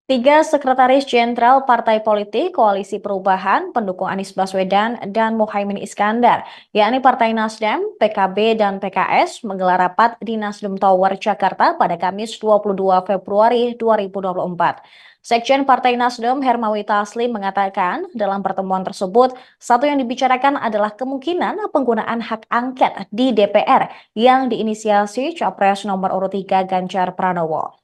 Tiga sekretaris jenderal partai politik Koalisi Perubahan pendukung Anies Baswedan dan Muhaimin Iskandar, yakni Partai Nasdem, PKB, dan PKS menggelar rapat di Nasdem Tower, Jakarta pada Kamis 22 Februari 2024. Sekjen Partai Nasdem Hermawi Taslim mengatakan dalam pertemuan tersebut, satu yang dibicarakan adalah kemungkinan penggunaan hak angket di DPR yang diinisiasi Capres nomor urut 3 Ganjar Pranowo.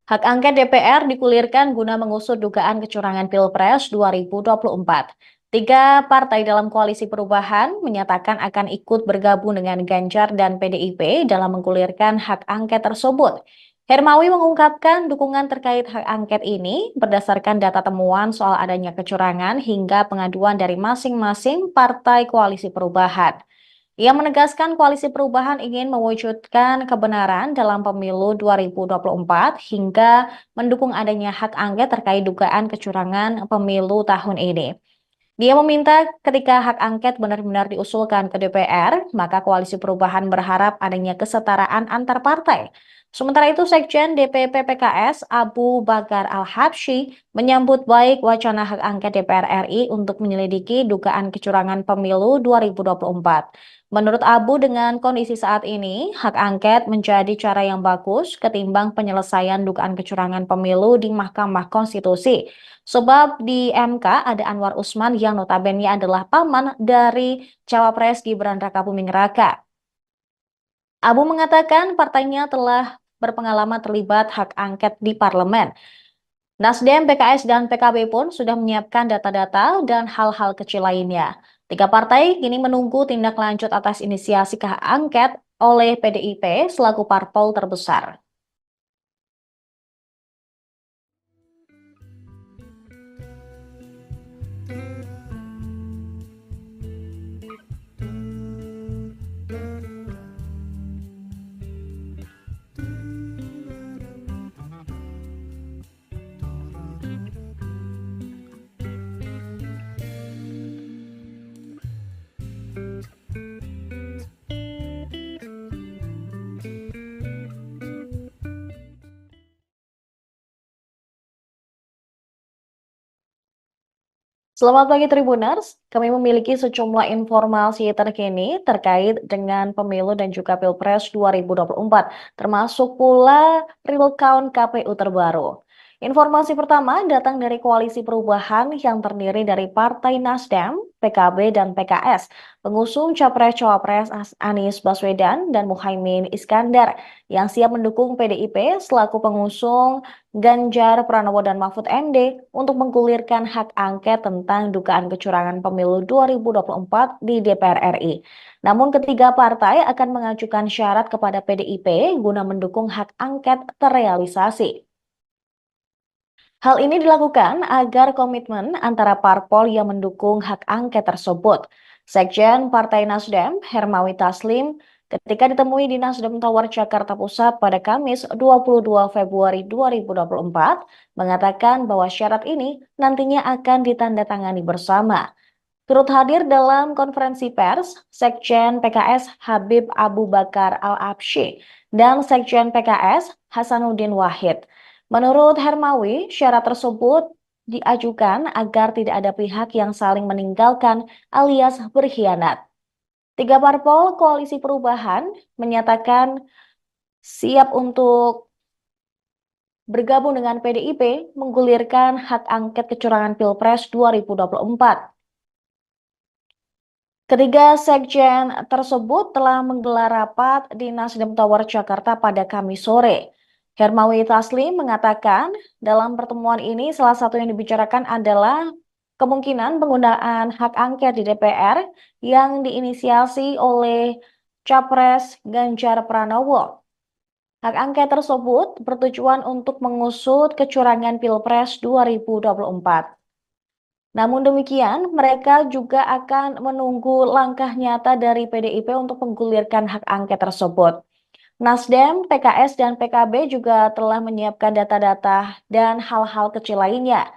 Hak angket DPR digulirkan guna mengusut dugaan kecurangan Pilpres 2024. Tiga partai dalam koalisi perubahan menyatakan akan ikut bergabung dengan Ganjar dan PDIP dalam menggulirkan hak angket tersebut. Hermawi mengungkapkan dukungan terkait hak angket ini berdasarkan data temuan soal adanya kecurangan hingga pengaduan dari masing-masing partai koalisi perubahan. Ia menegaskan Koalisi Perubahan ingin mewujudkan kebenaran dalam pemilu 2024 hingga mendukung adanya hak angket terkait dugaan kecurangan pemilu tahun ini. Dia meminta ketika hak angket benar-benar diusulkan ke DPR, maka Koalisi Perubahan berharap adanya kesetaraan antar partai. Sementara itu, Sekjen DPP PKS Abu Bakar Al-Habsyi menyambut baik wacana hak angket DPR RI untuk menyelidiki dugaan kecurangan pemilu 2024. Menurut Abu, dengan kondisi saat ini, hak angket menjadi cara yang bagus ketimbang penyelesaian dugaan kecurangan pemilu di Mahkamah Konstitusi. Sebab di MK ada Anwar Usman yang notabene adalah paman dari Cawapres Gibran Rakabuming Raka. Abu mengatakan partainya telah berpengalaman terlibat hak angket di parlemen. Nasdem, PKS, dan PKB pun sudah menyiapkan data-data dan hal-hal kecil lainnya. Tiga partai kini menunggu tindak lanjut atas inisiasi hak angket oleh PDIP selaku parpol terbesar. Selamat pagi Tribuners, kami memiliki sejumlah informasi terkini terkait dengan pemilu dan juga Pilpres 2024, termasuk pula real count KPU terbaru. Informasi pertama datang dari Koalisi Perubahan yang terdiri dari Partai Nasdem, PKB, dan PKS, pengusung Capres-Cawapres Anies Baswedan dan Muhaimin Iskandar yang siap mendukung PDIP selaku pengusung Ganjar Pranowo dan Mahfud MD untuk menggulirkan hak angket tentang dugaan kecurangan pemilu 2024 di DPR RI. Namun ketiga partai akan mengajukan syarat kepada PDIP guna mendukung hak angket terrealisasi. Hal ini dilakukan agar komitmen antara parpol yang mendukung hak angket tersebut. Sekjen Partai Nasdem, Hermawi Taslim, ketika ditemui di Nasdem Tower Jakarta Pusat pada Kamis 22 Februari 2024, mengatakan bahwa syarat ini nantinya akan ditandatangani bersama. Turut hadir dalam konferensi pers, Sekjen PKS Habib Abu Bakar Al-Absyi dan Sekjen PKS Hasanuddin Wahid. Menurut Hermawi, syarat tersebut diajukan agar tidak ada pihak yang saling meninggalkan alias berkhianat. Tiga parpol Koalisi Perubahan menyatakan siap untuk bergabung dengan PDIP menggulirkan hak angket kecurangan Pilpres 2024. Ketiga sekjen tersebut telah menggelar rapat di Nasdem Tower Jakarta pada Kamis sore. Hermawi Taslim mengatakan dalam pertemuan ini salah satu yang dibicarakan adalah kemungkinan penggunaan hak angket di DPR yang diinisiasi oleh Capres Ganjar Pranowo. Hak angket tersebut bertujuan untuk mengusut kecurangan Pilpres 2024. Namun demikian, mereka juga akan menunggu langkah nyata dari PDIP untuk menggulirkan hak angket tersebut. Nasdem, PKS, dan PKB juga telah menyiapkan data-data dan hal-hal kecil lainnya.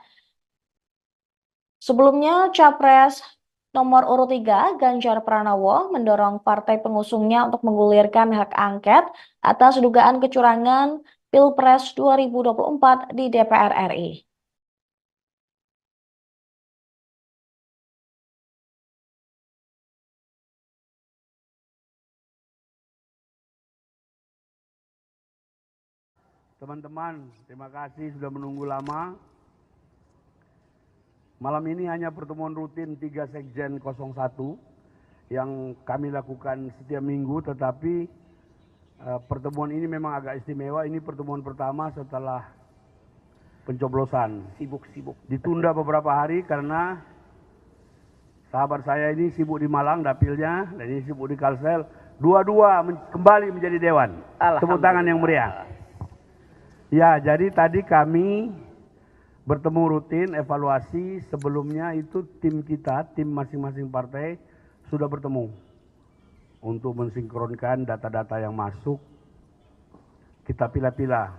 Sebelumnya, Capres nomor urut 3, Ganjar Pranowo, mendorong partai pengusungnya untuk menggulirkan hak angket atas dugaan kecurangan Pilpres 2024 di DPR RI. Teman-teman, terima kasih sudah menunggu lama. Malam ini hanya pertemuan rutin 3 Sekjen 01 yang kami lakukan setiap minggu, tetapi pertemuan ini memang agak istimewa. Ini pertemuan pertama setelah pencoblosan. Sibuk-sibuk. Ditunda beberapa hari karena sahabat saya ini sibuk di Malang dapilnya, dan ini sibuk di Kalsel. Dua-dua kembali menjadi dewan. Tepuk tangan yang meriah. Ya, jadi tadi kami bertemu rutin, evaluasi. Sebelumnya itu tim kita, tim masing-masing partai sudah bertemu untuk mensinkronkan data-data yang masuk. Kita pilah-pilah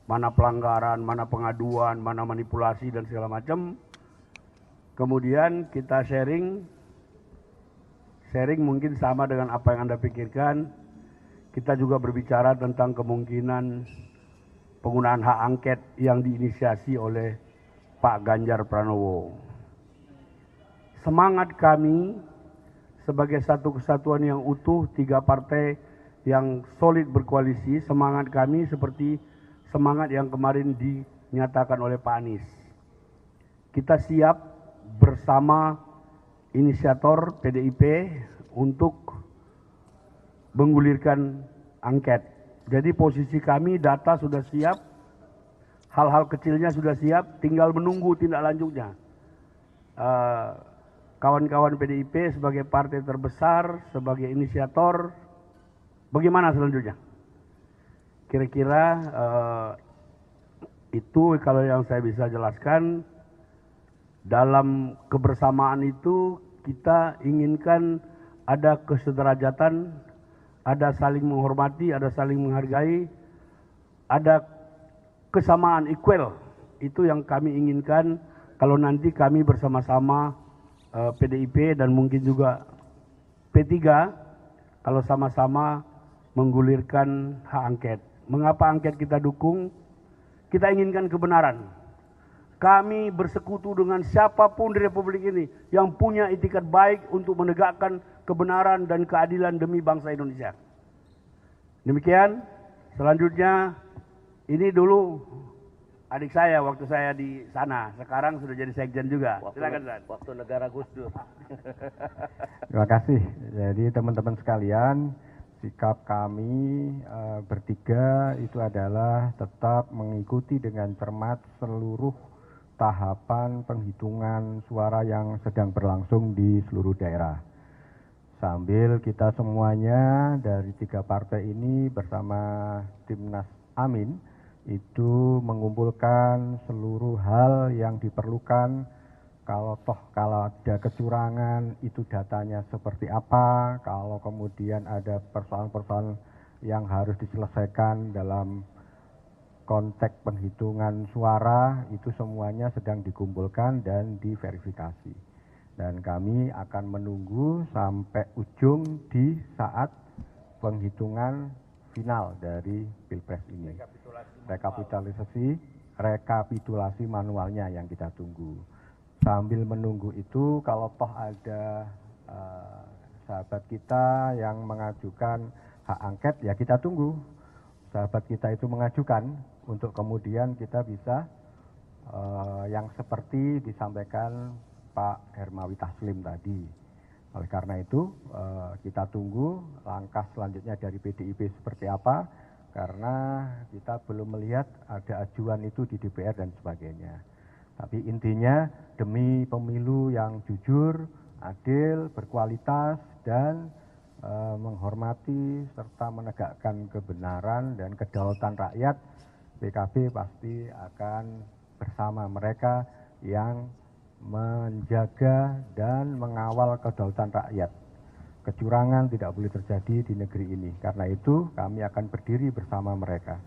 mana pelanggaran, mana pengaduan, mana manipulasi dan segala macam. Kemudian kita sharing mungkin sama dengan apa yang Anda pikirkan. Kita juga berbicara tentang kemungkinan penggunaan hak angket yang diinisiasi oleh Pak Ganjar Pranowo. Semangat kami sebagai satu kesatuan yang utuh, 3 partai yang solid berkoalisi, semangat kami seperti semangat yang kemarin dinyatakan oleh Pak Anies. Kita siap bersama inisiator PDIP untuk menggulirkan angket. Jadi posisi kami, data sudah siap, hal-hal kecilnya sudah siap, tinggal menunggu tindak lanjutnya. Kawan-kawan PDIP sebagai partai terbesar, sebagai inisiator, bagaimana selanjutnya? Kira-kira itu kalau yang saya bisa jelaskan. Dalam kebersamaan itu kita inginkan ada kesederajatan, ada saling menghormati, ada saling menghargai, ada kesamaan equal. Itu yang kami inginkan kalau nanti kami bersama-sama PDIP dan mungkin juga P3 kalau sama-sama menggulirkan hak angket. Mengapa angket kita dukung? Kita inginkan kebenaran. Kami bersekutu dengan siapapun di Republik ini yang punya itikat baik untuk menegakkan kebenaran dan keadilan demi bangsa Indonesia. Demikian, selanjutnya ini dulu adik saya waktu saya di sana, sekarang sudah jadi sekjen juga. Silakan, waktu negara Gus Dur. Terima kasih. Jadi teman-teman sekalian, sikap kami bertiga itu adalah tetap mengikuti dengan cermat seluruh tahapan penghitungan suara yang sedang berlangsung di seluruh daerah. Sambil kita semuanya dari 3 partai ini bersama Timnas Amin itu mengumpulkan seluruh hal yang diperlukan. Kalau ada kecurangan itu datanya seperti apa, kalau kemudian ada persoalan-persoalan yang harus diselesaikan dalam konteks penghitungan suara, itu semuanya sedang dikumpulkan dan diverifikasi. Dan kami akan menunggu sampai ujung di saat penghitungan final dari Pilpres ini. Rekapitulasi manualnya yang kita tunggu. Sambil menunggu itu, kalau toh ada sahabat kita yang mengajukan hak angket, ya kita tunggu. Sahabat kita itu mengajukan untuk kemudian kita bisa yang seperti disampaikan Pak Hermawi Taslim tadi. Oleh karena itu kita tunggu langkah selanjutnya dari PDIP seperti apa, karena kita belum melihat ada ajuan itu di DPR dan sebagainya. Tapi intinya demi pemilu yang jujur, adil, berkualitas, dan menghormati serta menegakkan kebenaran dan kedaulatan rakyat, PKB pasti akan bersama mereka yang menjaga dan mengawal kedaulatan rakyat. Kecurangan tidak boleh terjadi di negeri ini. Karena itu kami akan berdiri bersama mereka.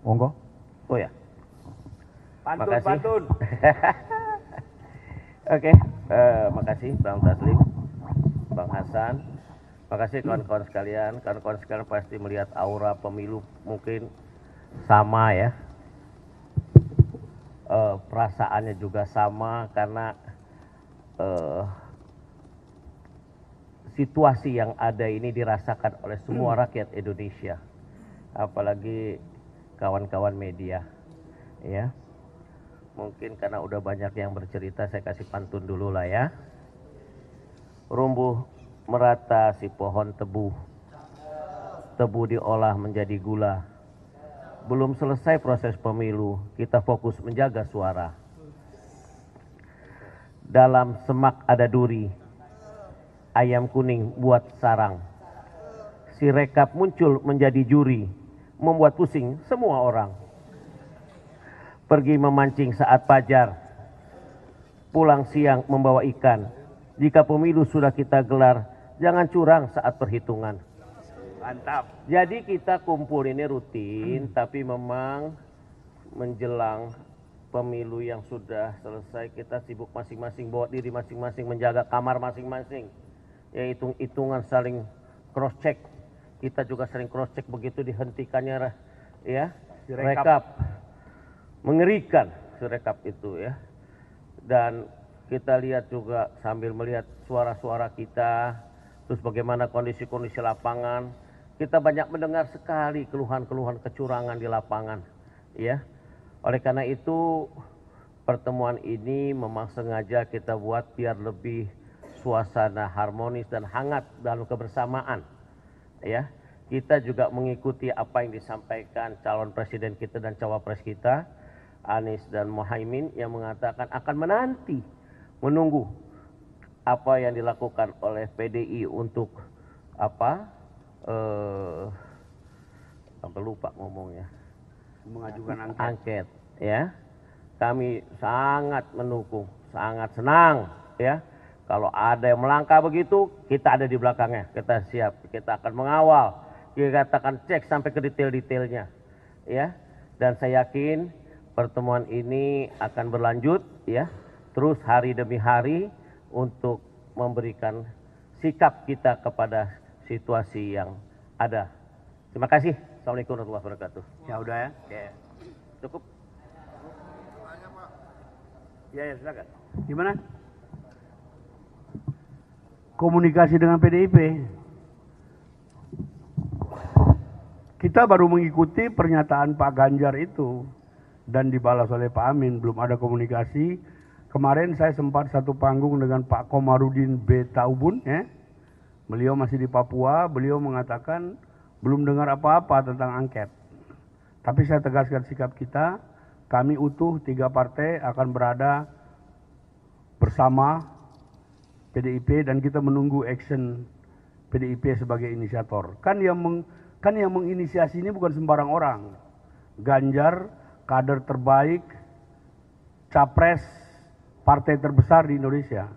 Monggo. Oh ya. Pantun. Oke, makasih Bang Taslim, Bang Hasan. Makasih kawan-kawan sekalian. Kawan-kawan sekalian pasti melihat aura pemilu mungkin sama ya. Perasaannya juga sama karena situasi yang ada ini dirasakan oleh semua rakyat Indonesia. Apalagi kawan-kawan media ya. Mungkin karena udah banyak yang bercerita, saya kasih pantun dulu lah ya. Rumbuh merata si pohon tebu, tebu diolah menjadi gula. Belum selesai proses pemilu, kita fokus menjaga suara. Dalam semak ada duri, ayam kuning buat sarang. Si rekap muncul menjadi juri, membuat pusing semua orang. Pergi memancing saat fajar, pulang siang membawa ikan. Jika pemilu sudah kita gelar, jangan curang saat perhitungan. Mantap. Jadi kita kumpul ini rutin, tapi memang menjelang pemilu yang sudah selesai, kita sibuk masing-masing, bawa diri masing-masing, menjaga kamar masing-masing. Ya hitung-hitungan saling cross check. Kita juga sering cross check begitu dihentikannya ya, rekap. Mengerikan rekap itu ya. Dan kita lihat juga sambil melihat suara-suara kita, terus bagaimana kondisi-kondisi lapangan. Kita banyak mendengar sekali keluhan-keluhan kecurangan di lapangan, ya. Oleh karena itu pertemuan ini memang sengaja kita buat biar lebih suasana harmonis dan hangat dalam kebersamaan, ya. Kita juga mengikuti apa yang disampaikan calon presiden kita dan cawapres kita, Anies dan Muhaimin, yang mengatakan akan menunggu apa yang dilakukan oleh PDI untuk sampai lupa ngomongnya, Mengajukan angket ya. Kami sangat mendukung, sangat senang ya. Kalau ada yang melangkah begitu, kita ada di belakangnya, kita siap, kita akan mengawal, kita akan cek sampai ke detail-detailnya ya. Dan saya yakin pertemuan ini akan berlanjut ya, terus hari demi hari untuk memberikan sikap kita kepada situasi yang ada. Terima kasih. Assalamualaikum warahmatullahi wabarakatuh. Ya udah ya. Ya. Cukup. Ya silakan. Gimana? Komunikasi dengan PDIP. Kita baru mengikuti pernyataan Pak Ganjar itu dan dibalas oleh Pak Amin, belum ada komunikasi. Kemarin saya sempat satu panggung dengan Pak Komarudin B. Taubun ya. Beliau masih di Papua, beliau mengatakan belum dengar apa-apa tentang angket. Tapi saya tegaskan sikap kita, kami utuh 3 partai akan berada bersama PDIP dan kita menunggu action PDIP sebagai inisiator. Kan yang menginisiasi ini bukan sembarang orang. Ganjar, kader terbaik, capres, partai terbesar di Indonesia.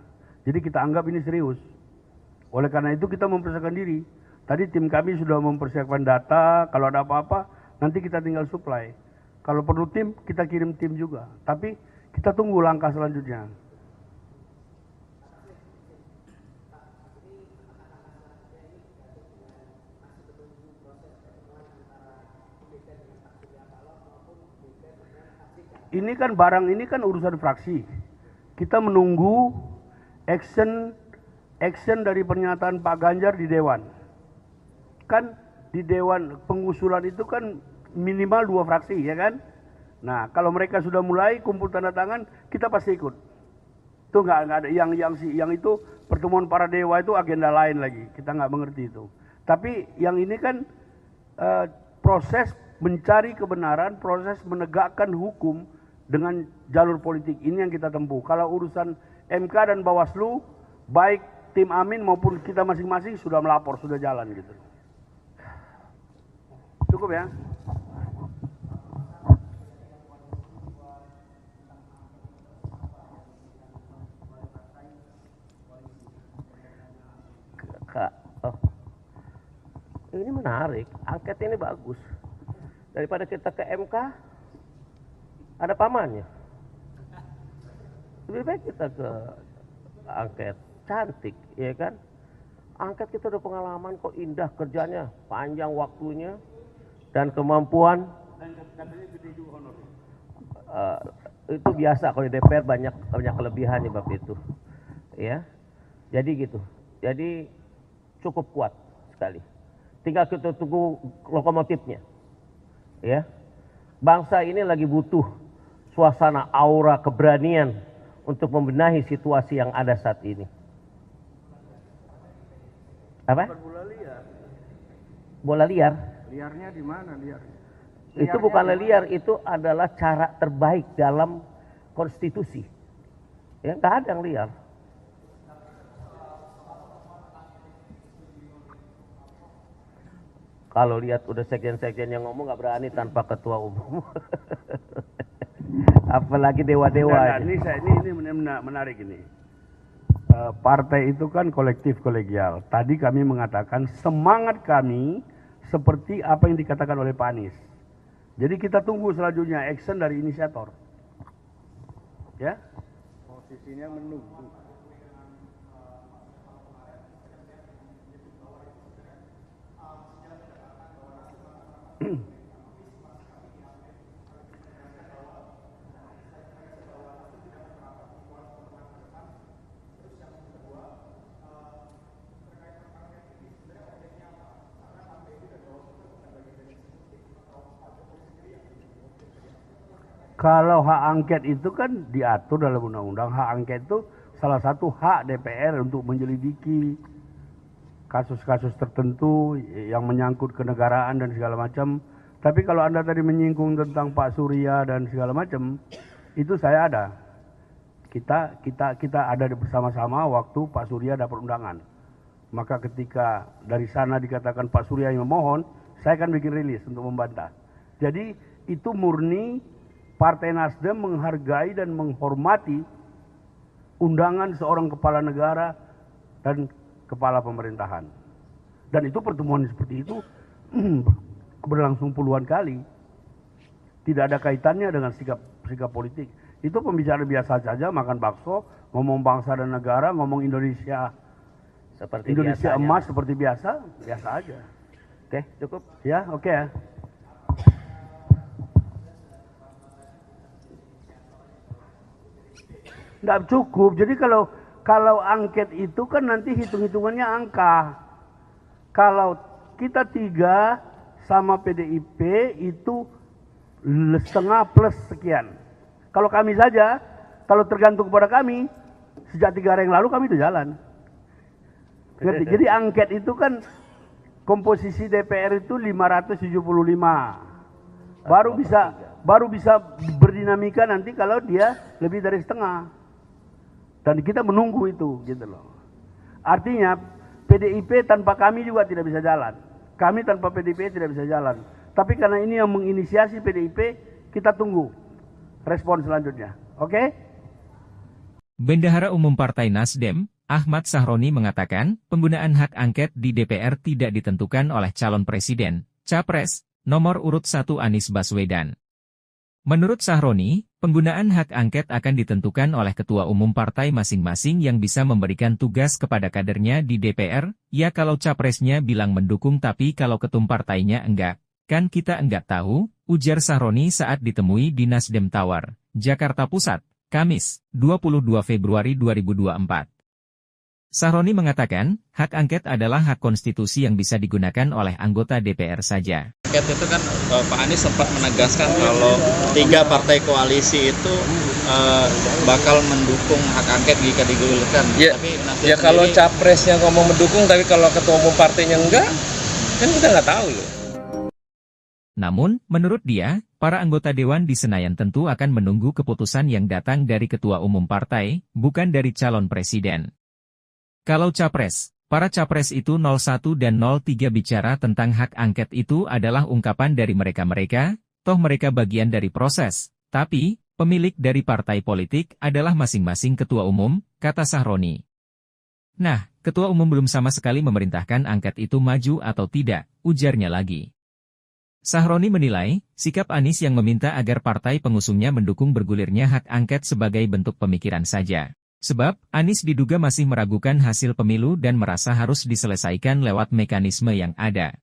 Jadi kita anggap ini serius. Oleh karena itu kita mempersiapkan diri. Tadi tim kami sudah mempersiapkan data, kalau ada apa-apa nanti kita tinggal supply. Kalau perlu tim, kita kirim tim juga. Tapi kita tunggu langkah selanjutnya. Ini kan barang ini kan urusan fraksi. Kita menunggu action dari pernyataan Pak Ganjar di Dewan. Kan di Dewan pengusulan itu kan minimal 2 fraksi ya kan. Nah kalau mereka sudah mulai kumpul tanda tangan, kita pasti ikut. Itu nggak ada yang itu pertemuan para dewa itu agenda lain lagi. Kita nggak mengerti itu. Tapi yang ini kan proses mencari kebenaran, proses menegakkan hukum dengan jalur politik ini yang kita tempuh. Kalau urusan MK dan Bawaslu, baik tim Amin maupun kita masing-masing sudah melapor, sudah jalan gitu. Cukup ya. Kak, ini menarik, angket ini bagus. Daripada kita ke MK, ada pamannya. Lebih baik kita ke angket, cantik, ya kan? angket kita udah pengalaman kok, indah kerjanya, panjang waktunya, dan kemampuan. Itu biasa kalau di DPR banyak kelebihan bab itu, ya. Jadi gitu. Jadi cukup kuat sekali. Tinggal kita tunggu lokomotifnya, ya. Bangsa ini lagi butuh suasana aura keberanian untuk membenahi situasi yang ada saat ini. Apa? Bola liar. Bola liar? Liarnya di mana liar? Itu bukanlah liar, itu adalah cara terbaik dalam konstitusi. Ya, nggak ada yang liar. Kalau lihat udah sekjen-sekjen yang ngomong nggak berani tanpa ketua umum. Apalagi dewa-dewa. Ini menarik ini. Partai itu kan kolektif kolegial. Tadi kami mengatakan semangat kami seperti apa yang dikatakan oleh Pak Anies. Jadi kita tunggu selanjutnya action dari inisiator. Ya? Posisinya menunggu. Kalau hak angket itu kan diatur dalam undang-undang. Hak angket itu salah satu hak DPR untuk menyelidiki kasus-kasus tertentu yang menyangkut kenegaraan dan segala macam. Tapi kalau Anda tadi menyinggung tentang Pak Surya dan segala macam, itu saya ada. Kita ada bersama-sama waktu Pak Surya dapat undangan. Maka ketika dari sana dikatakan Pak Surya yang memohon, saya akan bikin rilis untuk membantah. Jadi itu murni Partai Nasdem menghargai dan menghormati undangan seorang kepala negara dan kepala pemerintahan. Dan itu pertemuan seperti itu berlangsung puluhan kali. Tidak ada kaitannya dengan sikap politik. Itu pembicaraan biasa saja, makan bakso, ngomong bangsa dan negara, ngomong Indonesia Seperti Indonesia biasanya. emas seperti biasa aja. Oke, cukup. Ya, oke ya. Nggak cukup. Jadi kalau angket itu kan nanti hitung-hitungannya angka. Kalau kita 3 sama PDIP itu setengah plus sekian. Kalau kami saja, kalau tergantung kepada kami, sejak 3 hari yang lalu kami udah jalan. Ngerti? Jadi angket itu kan komposisi DPR itu 575. Baru bisa berdinamika nanti kalau dia lebih dari setengah. Dan kita menunggu itu, gitu loh. Artinya PDIP tanpa kami juga tidak bisa jalan. Kami tanpa PDIP tidak bisa jalan. Tapi karena ini yang menginisiasi PDIP, kita tunggu respon selanjutnya. Oke? Bendahara Umum Partai Nasdem, Ahmad Sahroni mengatakan, penggunaan hak angket di DPR tidak ditentukan oleh calon presiden, capres, nomor urut 1 Anies Baswedan. Menurut Sahroni, penggunaan hak angket akan ditentukan oleh ketua umum partai masing-masing yang bisa memberikan tugas kepada kadernya di DPR, ya kalau capresnya bilang mendukung tapi kalau ketum partainya enggak, kan kita enggak tahu, ujar Sahroni saat ditemui di Nasdem Tower, Jakarta Pusat, Kamis, 22 Februari 2024. Sahroni mengatakan, hak angket adalah hak konstitusi yang bisa digunakan oleh anggota DPR saja. Angket itu kan Pak Anies sempat menegaskan kalau 3 partai koalisi itu bakal mendukung hak angket jika digulirkan. Ya, tapi ya kalau capresnya ngomong mendukung, tapi kalau ketua umum partainya enggak, kan kita nggak tahu loh. Namun, menurut dia, para anggota Dewan di Senayan tentu akan menunggu keputusan yang datang dari ketua umum partai, bukan dari calon presiden. Kalau capres, para capres itu 01 dan 03 bicara tentang hak angket itu adalah ungkapan dari mereka-mereka, toh mereka bagian dari proses, tapi, pemilik dari partai politik adalah masing-masing ketua umum, kata Sahroni. Nah, ketua umum belum sama sekali memerintahkan angket itu maju atau tidak, ujarnya lagi. Sahroni menilai, sikap Anies yang meminta agar partai pengusungnya mendukung bergulirnya hak angket sebagai bentuk pemikiran saja. Sebab, Anies diduga masih meragukan hasil pemilu dan merasa harus diselesaikan lewat mekanisme yang ada.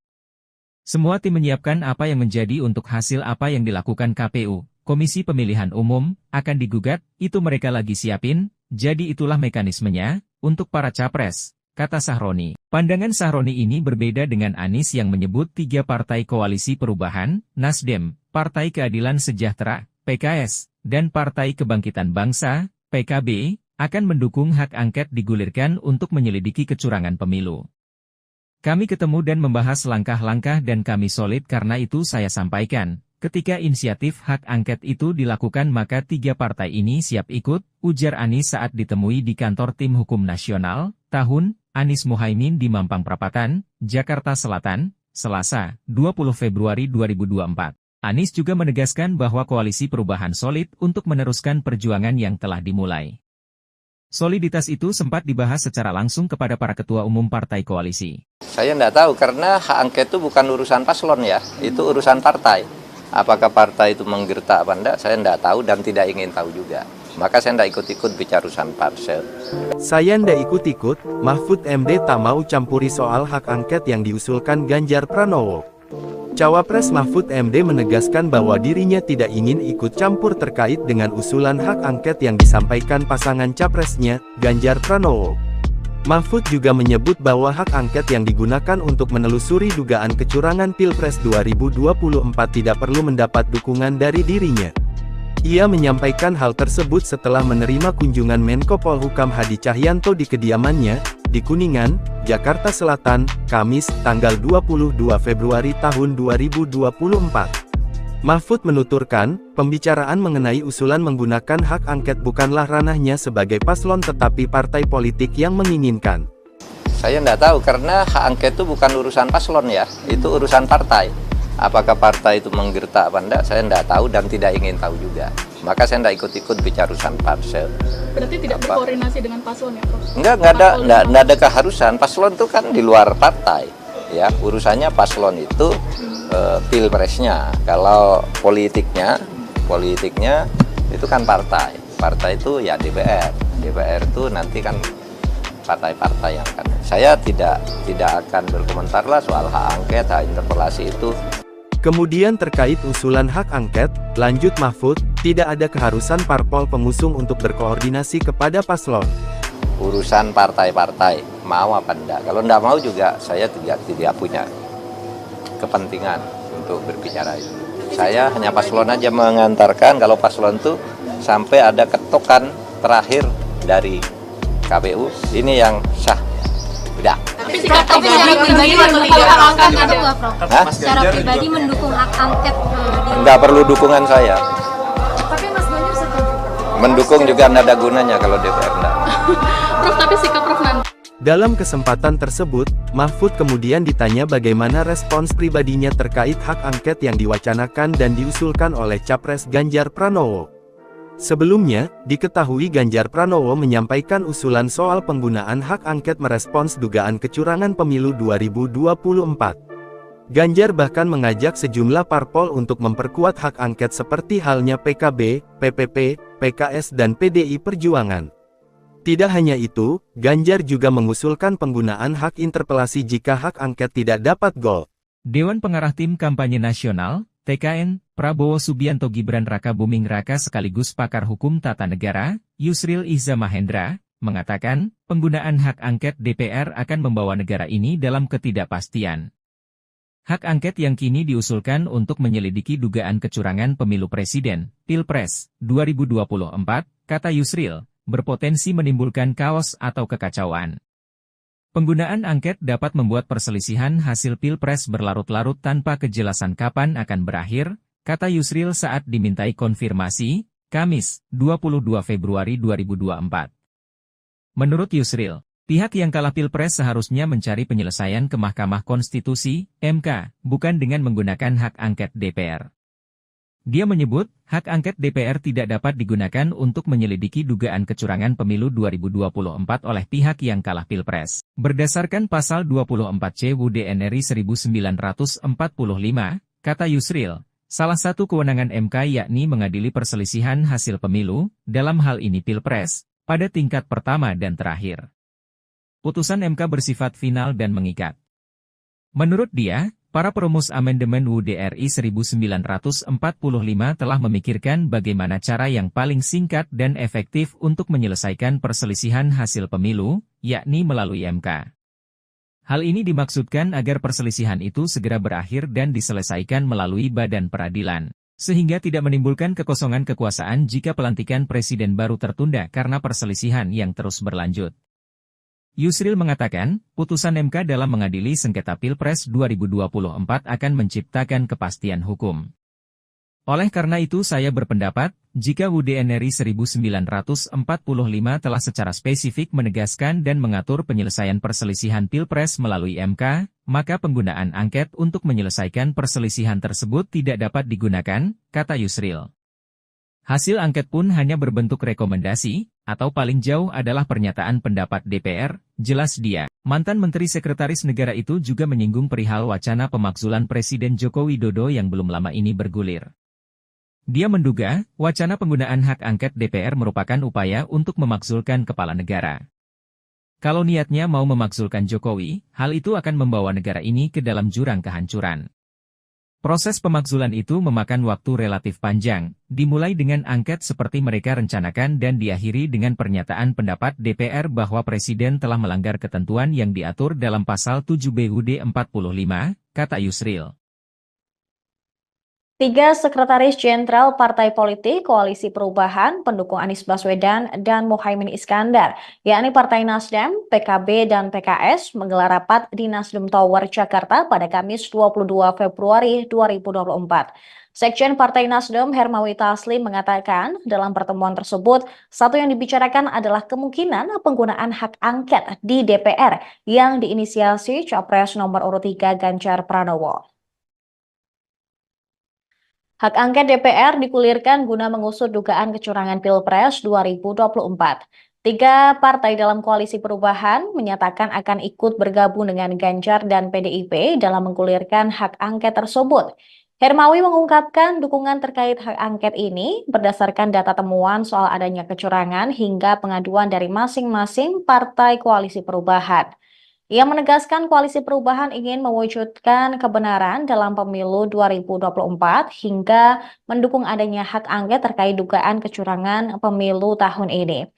Semua tim menyiapkan apa yang menjadi untuk hasil apa yang dilakukan KPU, Komisi Pemilihan Umum, akan digugat, itu mereka lagi siapin, jadi itulah mekanismenya, untuk para capres, kata Sahroni. Pandangan Sahroni ini berbeda dengan Anies yang menyebut 3 partai koalisi perubahan, Nasdem, Partai Keadilan Sejahtera, PKS, dan Partai Kebangkitan Bangsa, PKB, akan mendukung hak angket digulirkan untuk menyelidiki kecurangan pemilu. Kami ketemu dan membahas langkah-langkah dan kami solid karena itu saya sampaikan, ketika inisiatif hak angket itu dilakukan maka 3 partai ini siap ikut, ujar Anies saat ditemui di kantor Tim Hukum Nasional, tahun, Anies Muhaimin di Mampang Perapatan, Jakarta Selatan, Selasa, 20 Februari 2024. Anies juga menegaskan bahwa koalisi perubahan solid untuk meneruskan perjuangan yang telah dimulai. Soliditas itu sempat dibahas secara langsung kepada para ketua umum partai koalisi. Saya tidak tahu karena hak angket itu bukan urusan paslon ya, itu urusan partai. Apakah partai itu menggertak apa enggak, saya tidak tahu dan tidak ingin tahu juga. Maka saya tidak ikut-ikut bicara urusan parsel. Saya tidak ikut-ikut, Mahfud MD tak mau campuri soal hak angket yang diusulkan Ganjar Pranowo. Cawapres Mahfud MD menegaskan bahwa dirinya tidak ingin ikut campur terkait dengan usulan hak angket yang disampaikan pasangan capresnya, Ganjar Pranowo. Mahfud juga menyebut bahwa hak angket yang digunakan untuk menelusuri dugaan kecurangan Pilpres 2024 tidak perlu mendapat dukungan dari dirinya. Ia menyampaikan hal tersebut setelah menerima kunjungan Menko Polhukam Hadi Cahyanto di kediamannya, di Kuningan, Jakarta Selatan, Kamis, tanggal 22 Februari tahun 2024. Mahfud menuturkan, pembicaraan mengenai usulan menggunakan hak angket bukanlah ranahnya sebagai paslon tetapi partai politik yang menginginkan. Saya tidak tahu karena hak angket itu bukan urusan paslon ya, itu urusan partai. Apakah partai itu menggertak apa enggak, saya tidak tahu dan tidak ingin tahu juga. Maka saya tidak ikut-ikut bicara urusan parsel. Berarti tidak berkoordinasi dengan paslon ya, Prof? Enggak ada keharusan. Paslon itu kan di luar partai. Ya, urusannya paslon itu pilpresnya. Kalau politiknya itu kan partai. Partai itu ya DPR. DPR itu nanti kan partai-partai yang akan. Saya tidak akan berkomentar lah soal hak angket, hak interpelasi itu. Kemudian terkait usulan hak angket, lanjut Mahfud, tidak ada keharusan parpol pengusung untuk berkoordinasi kepada paslon. Urusan partai-partai, mau apa enggak. Kalau enggak mau juga, saya tidak punya kepentingan untuk berbicara itu. Saya hanya paslon aja mengantarkan, kalau paslon itu sampai ada ketokan terakhir dari KPU, ini yang sah. Udah. Tapi sikap pribadi mendukung hak angket ada nggak, Prof? Secara pribadi mendukung hak angket. Nggak perlu dukungan saya. Tapi Mas Ganjar setuju. Mendukung juga nggak ada gunanya kalau DPR nggak. Prof, tapi sikap Prof nanti. Dalam kesempatan tersebut, Mahfud kemudian ditanya bagaimana respons pribadinya terkait hak angket yang diwacanakan dan diusulkan oleh Capres Ganjar Pranowo. Sebelumnya, diketahui Ganjar Pranowo menyampaikan usulan soal penggunaan hak angket merespons dugaan kecurangan pemilu 2024. Ganjar bahkan mengajak sejumlah parpol untuk memperkuat hak angket seperti halnya PKB, PPP, PKS dan PDI Perjuangan. Tidak hanya itu, Ganjar juga mengusulkan penggunaan hak interpelasi jika hak angket tidak dapat gol. Dewan Pengarah Tim Kampanye Nasional, TKN, Prabowo Subianto Gibran Raka Buming Raka sekaligus pakar hukum tata negara, Yusril Iza Mahendra, mengatakan, penggunaan hak angket DPR akan membawa negara ini dalam ketidakpastian. Hak angket yang kini diusulkan untuk menyelidiki dugaan kecurangan pemilu presiden, Pilpres, 2024, kata Yusril, berpotensi menimbulkan kaos atau kekacauan. Penggunaan angket dapat membuat perselisihan hasil Pilpres berlarut-larut tanpa kejelasan kapan akan berakhir, kata Yusril saat dimintai konfirmasi, Kamis, 22 Februari 2024. Menurut Yusril, pihak yang kalah Pilpres seharusnya mencari penyelesaian ke Mahkamah Konstitusi, MK, bukan dengan menggunakan hak angket DPR. Dia menyebut, hak angket DPR tidak dapat digunakan untuk menyelidiki dugaan kecurangan pemilu 2024 oleh pihak yang kalah Pilpres. Berdasarkan pasal 24C UUD NRI 1945, kata Yusril, salah satu kewenangan MK yakni mengadili perselisihan hasil pemilu, dalam hal ini Pilpres, pada tingkat pertama dan terakhir. Putusan MK bersifat final dan mengikat. Menurut dia, para perumus amandemen UUD RI 1945 telah memikirkan bagaimana cara yang paling singkat dan efektif untuk menyelesaikan perselisihan hasil pemilu, yakni melalui MK. Hal ini dimaksudkan agar perselisihan itu segera berakhir dan diselesaikan melalui badan peradilan, sehingga tidak menimbulkan kekosongan kekuasaan jika pelantikan presiden baru tertunda karena perselisihan yang terus berlanjut. Yusril mengatakan, putusan MK dalam mengadili sengketa Pilpres 2024 akan menciptakan kepastian hukum. Oleh karena itu saya berpendapat, jika UUD RI 1945 telah secara spesifik menegaskan dan mengatur penyelesaian perselisihan Pilpres melalui MK, maka penggunaan angket untuk menyelesaikan perselisihan tersebut tidak dapat digunakan, kata Yusril. Hasil angket pun hanya berbentuk rekomendasi, atau paling jauh adalah pernyataan pendapat DPR, jelas dia. Mantan Menteri Sekretaris Negara itu juga menyinggung perihal wacana pemakzulan Presiden Joko Widodo yang belum lama ini bergulir. Dia menduga, wacana penggunaan hak angket DPR merupakan upaya untuk memakzulkan kepala negara. Kalau niatnya mau memakzulkan Jokowi, hal itu akan membawa negara ini ke dalam jurang kehancuran. Proses pemakzulan itu memakan waktu relatif panjang, dimulai dengan angket seperti mereka rencanakan dan diakhiri dengan pernyataan pendapat DPR bahwa Presiden telah melanggar ketentuan yang diatur dalam pasal 7B UUD 45, kata Yusril. 3 sekretaris jenderal partai politik Koalisi Perubahan pendukung Anies Baswedan dan Muhaimin Iskandar, yakni Partai Nasdem, PKB, dan PKS menggelar rapat di Nasdem Tower, Jakarta pada Kamis 22 Februari 2024. Sekjen Partai Nasdem Hermawi Taslim mengatakan dalam pertemuan tersebut, satu yang dibicarakan adalah kemungkinan penggunaan hak angket di DPR yang diinisiasi Capres nomor urut 3 Ganjar Pranowo. Hak angket DPR digulirkan guna mengusut dugaan kecurangan Pilpres 2024. 3 partai dalam Koalisi Perubahan menyatakan akan ikut bergabung dengan Ganjar dan PDIP dalam menggulirkan hak angket tersebut. Hermawi mengungkapkan dukungan terkait hak angket ini berdasarkan data temuan soal adanya kecurangan hingga pengaduan dari masing-masing partai Koalisi Perubahan. Ia menegaskan Koalisi Perubahan ingin mewujudkan kebenaran dalam pemilu 2024 hingga mendukung adanya hak angket terkait dugaan kecurangan pemilu tahun ini.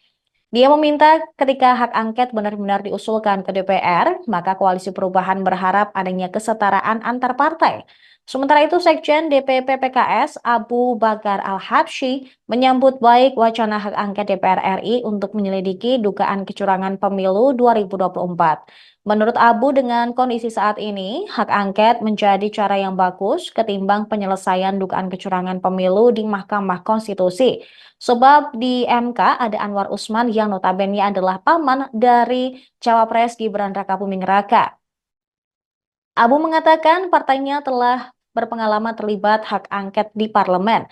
Dia meminta ketika hak angket benar-benar diusulkan ke DPR, maka Koalisi Perubahan berharap adanya kesetaraan antar partai. Sementara itu, Sekjen DPP PKS Abu Bakar Al-Habsyi menyambut baik wacana hak angket DPR RI untuk menyelidiki dugaan kecurangan pemilu 2024. Menurut Abu, dengan kondisi saat ini, hak angket menjadi cara yang bagus ketimbang penyelesaian dugaan kecurangan pemilu di Mahkamah Konstitusi. Sebab di MK ada Anwar Usman yang notabene adalah paman dari Cawapres Gibran Rakabuming Raka. Abu mengatakan partainya telah berpengalaman terlibat hak angket di parlemen.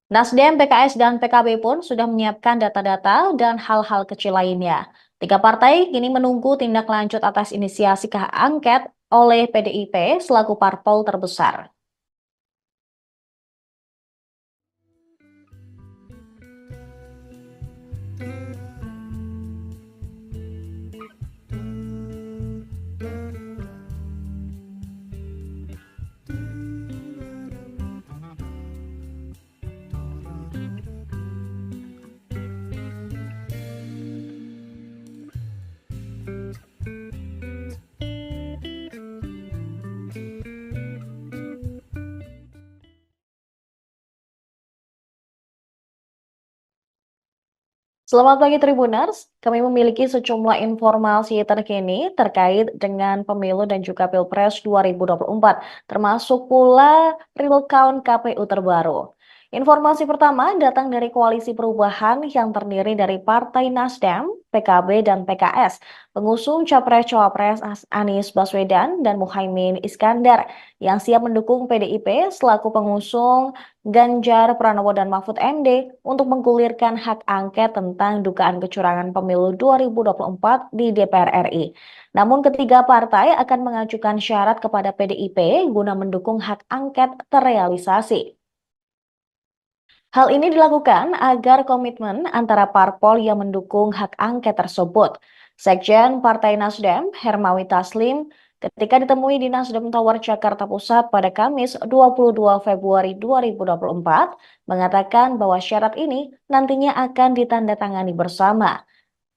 Nasdem, PKS, dan PKB pun sudah menyiapkan data-data dan hal-hal kecil lainnya. 3 partai kini menunggu tindak lanjut atas inisiasi hak angket oleh PDIP selaku parpol terbesar. Selamat pagi Tribuners, kami memiliki sejumlah informasi terkini terkait dengan pemilu dan juga Pilpres 2024, termasuk pula real count KPU terbaru. Informasi pertama datang dari Koalisi Perubahan yang terdiri dari Partai Nasdem, PKB, dan PKS, pengusung Capres-Cawapres Anies Baswedan dan Muhaimin Iskandar, yang siap mendukung PDIP selaku pengusung Ganjar Pranowo dan Mahfud MD untuk menggulirkan hak angket tentang dugaan kecurangan pemilu 2024 di DPR RI. Namun ketiga partai akan mengajukan syarat kepada PDIP guna mendukung hak angket terrealisasi. Hal ini dilakukan agar komitmen antara parpol yang mendukung hak angket tersebut. Sekjen Partai Nasdem, Hermawi Taslim, ketika ditemui di Nasdem Tower Jakarta Pusat pada Kamis 22 Februari 2024, mengatakan bahwa syarat ini nantinya akan ditandatangani bersama.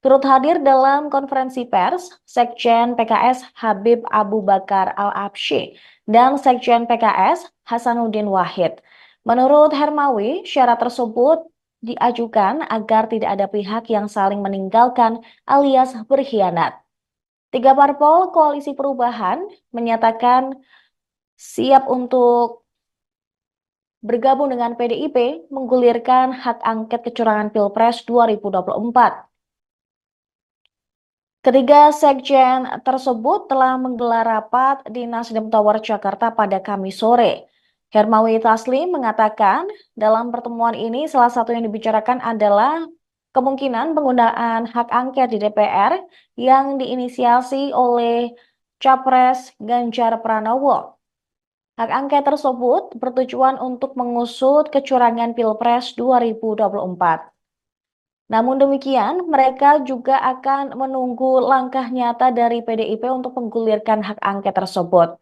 Turut hadir dalam konferensi pers, Sekjen PKS Habib Abu Bakar Al-Absyi dan Sekjen PKS Hasanuddin Wahid. Menurut Hermawi, syarat tersebut diajukan agar tidak ada pihak yang saling meninggalkan alias berkhianat. Tiga parpol Koalisi Perubahan menyatakan siap untuk bergabung dengan PDIP menggulirkan hak angket kecurangan Pilpres 2024. Ketiga sekjen tersebut telah menggelar rapat di Nasdem Tower Jakarta pada Kamis sore. Hermawi Taslim mengatakan dalam pertemuan ini salah satu yang dibicarakan adalah kemungkinan penggunaan hak angket di DPR yang diinisiasi oleh Capres Ganjar Pranowo. Hak angket tersebut bertujuan untuk mengusut kecurangan Pilpres 2024. Namun demikian, mereka juga akan menunggu langkah nyata dari PDIP untuk menggulirkan hak angket tersebut.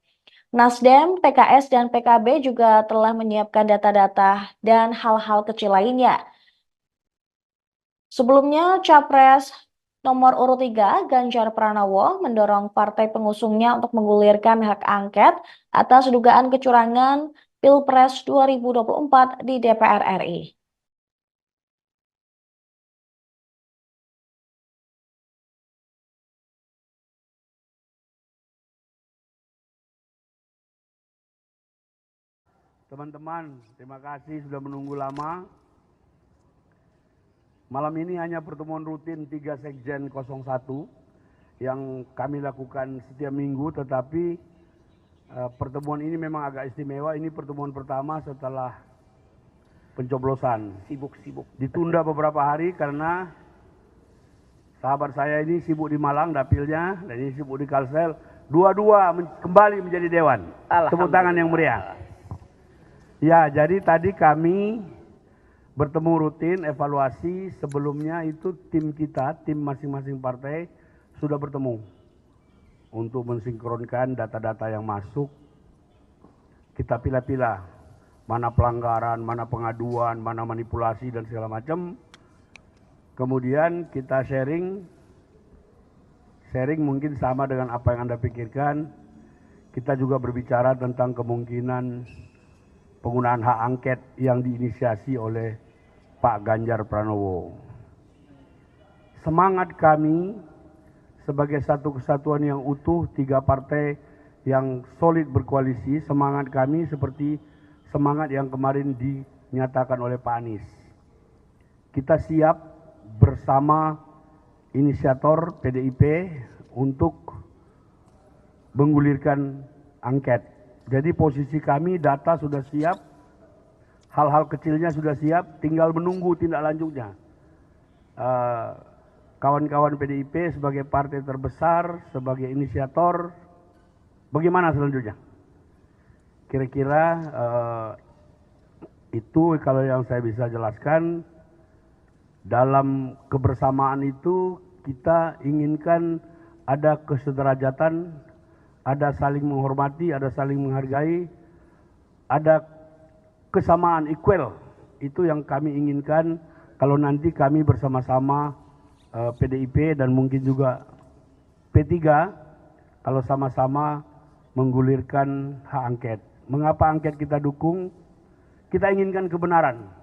Nasdem, PKS, dan PKB juga telah menyiapkan data-data dan hal-hal kecil lainnya. Sebelumnya, Capres nomor urut 3, Ganjar Pranowo, mendorong partai pengusungnya untuk menggulirkan hak angket atas dugaan kecurangan Pilpres 2024 di DPR RI. Teman-teman, terima kasih sudah menunggu lama. Malam ini hanya pertemuan rutin 3 Sekjen 01 yang kami lakukan setiap minggu, tetapi pertemuan ini memang agak istimewa. Ini pertemuan pertama setelah pencoblosan. Sibuk-sibuk. Ditunda beberapa hari karena sahabat saya ini sibuk di Malang dapilnya, dan ini sibuk di Kalsel. Dua-dua kembali menjadi dewan. Tepuk tangan yang meriah. Ya, jadi tadi kami bertemu rutin, evaluasi. Sebelumnya itu tim kita, tim masing-masing partai sudah bertemu untuk mensinkronkan data-data yang masuk. Kita pilah-pilah mana pelanggaran, mana pengaduan, mana manipulasi dan segala macam. Kemudian kita sharing mungkin sama dengan apa yang Anda pikirkan. Kita juga berbicara tentang kemungkinan penggunaan hak angket yang diinisiasi oleh Pak Ganjar Pranowo. Semangat kami sebagai satu kesatuan yang utuh, 3 partai yang solid berkoalisi, semangat kami seperti semangat yang kemarin dinyatakan oleh Pak Anies. Kita siap bersama inisiator PDIP untuk menggulirkan angket. Jadi posisi kami, data sudah siap, hal-hal kecilnya sudah siap, tinggal menunggu tindak lanjutnya. Kawan-kawan PDIP sebagai partai terbesar, sebagai inisiator, bagaimana selanjutnya? Kira-kira itu kalau yang saya bisa jelaskan. Dalam kebersamaan itu kita inginkan ada kesederajatan, ada saling menghormati, ada saling menghargai, ada kesamaan equal. Itu yang kami inginkan kalau nanti kami bersama-sama PDIP dan mungkin juga P3 kalau sama-sama menggulirkan hak angket. Mengapa angket kita dukung? Kita inginkan kebenaran.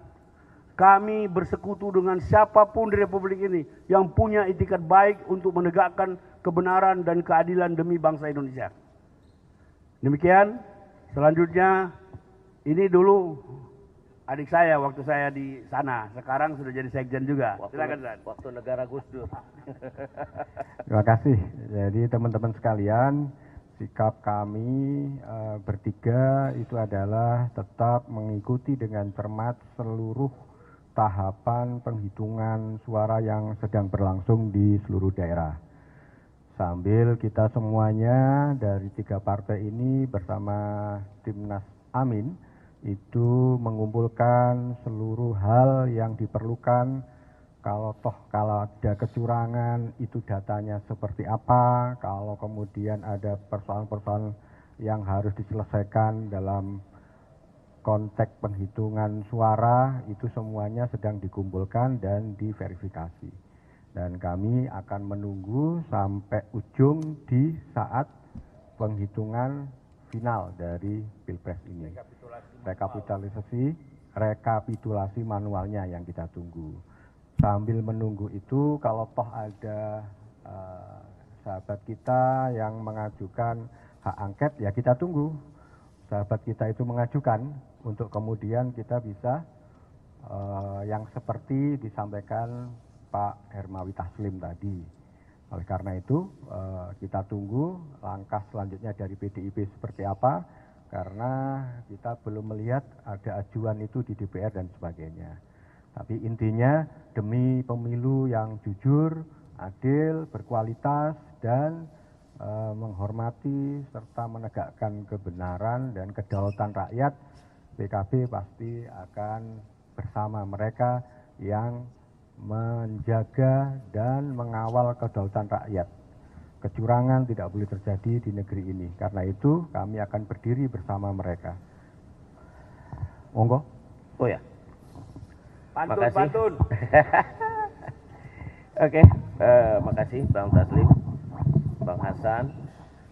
Kami bersekutu dengan siapapun di Republik ini yang punya itikat baik untuk menegakkan kebenaran dan keadilan demi bangsa Indonesia. Demikian, selanjutnya ini dulu adik saya waktu saya di sana, sekarang sudah jadi sekjen juga. Silakan. Waktu negara Gus Dur. Terima kasih. Jadi teman-teman sekalian, sikap kami bertiga itu adalah tetap mengikuti dengan cermat seluruh tahapan penghitungan suara yang sedang berlangsung di seluruh daerah. Sambil kita semuanya dari 3 partai ini bersama Timnas Amin itu mengumpulkan seluruh hal yang diperlukan. Kalau ada kecurangan itu datanya seperti apa, kalau kemudian ada persoalan-persoalan yang harus diselesaikan dalam konteks penghitungan suara, itu semuanya sedang dikumpulkan dan diverifikasi. Dan kami akan menunggu sampai ujung di saat penghitungan final dari Pilpres ini. Rekapitulasi manualnya yang kita tunggu. Sambil menunggu itu, kalau toh ada sahabat kita yang mengajukan hak angket, ya kita tunggu. Sahabat kita itu mengajukan untuk kemudian kita bisa yang seperti disampaikan Pak Hermawi Taslim tadi. Oleh karena itu kita tunggu langkah selanjutnya dari PDIP seperti apa, karena kita belum melihat ada ajuan itu di DPR dan sebagainya. Tapi intinya demi pemilu yang jujur, adil, berkualitas, dan menghormati serta menegakkan kebenaran dan kedaulatan rakyat, PKB pasti akan bersama mereka yang menjaga dan mengawal kedaulatan rakyat. Kecurangan tidak boleh terjadi di negeri ini. Karena itu kami akan berdiri bersama mereka. Monggo. Oh ya. Pantun. Oke, makasih Bang Taslim, Bang Hasan.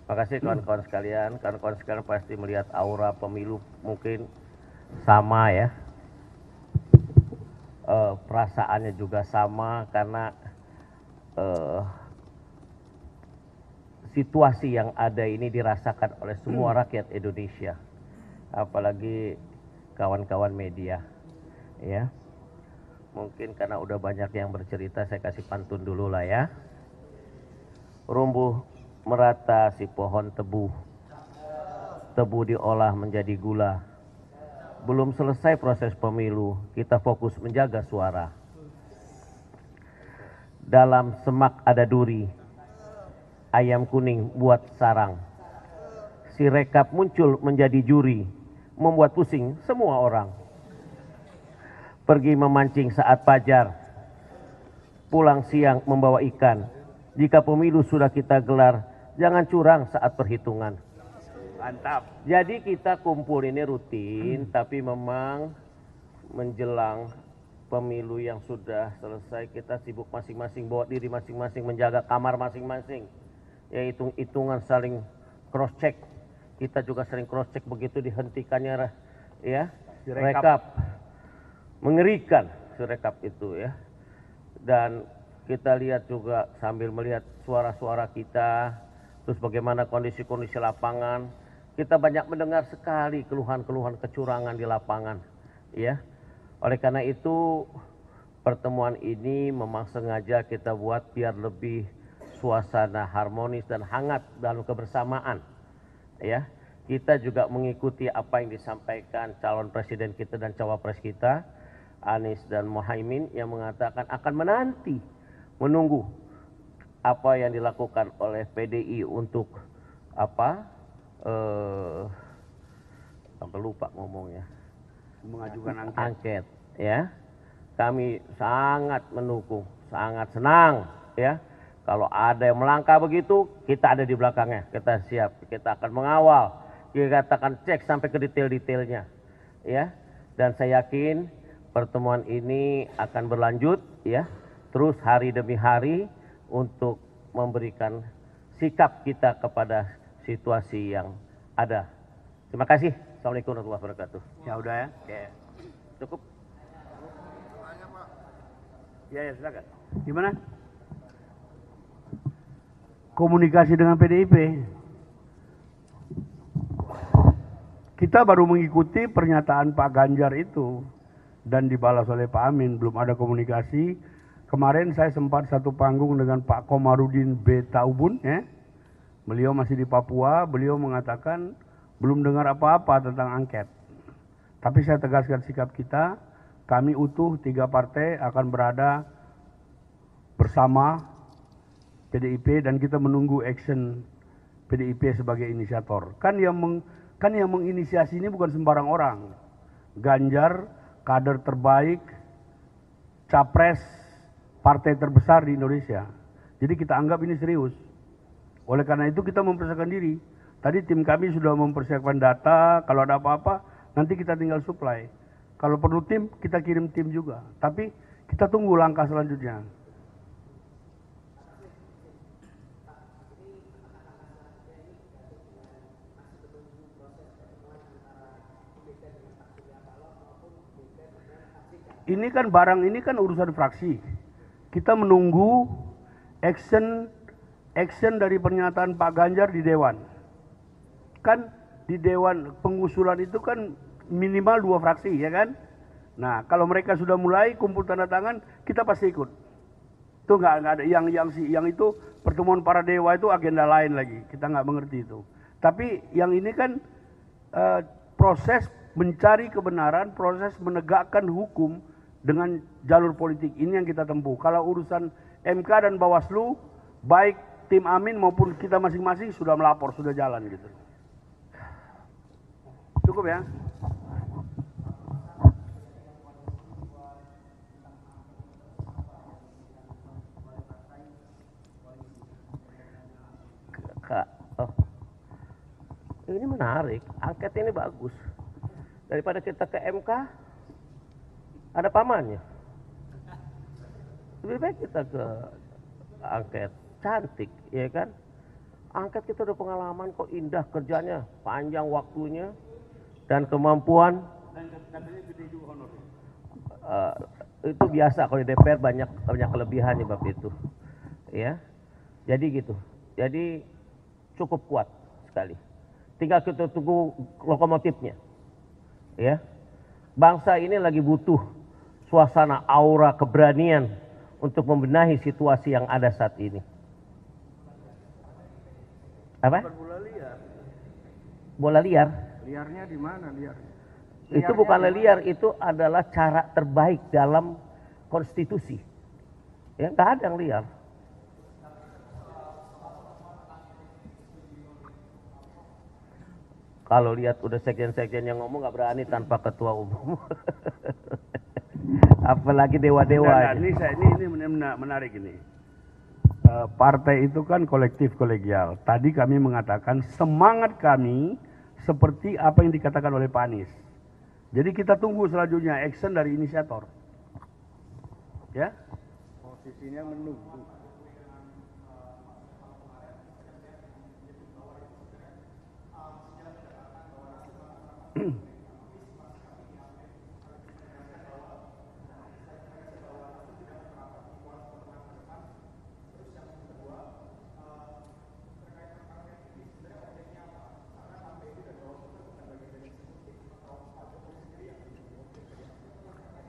Makasih kawan-kawan sekalian. Kawan-kawan sekalian pasti melihat aura pemilu mungkin sama ya. Perasaannya juga sama karena situasi yang ada ini dirasakan oleh semua rakyat Indonesia, apalagi kawan-kawan media, ya. Mungkin karena udah banyak yang bercerita, saya kasih pantun dulu lah ya. Rumbuh merata si pohon tebu, tebu diolah menjadi gula. Belum selesai proses pemilu, kita fokus menjaga suara. Dalam semak ada duri, ayam kuning buat sarang. Si rekap muncul menjadi juri, membuat pusing semua orang. Pergi memancing saat fajar, pulang siang membawa ikan. Jika pemilu sudah kita gelar, jangan curang saat perhitungan. Mantap. Jadi kita kumpul ini rutin, tapi memang menjelang pemilu yang sudah selesai, kita sibuk masing-masing bawa diri masing-masing, menjaga kamar masing-masing. Ya hitung-hitungan saling cross check. Kita juga sering cross check begitu dihentikannya ya rekap. Mengerikan sirekap itu ya. Dan kita lihat juga sambil melihat suara-suara kita, terus bagaimana kondisi-kondisi lapangan, kita banyak mendengar sekali keluhan-keluhan kecurangan di lapangan, ya. Oleh karena itu pertemuan ini memang sengaja kita buat biar lebih suasana harmonis dan hangat dalam kebersamaan, ya. Kita juga mengikuti apa yang disampaikan calon presiden kita dan cawapres kita, Anies dan Muhaimin, yang mengatakan akan menunggu apa yang dilakukan oleh PDI untuk apa? Sampai lupa ngomongnya. Mengajukan angket, ya. Kami sangat mendukung, sangat senang, ya. Kalau ada yang melangkah begitu, kita ada di belakangnya, kita siap, kita akan mengawal, kita akan cek sampai ke detail-detailnya, ya. Dan saya yakin pertemuan ini akan berlanjut, ya, terus hari demi hari untuk memberikan sikap kita kepada situasi yang ada. Terima kasih. Assalamualaikum warahmatullahi wabarakatuh. Ya udah ya. Oke. Cukup. Ya silakan. Gimana? Komunikasi dengan PDIP. Kita baru mengikuti pernyataan Pak Ganjar itu dan dibalas oleh Pak Amin, belum ada komunikasi. Kemarin saya sempat satu panggung dengan Pak Komarudin B. Taubun, ya. Beliau masih di Papua, beliau mengatakan belum dengar apa-apa tentang angket. Tapi saya tegaskan sikap kita, kami utuh 3 partai akan berada bersama PDIP dan kita menunggu action PDIP sebagai inisiator. Kan yang menginisiasi ini bukan sembarang orang. Ganjar kader terbaik, capres partai terbesar di Indonesia. Jadi kita anggap ini serius. Oleh karena itu kita mempersiapkan diri. Tadi tim kami sudah mempersiapkan data, kalau ada apa-apa nanti kita tinggal supply. Kalau perlu tim, kita kirim tim juga. Tapi kita tunggu langkah selanjutnya. Ini kan barang ini kan urusan fraksi. Kita menunggu action dari pernyataan Pak Ganjar di Dewan. Kan di Dewan pengusulan itu kan minimal 2 fraksi, ya kan? Nah, kalau mereka sudah mulai kumpul tanda tangan, kita pasti ikut. Itu nggak ada yang itu pertemuan para dewa itu agenda lain lagi. Kita nggak mengerti itu. Tapi yang ini kan proses mencari kebenaran, proses menegakkan hukum dengan jalur politik ini yang kita tempuh. Kalau urusan MK dan Bawaslu, baik tim Amin maupun kita masing-masing sudah melapor, sudah jalan gitu. Cukup ya? Kak, ini menarik, angket ini bagus. Daripada kita ke MK, ada pamannya. Lebih baik kita ke angket, cantik, ya kan? Angket kita udah pengalaman kok, indah kerjanya, panjang waktunya, dan kemampuan. Itu biasa kalau di DPR banyak kelebihannya bab itu, ya. Jadi gitu. Jadi cukup kuat sekali. Tinggal kita tunggu lokomotifnya, ya. Bangsa ini lagi butuh suasana aura keberanian untuk membenahi situasi yang ada saat ini. Apa? Bola liar. Bola liar? Liarnya di mana liar? Itu bukan liar, itu adalah cara terbaik dalam konstitusi. Ya, nggak ada yang liar. Kalau lihat udah sekjen-sekjen yang ngomong nggak berani tanpa ketua umum. Apalagi dewa-dewa. Nah, ini menarik ini. Partai itu kan kolektif kolegial. Tadi kami mengatakan semangat kami seperti apa yang dikatakan oleh Pak Anies. Jadi kita tunggu selanjutnya action dari inisiator. Ya? Posisinya menunggu.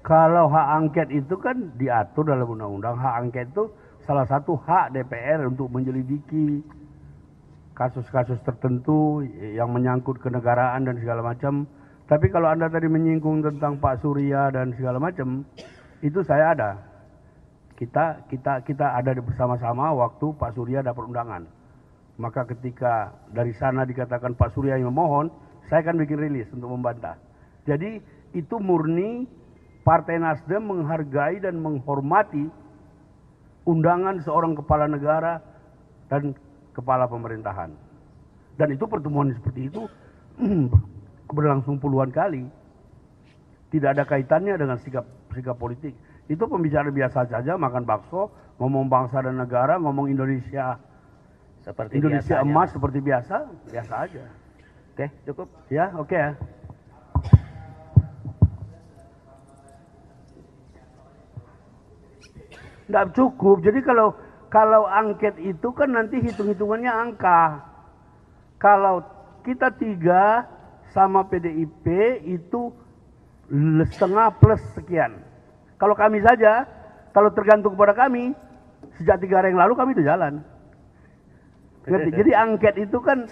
Kalau hak angket itu kan diatur dalam undang-undang. Hak angket itu salah satu hak DPR untuk menyelidiki kasus-kasus tertentu yang menyangkut kenegaraan dan segala macam. Tapi kalau Anda tadi menyinggung tentang Pak Surya dan segala macam, itu saya ada. Kita ada bersama-sama waktu Pak Surya dapat undangan. Maka ketika dari sana dikatakan Pak Surya yang memohon, saya akan bikin rilis untuk membantah. Jadi itu murni Partai Nasdem menghargai dan menghormati undangan seorang kepala negara dan kepala pemerintahan. Dan itu pertemuan seperti itu berlangsung puluhan kali. Tidak ada kaitannya dengan sikap politik. Itu pembicaraan biasa saja, makan bakso, ngomong bangsa dan negara, ngomong Indonesia seperti Indonesia biasanya. emas seperti biasa aja. Oke, cukup. Ya, oke ya. Nggak cukup. Jadi kalau angket itu kan nanti hitung-hitungannya angka. Kalau kita 3 sama PDIP itu setengah plus sekian. Kalau kami saja, kalau tergantung kepada kami, sejak 3 hari yang lalu kami itu jalan. Ngerti? Jadi angket itu kan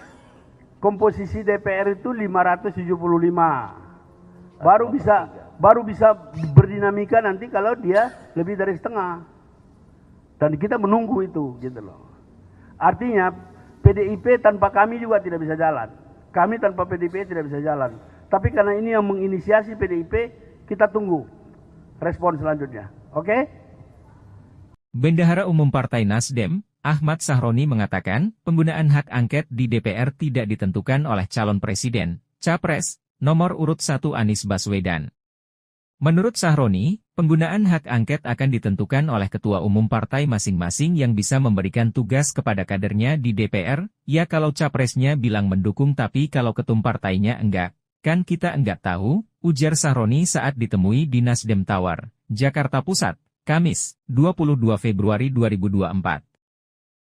komposisi DPR itu 575. Baru bisa berdinamika nanti kalau dia lebih dari setengah. Dan kita menunggu itu, gitu loh. Artinya PDIP tanpa kami juga tidak bisa jalan. Kami tanpa PDIP tidak bisa jalan. Tapi karena ini yang menginisiasi PDIP, kita tunggu respon selanjutnya. Oke? Bendahara Umum Partai Nasdem, Ahmad Sahroni mengatakan, penggunaan hak angket di DPR tidak ditentukan oleh calon presiden, capres, nomor urut 1 Anies Baswedan. Menurut Sahroni, penggunaan hak angket akan ditentukan oleh ketua umum partai masing-masing yang bisa memberikan tugas kepada kadernya di DPR, ya kalau capresnya bilang mendukung tapi kalau ketum partainya enggak. Kan kita enggak tahu, ujar Sahroni saat ditemui di Nasdem Tower, Jakarta Pusat, Kamis, 22 Februari 2024.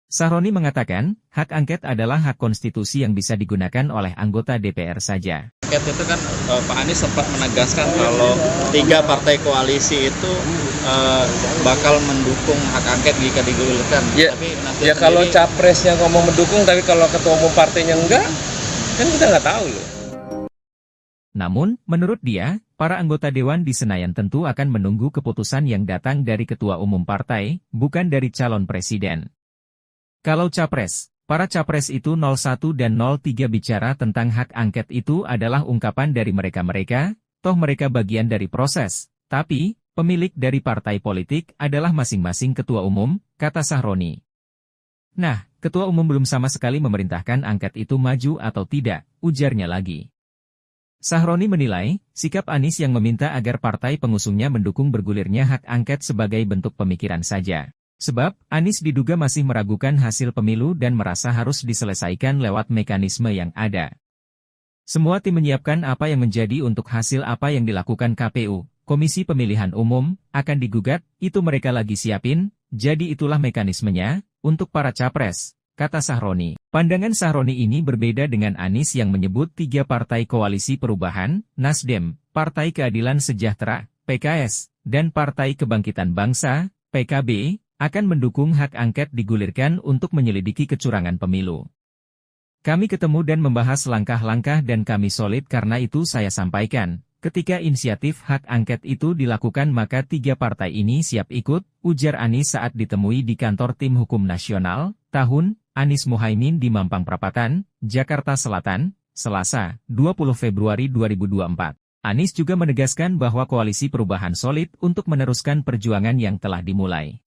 Sahroni mengatakan, hak angket adalah hak konstitusi yang bisa digunakan oleh anggota DPR saja. Angket itu kan Pak Anies sempat menegaskan kalau 3 partai koalisi itu bakal mendukung hak angket jika digulirkan. Ya, tapi ya kalau capresnya ngomong mendukung tapi kalau ketua umum partainya enggak, kan kita nggak tahu loh. Namun, menurut dia, para anggota Dewan di Senayan tentu akan menunggu keputusan yang datang dari ketua umum partai, bukan dari calon presiden. Kalau capres, para capres itu 01 dan 03 bicara tentang hak angket itu adalah ungkapan dari mereka-mereka, toh mereka bagian dari proses, tapi, pemilik dari partai politik adalah masing-masing ketua umum, kata Sahroni. Nah, ketua umum belum sama sekali memerintahkan angket itu maju atau tidak, ujarnya lagi. Sahroni menilai, sikap Anies yang meminta agar partai pengusungnya mendukung bergulirnya hak angket sebagai bentuk pemikiran saja. Sebab, Anies diduga masih meragukan hasil pemilu dan merasa harus diselesaikan lewat mekanisme yang ada. Semua tim menyiapkan apa yang menjadi untuk hasil apa yang dilakukan KPU, Komisi Pemilihan Umum, akan digugat, itu mereka lagi siapin, jadi itulah mekanismenya, untuk para capres, kata Sahroni. Pandangan Sahroni ini berbeda dengan Anies yang menyebut 3 partai koalisi perubahan, Nasdem, Partai Keadilan Sejahtera, PKS, dan Partai Kebangkitan Bangsa, PKB, akan mendukung hak angket digulirkan untuk menyelidiki kecurangan pemilu. Kami ketemu dan membahas langkah-langkah dan kami solid karena itu saya sampaikan, ketika inisiatif hak angket itu dilakukan maka 3 partai ini siap ikut, ujar Anies saat ditemui di kantor Tim Hukum Nasional, tahun, Anies Muhaimin di Mampang Perapatan, Jakarta Selatan, Selasa, 20 Februari 2024. Anies juga menegaskan bahwa koalisi perubahan solid untuk meneruskan perjuangan yang telah dimulai.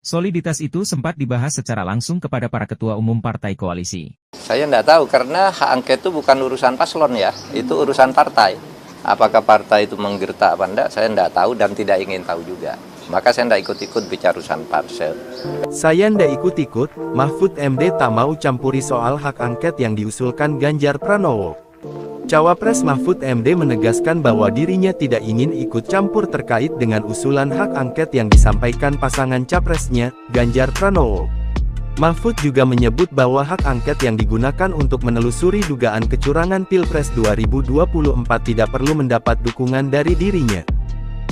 Soliditas itu sempat dibahas secara langsung kepada para ketua umum partai koalisi. Saya tidak tahu karena hak angket itu bukan urusan paslon ya, itu urusan partai. Apakah partai itu menggertak apa enggak, saya tidak tahu dan tidak ingin tahu juga. Maka saya tidak ikut-ikut bicara urusan parsel. Saya tidak ikut-ikut, Mahfud MD tak mau campuri soal hak angket yang diusulkan Ganjar Pranowo. Cawapres Mahfud MD menegaskan bahwa dirinya tidak ingin ikut campur terkait dengan usulan hak angket yang disampaikan pasangan capresnya, Ganjar Pranowo. Mahfud juga menyebut bahwa hak angket yang digunakan untuk menelusuri dugaan kecurangan Pilpres 2024 tidak perlu mendapat dukungan dari dirinya.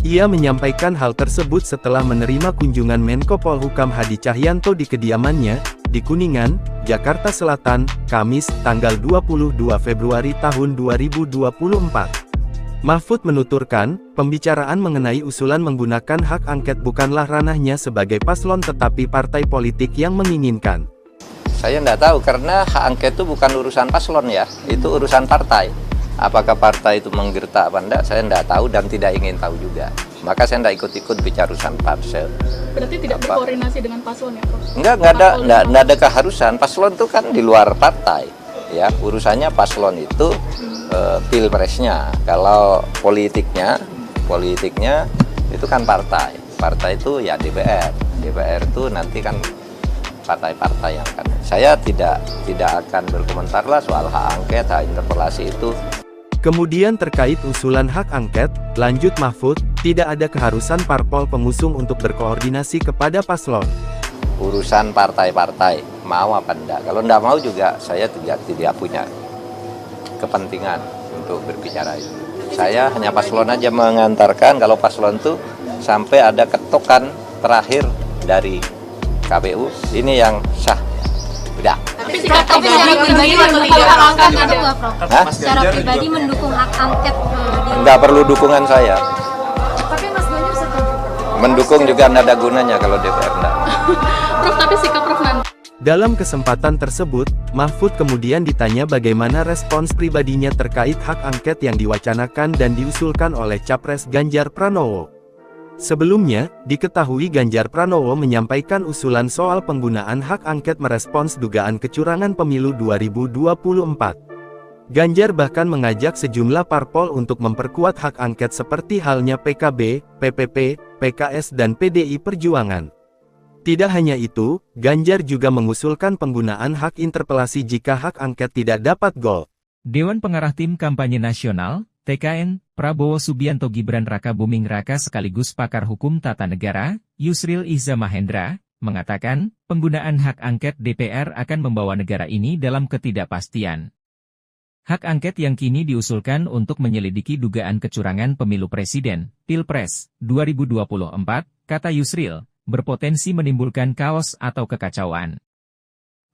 Ia menyampaikan hal tersebut setelah menerima kunjungan Menko Polhukam Hadi Cahyanto di kediamannya, di Kuningan, Jakarta Selatan, Kamis, tanggal 22 Februari tahun 2024. Mahfud menuturkan, pembicaraan mengenai usulan menggunakan hak angket bukanlah ranahnya sebagai paslon tetapi partai politik yang menginginkan. Saya tidak tahu karena hak angket itu bukan urusan paslon ya, itu urusan partai. Apakah partai itu menggertak apa enggak, saya tidak tahu dan tidak ingin tahu juga. Maka saya tidak ikut-ikut bicara urusan parsel. Berarti tidak berkoordinasi dengan paslon ya, Prof? Enggak ada keharusan. Paslon itu kan di luar partai. Ya, urusannya paslon itu pilpresnya. Kalau politiknya itu kan partai. Partai itu ya DPR. DPR itu nanti kan partai-partai yang akan. Saya tidak akan berkomentar lah soal hak angket, hak interpelasi itu. Kemudian terkait usulan hak angket, lanjut Mahfud, tidak ada keharusan parpol pengusung untuk berkoordinasi kepada paslon. Urusan partai-partai, mau apa enggak. Kalau enggak mau juga, saya tidak punya kepentingan untuk berbicara itu. Saya hanya paslon aja mengantarkan, kalau paslon itu sampai ada ketokan terakhir dari KPU, ini yang sah. Udah. Tapi secara pribadi mendukung hak angket itu nggak, Prof? Secara pribadi mendukung hak angket. Nggak perlu dukungan saya. Tapi Mas Ganjar setuju? Mendukung juga nggak ada gunanya kalau DPR enggak. Prof, tapi sikap Prof nanti. Dalam kesempatan tersebut, Mahfud kemudian ditanya bagaimana respons pribadinya terkait hak angket yang diwacanakan dan diusulkan oleh Capres Ganjar Pranowo. Sebelumnya, diketahui Ganjar Pranowo menyampaikan usulan soal penggunaan hak angket merespons dugaan kecurangan pemilu 2024. Ganjar bahkan mengajak sejumlah parpol untuk memperkuat hak angket seperti halnya PKB, PPP, PKS dan PDI Perjuangan. Tidak hanya itu, Ganjar juga mengusulkan penggunaan hak interpelasi jika hak angket tidak dapat gol. Dewan Pengarah Tim Kampanye Nasional, TKN, Prabowo Subianto Gibran Raka Buming Raka sekaligus pakar hukum tata negara, Yusril Iza Mahendra, mengatakan, penggunaan hak angket DPR akan membawa negara ini dalam ketidakpastian. Hak angket yang kini diusulkan untuk menyelidiki dugaan kecurangan pemilu presiden, Pilpres, 2024, kata Yusril, berpotensi menimbulkan kaos atau kekacauan.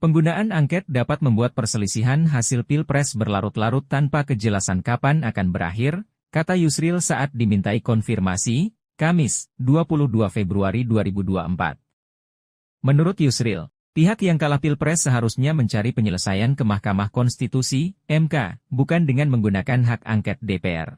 Penggunaan angket dapat membuat perselisihan hasil Pilpres berlarut-larut tanpa kejelasan kapan akan berakhir, kata Yusril saat dimintai konfirmasi, Kamis, 22 Februari 2024. Menurut Yusril, pihak yang kalah Pilpres seharusnya mencari penyelesaian ke Mahkamah Konstitusi, MK, bukan dengan menggunakan hak angket DPR.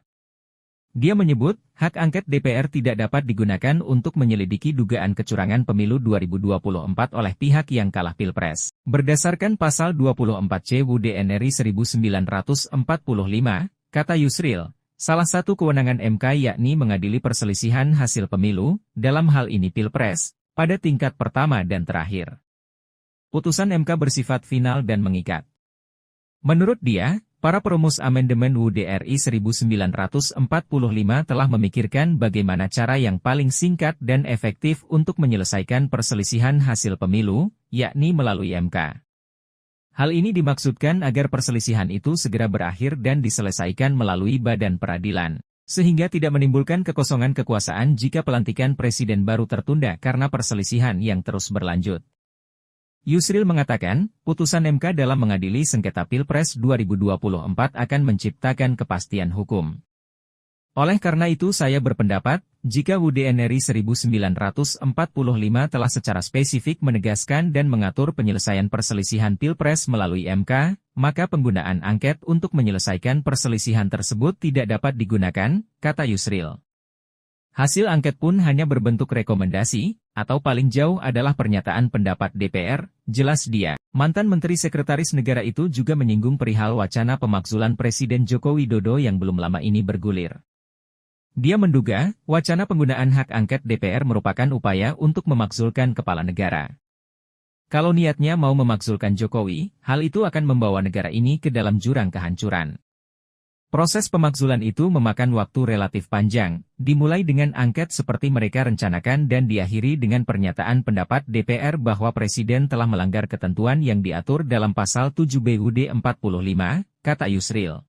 Dia menyebut, hak angket DPR tidak dapat digunakan untuk menyelidiki dugaan kecurangan pemilu 2024 oleh pihak yang kalah Pilpres. Berdasarkan pasal 24C UUD NRI 1945, kata Yusril, salah satu kewenangan MK yakni mengadili perselisihan hasil pemilu, dalam hal ini Pilpres, pada tingkat pertama dan terakhir. Putusan MK bersifat final dan mengikat. Menurut dia, para perumus amandemen UUD RI 1945 telah memikirkan bagaimana cara yang paling singkat dan efektif untuk menyelesaikan perselisihan hasil pemilu, yakni melalui MK. Hal ini dimaksudkan agar perselisihan itu segera berakhir dan diselesaikan melalui badan peradilan, sehingga tidak menimbulkan kekosongan kekuasaan jika pelantikan presiden baru tertunda karena perselisihan yang terus berlanjut. Yusril mengatakan, putusan MK dalam mengadili sengketa Pilpres 2024 akan menciptakan kepastian hukum. Oleh karena itu saya berpendapat, jika UUD NRI 1945 telah secara spesifik menegaskan dan mengatur penyelesaian perselisihan Pilpres melalui MK, maka penggunaan angket untuk menyelesaikan perselisihan tersebut tidak dapat digunakan, kata Yusril. Hasil angket pun hanya berbentuk rekomendasi, atau paling jauh adalah pernyataan pendapat DPR, jelas dia. Mantan Menteri Sekretaris Negara itu juga menyinggung perihal wacana pemakzulan Presiden Joko Widodo yang belum lama ini bergulir. Dia menduga, wacana penggunaan hak angket DPR merupakan upaya untuk memakzulkan kepala negara. Kalau niatnya mau memakzulkan Jokowi, hal itu akan membawa negara ini ke dalam jurang kehancuran. Proses pemakzulan itu memakan waktu relatif panjang, dimulai dengan angket seperti mereka rencanakan dan diakhiri dengan pernyataan pendapat DPR bahwa Presiden telah melanggar ketentuan yang diatur dalam pasal 7B UUD 45, kata Yusril.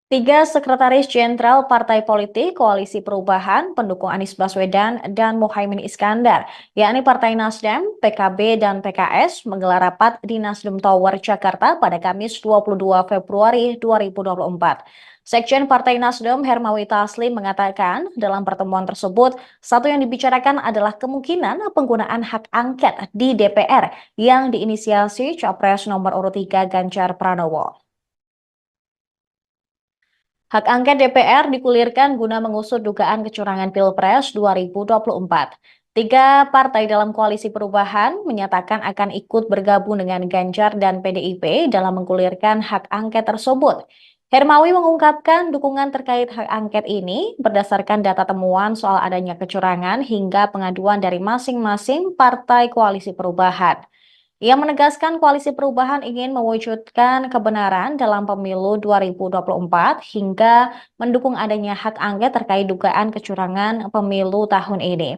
3 sekretaris jenderal partai politik Koalisi Perubahan pendukung Anies Baswedan dan Muhaimin Iskandar, yakni Partai Nasdem, PKB, dan PKS menggelar rapat di Nasdem Tower, Jakarta pada Kamis 22 Februari 2024. Sekjen Partai Nasdem Hermawi Taslim mengatakan dalam pertemuan tersebut, satu yang dibicarakan adalah kemungkinan penggunaan hak angket di DPR yang diinisiasi Capres nomor urut 3 Ganjar Pranowo. Hak angket DPR digulirkan guna mengusut dugaan kecurangan Pilpres 2024. 3 partai dalam Koalisi Perubahan menyatakan akan ikut bergabung dengan Ganjar dan PDIP dalam menggulirkan hak angket tersebut. Hermawi mengungkapkan dukungan terkait hak angket ini berdasarkan data temuan soal adanya kecurangan hingga pengaduan dari masing-masing partai Koalisi Perubahan. Ia menegaskan Koalisi Perubahan ingin mewujudkan kebenaran dalam pemilu 2024 hingga mendukung adanya hak angket terkait dugaan kecurangan pemilu tahun ini.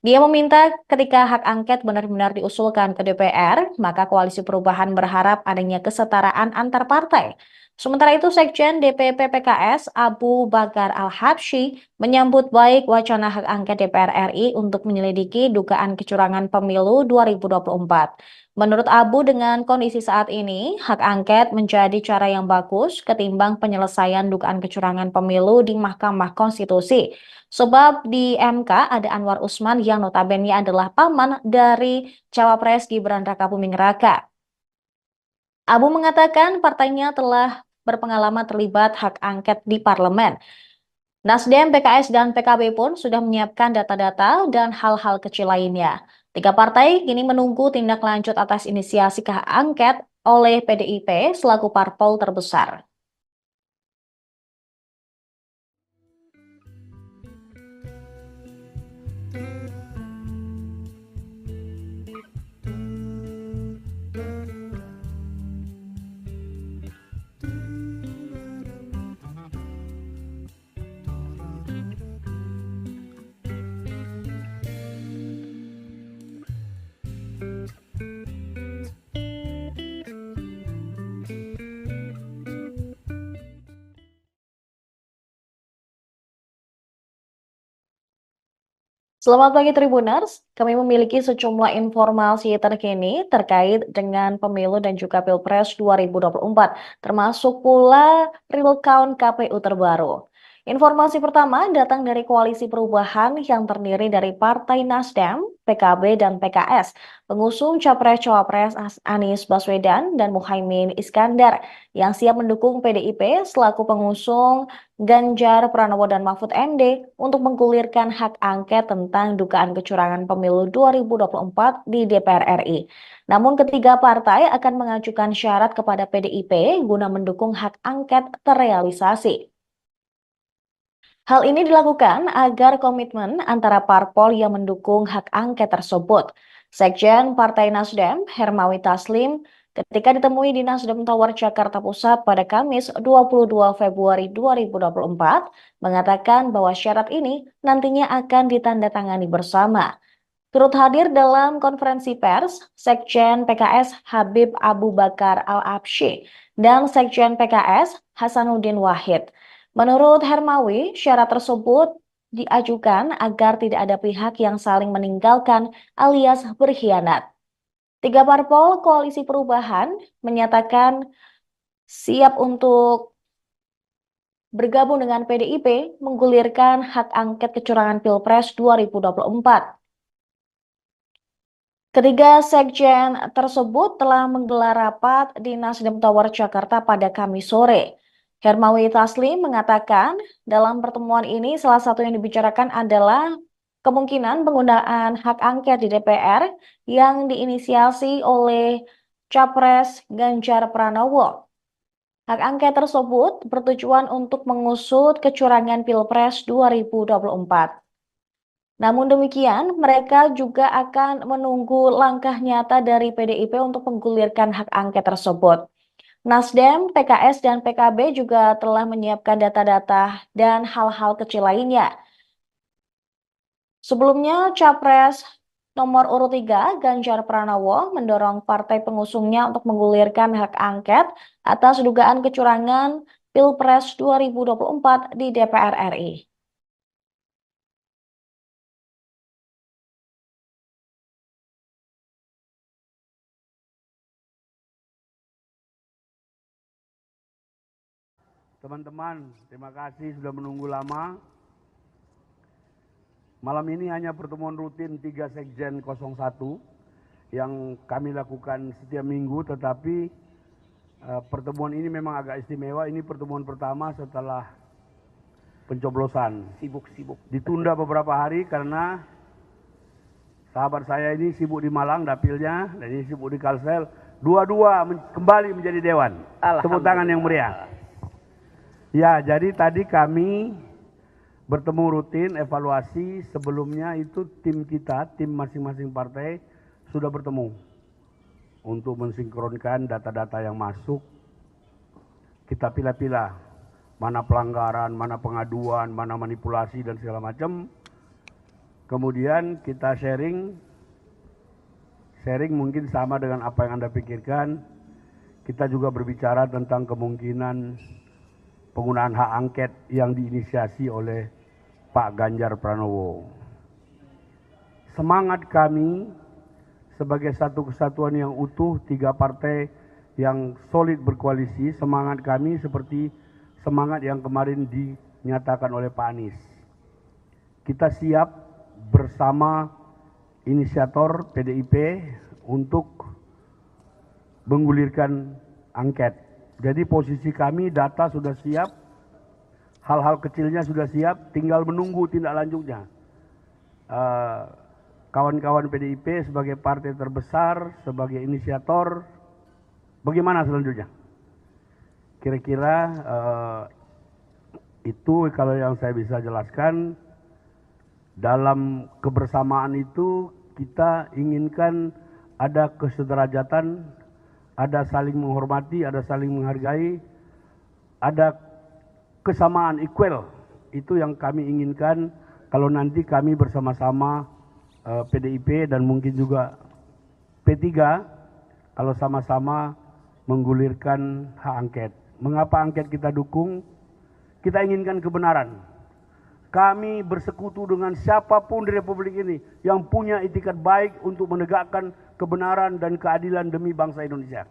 Dia meminta ketika hak angket benar-benar diusulkan ke DPR, maka Koalisi Perubahan berharap adanya kesetaraan antar partai. Sementara itu, Sekjen DPP PKS Abu Bakar Al-Habsyi menyambut baik wacana hak angket DPR RI untuk menyelidiki dugaan kecurangan pemilu 2024. Menurut Abu, dengan kondisi saat ini, hak angket menjadi cara yang bagus ketimbang penyelesaian dugaan kecurangan pemilu di Mahkamah Konstitusi. Sebab di MK ada Anwar Usman yang notabene adalah paman dari Cawapres Gibran Rakabuming Raka. Abu mengatakan partainya telah berpengalaman terlibat hak angket di parlemen. Nasdem, PKS, dan PKB pun sudah menyiapkan data-data dan hal-hal kecil lainnya. 3 partai kini menunggu tindak lanjut atas inisiasi hak angket oleh PDIP selaku parpol terbesar. Selamat pagi Tribuners, kami memiliki sejumlah informasi terkini terkait dengan pemilu dan juga Pilpres 2024, termasuk pula real count KPU terbaru. Informasi pertama datang dari Koalisi Perubahan yang terdiri dari Partai Nasdem, PKB, dan PKS, pengusung Capres-Cawapres Anies Baswedan dan Muhaimin Iskandar, yang siap mendukung PDIP selaku pengusung Ganjar Pranowo dan Mahfud MD untuk menggulirkan hak angket tentang dugaan kecurangan pemilu 2024 di DPR RI. Namun ketiga partai akan mengajukan syarat kepada PDIP guna mendukung hak angket terrealisasi. Hal ini dilakukan agar komitmen antara parpol yang mendukung hak angket tersebut. Sekjen Partai Nasdem, Hermawi Taslim, ketika ditemui di Nasdem Tower Jakarta Pusat pada Kamis 22 Februari 2024, mengatakan bahwa syarat ini nantinya akan ditandatangani bersama. Turut hadir dalam konferensi pers, Sekjen PKS Habib Abu Bakar Al-Habsyi dan Sekjen PKS Hasanuddin Wahid. Menurut Hermawi, syarat tersebut diajukan agar tidak ada pihak yang saling meninggalkan alias berkhianat. 3 parpol Koalisi Perubahan menyatakan siap untuk bergabung dengan PDIP menggulirkan hak angket kecurangan Pilpres 2024. Ketiga sekjen tersebut telah menggelar rapat di Nasdem Tower Jakarta pada Kamis sore. Hermawi Taslim mengatakan dalam pertemuan ini salah satu yang dibicarakan adalah kemungkinan penggunaan hak angket di DPR yang diinisiasi oleh Capres Ganjar Pranowo. Hak angket tersebut bertujuan untuk mengusut kecurangan Pilpres 2024. Namun demikian, mereka juga akan menunggu langkah nyata dari PDIP untuk menggulirkan hak angket tersebut. Nasdem, PKS, dan PKB juga telah menyiapkan data-data dan hal-hal kecil lainnya. Sebelumnya, Capres nomor urut 3, Ganjar Pranowo, mendorong partai pengusungnya untuk menggulirkan hak angket atas dugaan kecurangan Pilpres 2024 di DPR RI. Teman-teman, terima kasih sudah menunggu lama. Malam ini hanya pertemuan rutin 3 Sekjen 01 yang kami lakukan setiap minggu, tetapi pertemuan ini memang agak istimewa. Ini pertemuan pertama setelah pencoblosan. Sibuk-sibuk. Ditunda beberapa hari karena sahabat saya ini sibuk di Malang dapilnya, dan ini sibuk di Kalsel. Dua-dua kembali menjadi dewan. Tepuk tangan yang meriah. Ya, jadi tadi kami bertemu rutin, evaluasi. Sebelumnya itu tim kita, tim masing-masing partai sudah bertemu untuk mensinkronkan data-data yang masuk. Kita pilah-pilah mana pelanggaran, mana pengaduan, mana manipulasi dan segala macam. Kemudian kita sharing mungkin sama dengan apa yang Anda pikirkan. kita juga berbicara tentang kemungkinan penggunaan hak angket yang diinisiasi oleh Pak Ganjar Pranowo. Semangat kami sebagai satu kesatuan yang utuh, tiga partai yang solid berkoalisi, semangat kami seperti semangat yang kemarin dinyatakan oleh Pak Anies. Kita siap bersama inisiator PDIP untuk menggulirkan angket. Jadi posisi kami, data sudah siap, hal-hal kecilnya sudah siap, tinggal menunggu tindak lanjutnya. Kawan-kawan PDIP sebagai partai terbesar, sebagai inisiator, bagaimana selanjutnya? Kira-kira itu kalau yang saya bisa jelaskan. Dalam kebersamaan itu kita inginkan ada kesederajatan, ada saling menghormati, ada saling menghargai, ada kesamaan equal. Itu yang kami inginkan kalau nanti kami bersama-sama PDIP dan mungkin juga P3 kalau sama-sama menggulirkan hak angket. Mengapa angket kita dukung? Kita inginkan kebenaran. Kami bersekutu dengan siapapun di Republik ini yang punya itikat baik untuk menegakkan kebenaran dan keadilan demi bangsa Indonesia.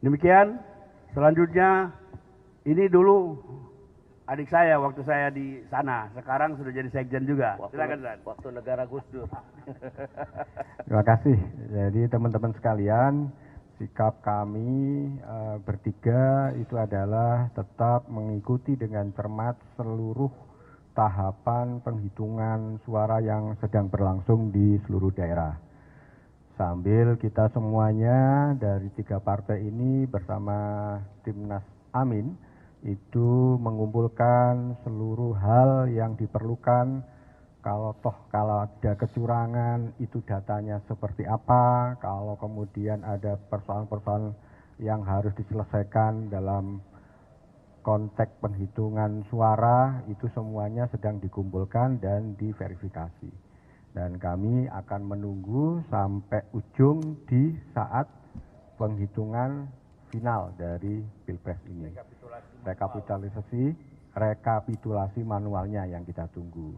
Demikian, selanjutnya ini dulu adik saya waktu saya di sana, sekarang sudah jadi sekjen juga. Silakan, waktu negara Gus Dur. Terima kasih. Jadi teman-teman sekalian, sikap kami bertiga itu adalah tetap mengikuti dengan cermat seluruh tahapan penghitungan suara yang sedang berlangsung di seluruh daerah. Sambil kita semuanya dari tiga partai ini bersama Timnas Amin itu mengumpulkan seluruh hal yang diperlukan. Kalau ada kecurangan itu datanya seperti apa, kalau kemudian ada persoalan-persoalan yang harus diselesaikan dalam konteks penghitungan suara, itu semuanya sedang dikumpulkan dan diverifikasi. Dan kami akan menunggu sampai ujung di saat penghitungan final dari Pilpres ini. Rekapitulasi manualnya yang kita tunggu.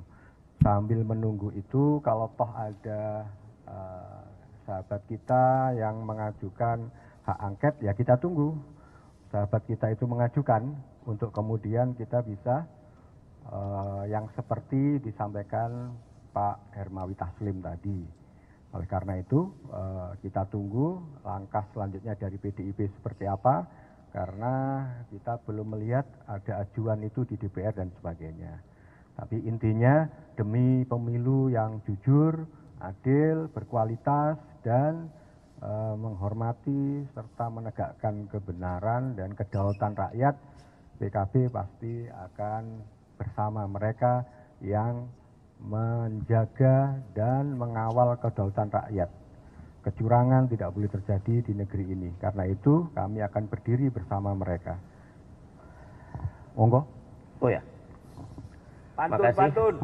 Sambil menunggu itu, kalau toh ada sahabat kita yang mengajukan hak angket, ya kita tunggu. Sahabat kita itu mengajukan untuk kemudian kita bisa yang seperti disampaikan Pak Hermawi Taslim tadi. Oleh karena itu kita tunggu langkah selanjutnya dari PDIP seperti apa, karena kita belum melihat ada ajuan itu di DPR dan sebagainya. Tapi intinya demi pemilu yang jujur, adil, berkualitas, dan menghormati serta menegakkan kebenaran dan kedaulatan rakyat, PKB pasti akan bersama mereka yang menjaga dan mengawal kedaulatan rakyat. Kecurangan tidak boleh terjadi di negeri ini. Karena itu kami akan berdiri bersama mereka. Monggo. Oh ya. Pantun.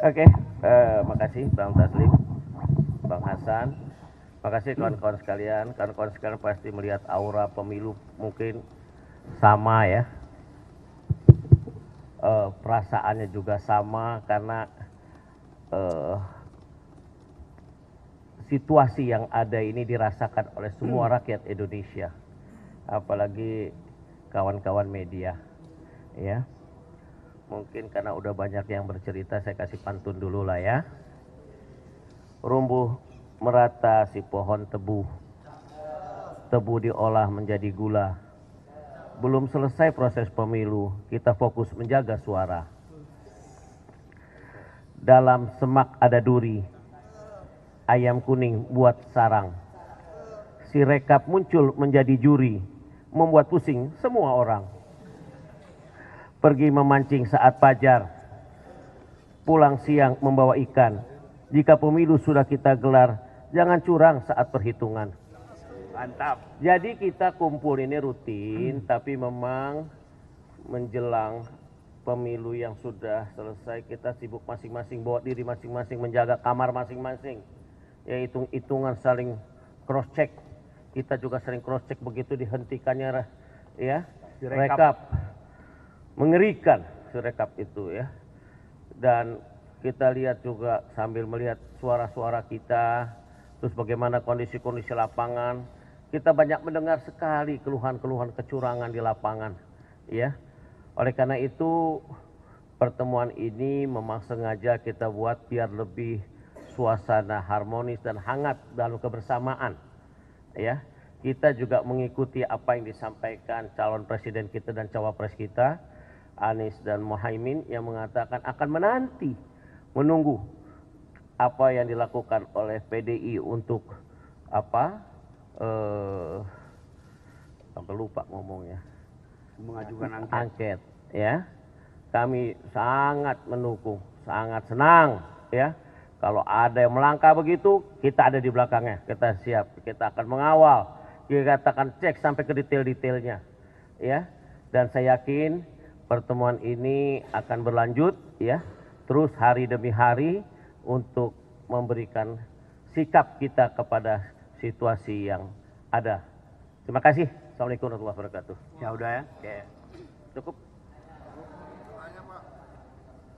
Oke, makasih Bang Taslim, Bang Hasan. Makasih kawan-kawan sekalian. Kawan-kawan sekalian pasti melihat aura pemilu mungkin sama ya. Perasaannya juga sama karena situasi yang ada ini dirasakan oleh semua rakyat Indonesia, apalagi kawan-kawan media, ya. Mungkin karena udah banyak yang bercerita, saya kasih pantun dulu lah ya. Rumbuh merata si pohon tebu, tebu diolah menjadi gula. Belum selesai proses pemilu, kita fokus menjaga suara. Dalam semak ada duri, ayam kuning buat sarang. Si rekap muncul menjadi juri, membuat pusing semua orang. Pergi memancing saat fajar, pulang siang membawa ikan. Jika pemilu sudah kita gelar, jangan curang saat perhitungan. Mantap. Jadi kita kumpul ini rutin, tapi memang menjelang pemilu yang sudah selesai, kita sibuk masing-masing bawa diri masing-masing, menjaga kamar masing-masing. Ya hitung-hitungan, saling cross check. kita juga sering cross check begitu dihentikannya ya Sirekap. rekap. Mengerikan Sirekap itu ya. Dan kita lihat juga sambil melihat suara-suara kita, terus bagaimana kondisi-kondisi lapangan, kita banyak mendengar sekali keluhan-keluhan kecurangan di lapangan ya. Oleh karena itu pertemuan ini memang sengaja kita buat biar lebih suasana harmonis dan hangat dalam kebersamaan ya. Kita juga mengikuti apa yang disampaikan calon presiden kita dan cawapres kita, Anies dan Muhaimin, yang mengatakan akan menunggu apa yang dilakukan oleh PDI untuk apa? Sampai lupa ngomongnya. Mengajukan angket ya. Kami sangat mendukung, sangat senang ya. Kalau ada yang melangkah begitu, kita ada di belakangnya, kita siap, kita akan mengawal, kita akan cek sampai ke detail-detailnya ya. Dan saya yakin pertemuan ini akan berlanjut ya, terus hari demi hari untuk memberikan sikap kita kepada situasi yang ada. Terima kasih. Assalamualaikum warahmatullahi wabarakatuh. Ya udah ya. Oke. Cukup.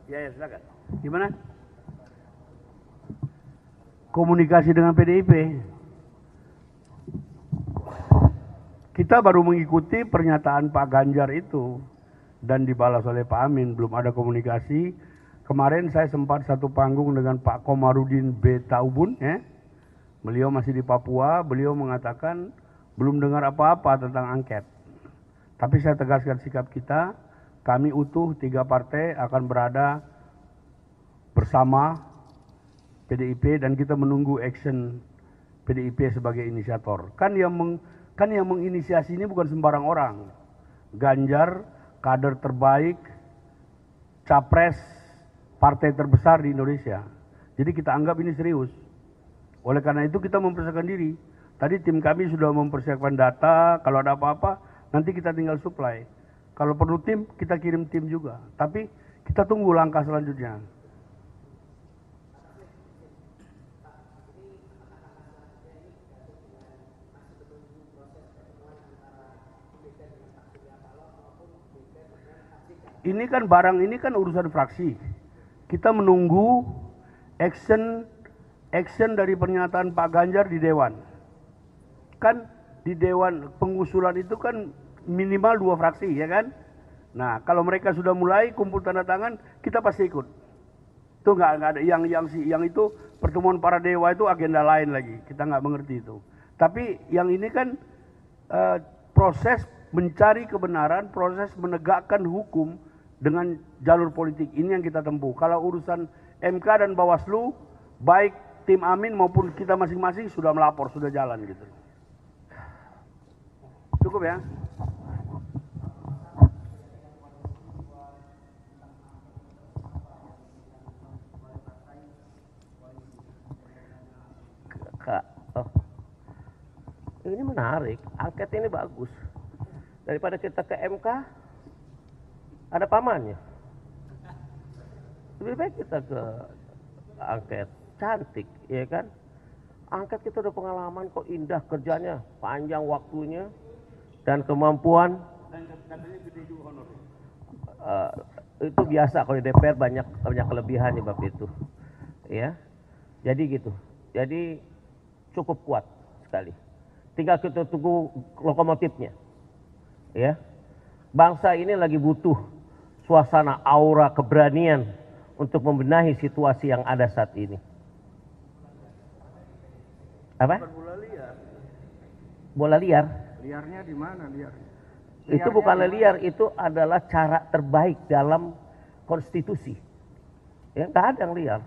Ya silakan. Gimana? Komunikasi dengan PDIP. Kita baru mengikuti pernyataan Pak Ganjar itu dan dibalas oleh Pak Amin, belum ada komunikasi. Kemarin saya sempat satu panggung dengan Pak Komarudin B. Taubun ya. Beliau masih di Papua, beliau mengatakan belum dengar apa-apa tentang angket. Tapi saya tegaskan sikap kita, kami utuh 3 partai akan berada bersama PDIP dan kita menunggu action PDIP sebagai inisiator. Kan yang menginisiasi ini bukan sembarang orang. Ganjar, kader terbaik, capres partai terbesar di Indonesia. Jadi kita anggap ini serius. Oleh karena itu kita mempersiapkan diri. Tadi tim kami sudah mempersiapkan data, kalau ada apa-apa nanti kita tinggal supply. Kalau perlu tim, kita kirim tim juga. Tapi kita tunggu langkah selanjutnya. Ini kan barang ini kan urusan fraksi. Kita menunggu action dari pernyataan Pak Ganjar di Dewan. Kan di Dewan pengusulan itu kan minimal 2 fraksi ya kan. Nah kalau mereka sudah mulai kumpul tanda tangan, kita pasti ikut. Itu nggak ada yang itu pertemuan para dewa itu agenda lain lagi. Kita nggak mengerti itu. Tapi yang ini kan proses mencari kebenaran, proses menegakkan hukum dengan jalur politik ini yang kita tempuh. Kalau urusan MK dan Bawaslu, baik tim Amin maupun kita masing-masing sudah melapor, sudah jalan gitu. Cukup ya. Ini menarik, angket ini bagus. Daripada kita ke MK, ada pamannya. Lebih baik kita ke angket, cantik, ya kan? Angket kita udah pengalaman kok, indah kerjanya, panjang waktunya, dan kemampuan. Dan katanya gede juga honor. Itu biasa kalau di DPR banyak kelebihan nih bab itu, ya. Jadi gitu. Jadi cukup kuat sekali. Tinggal kita tunggu lokomotifnya, ya. Bangsa ini lagi butuh suasana aura keberanian untuk membenahi situasi yang ada saat ini. Apa? Bola liar. Bola liar? Liarnya di mana liar? Itu bukan liar, itu adalah cara terbaik dalam konstitusi. Ya, nggak ada yang liar.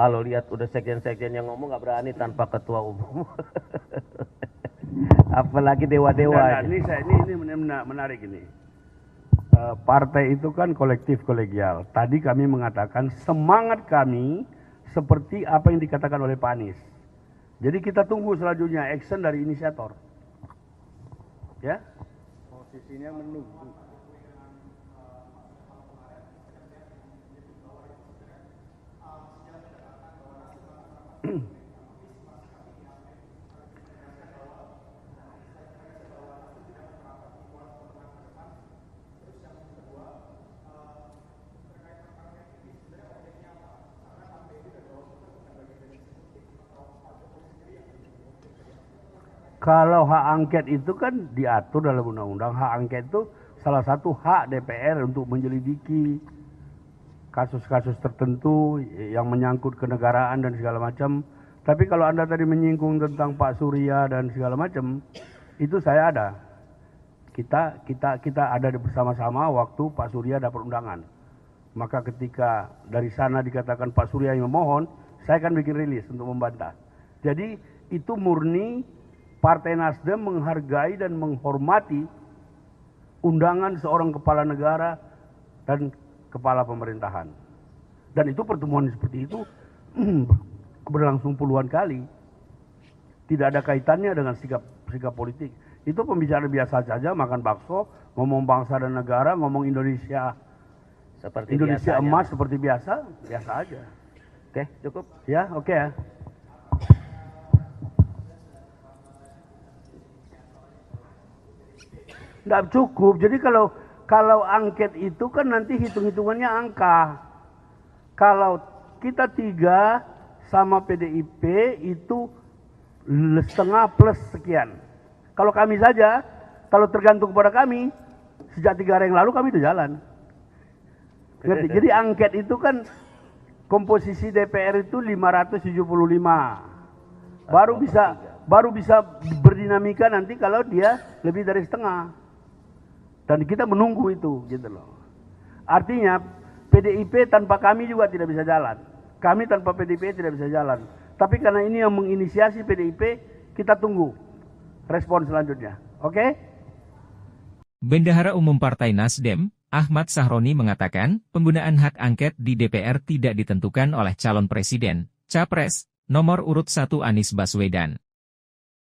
Kalau lihat udah sekjen-sekjen yang ngomong nggak berani tanpa ketua umum. Apalagi dewa-dewa. Nah, ini menarik ini. Partai itu kan kolektif kolegial. Tadi kami mengatakan semangat kami seperti apa yang dikatakan oleh Pak Anies. Jadi kita tunggu selanjutnya action dari inisiator. Ya? Posisinya menunggu. Kalau hak angket itu kan diatur dalam undang-undang. Hak angket itu salah satu hak DPR untuk menyelidiki kasus-kasus tertentu yang menyangkut kenegaraan dan segala macam. Tapi kalau Anda tadi menyinggung tentang Pak Surya dan segala macam, itu saya ada. Kita ada bersama-sama waktu Pak Surya dapat undangan. Maka ketika dari sana dikatakan Pak Surya yang memohon, saya akan bikin rilis untuk membantah. Jadi itu murni Partai Nasdem menghargai dan menghormati undangan seorang kepala negara dan kepala pemerintahan. Dan itu pertemuan seperti itu berlangsung puluhan kali. Tidak ada kaitannya dengan sikap politik. Itu pembicaraan biasa saja, makan bakso, ngomong bangsa dan negara, ngomong Indonesia seperti Indonesia biasanya. emas seperti biasa aja. Oke, cukup. Ya, oke ya. Nggak cukup. Jadi kalau angket itu kan nanti hitung-hitungannya angka. Kalau kita 3 sama PDIP itu setengah plus sekian. Kalau kami saja, kalau tergantung kepada kami, sejak 3 hari yang lalu kami itu jalan. Ngerti? Jadi angket itu kan komposisi DPR itu 575. Baru bisa berdinamika nanti kalau dia lebih dari setengah. Dan kita menunggu itu, gitu loh. Artinya PDIP tanpa kami juga tidak bisa jalan. Kami tanpa PDIP tidak bisa jalan. Tapi karena ini yang menginisiasi PDIP, kita tunggu respon selanjutnya. Oke? Bendahara Umum Partai Nasdem, Ahmad Sahroni mengatakan, penggunaan hak angket di DPR tidak ditentukan oleh calon presiden, capres, nomor urut 1 Anies Baswedan.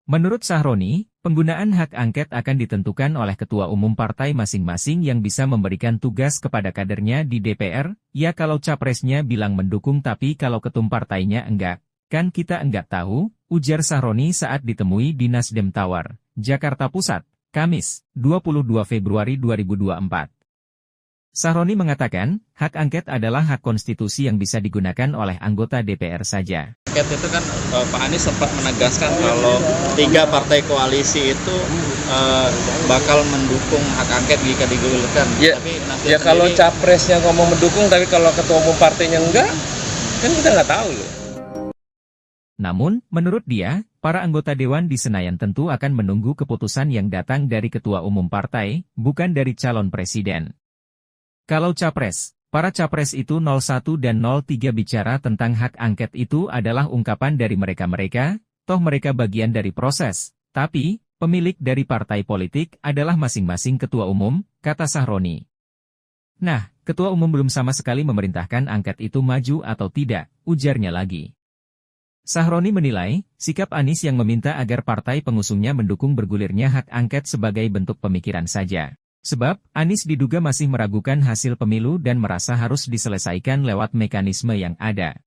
Menurut Sahroni, penggunaan hak angket akan ditentukan oleh ketua umum partai masing-masing yang bisa memberikan tugas kepada kadernya di DPR, ya kalau capresnya bilang mendukung tapi kalau ketum partainya enggak, kan kita enggak tahu, ujar Sahroni saat ditemui di Nasdem Tower, Jakarta Pusat, Kamis, 22 Februari 2024. Sahroni mengatakan, hak angket adalah hak konstitusi yang bisa digunakan oleh anggota DPR saja. Angket itu kan Pak Anies sempat menegaskan kalau 3 partai koalisi itu bakal mendukung hak angket jika digulirkan. Ya, tapi ya kalau capresnya ngomong mendukung tapi kalau ketua umum partainya enggak, kan kita nggak tahu loh. Namun, menurut dia, para anggota Dewan di Senayan tentu akan menunggu keputusan yang datang dari ketua umum partai, bukan dari calon presiden. Kalau capres, para capres itu 01 dan 03 bicara tentang hak angket itu adalah ungkapan dari mereka-mereka, toh mereka bagian dari proses, tapi, pemilik dari partai politik adalah masing-masing ketua umum, kata Sahroni. Nah, ketua umum belum sama sekali memerintahkan angket itu maju atau tidak, ujarnya lagi. Sahroni menilai, sikap Anies yang meminta agar partai pengusungnya mendukung bergulirnya hak angket sebagai bentuk pemikiran saja. Sebab, Anies diduga masih meragukan hasil pemilu dan merasa harus diselesaikan lewat mekanisme yang ada.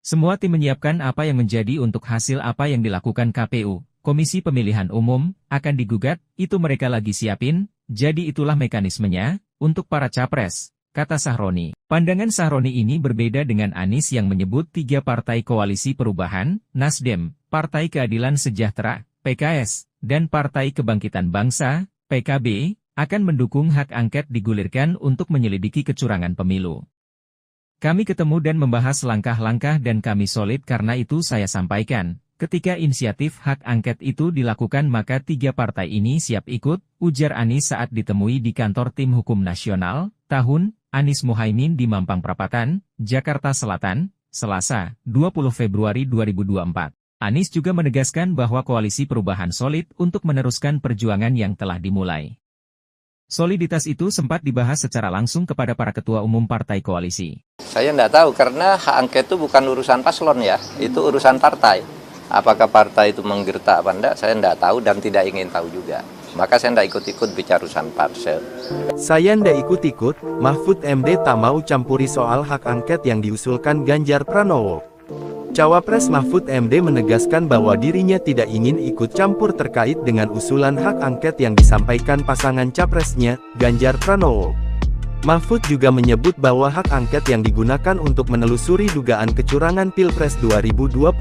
Semua tim menyiapkan apa yang menjadi untuk hasil apa yang dilakukan KPU, Komisi Pemilihan Umum, akan digugat, itu mereka lagi siapin, jadi itulah mekanismenya, untuk para capres, kata Sahroni. Pandangan Sahroni ini berbeda dengan Anies yang menyebut 3 partai koalisi perubahan, Nasdem, Partai Keadilan Sejahtera, PKS, dan Partai Kebangkitan Bangsa, PKB, akan mendukung hak angket digulirkan untuk menyelidiki kecurangan pemilu. Kami ketemu dan membahas langkah-langkah dan kami solid karena itu saya sampaikan, ketika inisiatif hak angket itu dilakukan maka 3 partai ini siap ikut, ujar Anies saat ditemui di kantor Tim Hukum Nasional, tahun, Anies Muhaimin di Mampang Perapatan, Jakarta Selatan, Selasa, 20 Februari 2024. Anies juga menegaskan bahwa koalisi perubahan solid untuk meneruskan perjuangan yang telah dimulai. Soliditas itu sempat dibahas secara langsung kepada para ketua umum partai koalisi. Saya tidak tahu karena hak angket itu bukan urusan paslon ya, itu urusan partai. Apakah partai itu menggertak apa enggak, saya tidak tahu dan tidak ingin tahu juga. Maka saya tidak ikut-ikut bicara urusan parsel. Saya tidak ikut-ikut, Mahfud MD tak mau campuri soal hak angket yang diusulkan Ganjar Pranowo. Cawapres Mahfud MD menegaskan bahwa dirinya tidak ingin ikut campur terkait dengan usulan hak angket yang disampaikan pasangan capresnya, Ganjar Pranowo. Mahfud juga menyebut bahwa hak angket yang digunakan untuk menelusuri dugaan kecurangan Pilpres 2024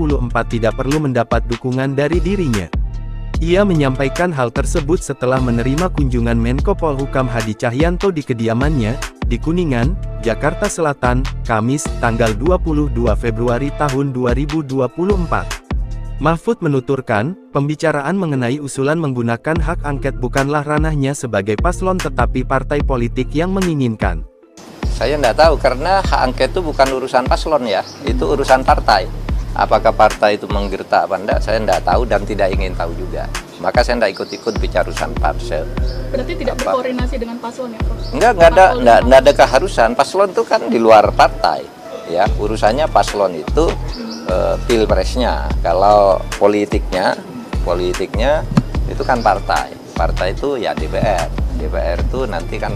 tidak perlu mendapat dukungan dari dirinya. Ia menyampaikan hal tersebut setelah menerima kunjungan Menko Polhukam Hadi Cahyanto di kediamannya, di Kuningan, Jakarta Selatan, Kamis, tanggal 22 Februari tahun 2024. Mahfud menuturkan, pembicaraan mengenai usulan menggunakan hak angket bukanlah ranahnya sebagai paslon tetapi partai politik yang menginginkan. Saya tidak tahu karena hak angket itu bukan urusan paslon ya, itu urusan partai. Apakah partai itu menggertak apa enggak, saya tidak tahu dan tidak ingin tahu juga. Maka saya tidak ikut-ikut bicara urusan parsel. Berarti tidak berkoordinasi dengan paslon ya, Prof? Enggak ada keharusan. Paslon itu kan di luar partai. Ya, urusannya paslon itu pilpresnya. Kalau politiknya itu kan partai. Partai itu ya DPR. DPR itu nanti kan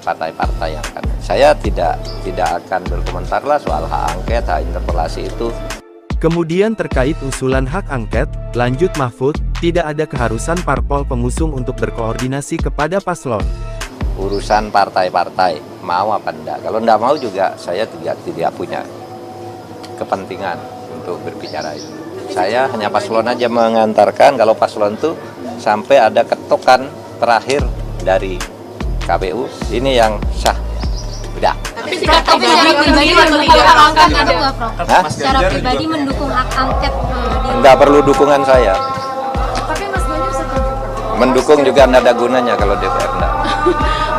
partai-partai yang akan. Saya tidak akan berkomentar lah soal hak angket, hak interpelasi itu. Kemudian terkait usulan hak angket, lanjut Mahfud, tidak ada keharusan parpol pengusung untuk berkoordinasi kepada paslon. Urusan partai-partai, mau apa enggak. Kalau enggak mau juga saya tidak punya kepentingan untuk berbicara itu. Saya hanya paslon aja mengantarkan kalau paslon itu sampai ada ketokan terakhir dari KPU, ini yang sah. Udah. Tapi sikap pribadi mendukung hak angket ada nggak, Prof? Secara pribadi mendukung hak angket. Nggak perlu dukungan saya. Tapi Mas Ganjar setuju. Mendukung juga nggak ada gunanya kalau DPR enggak.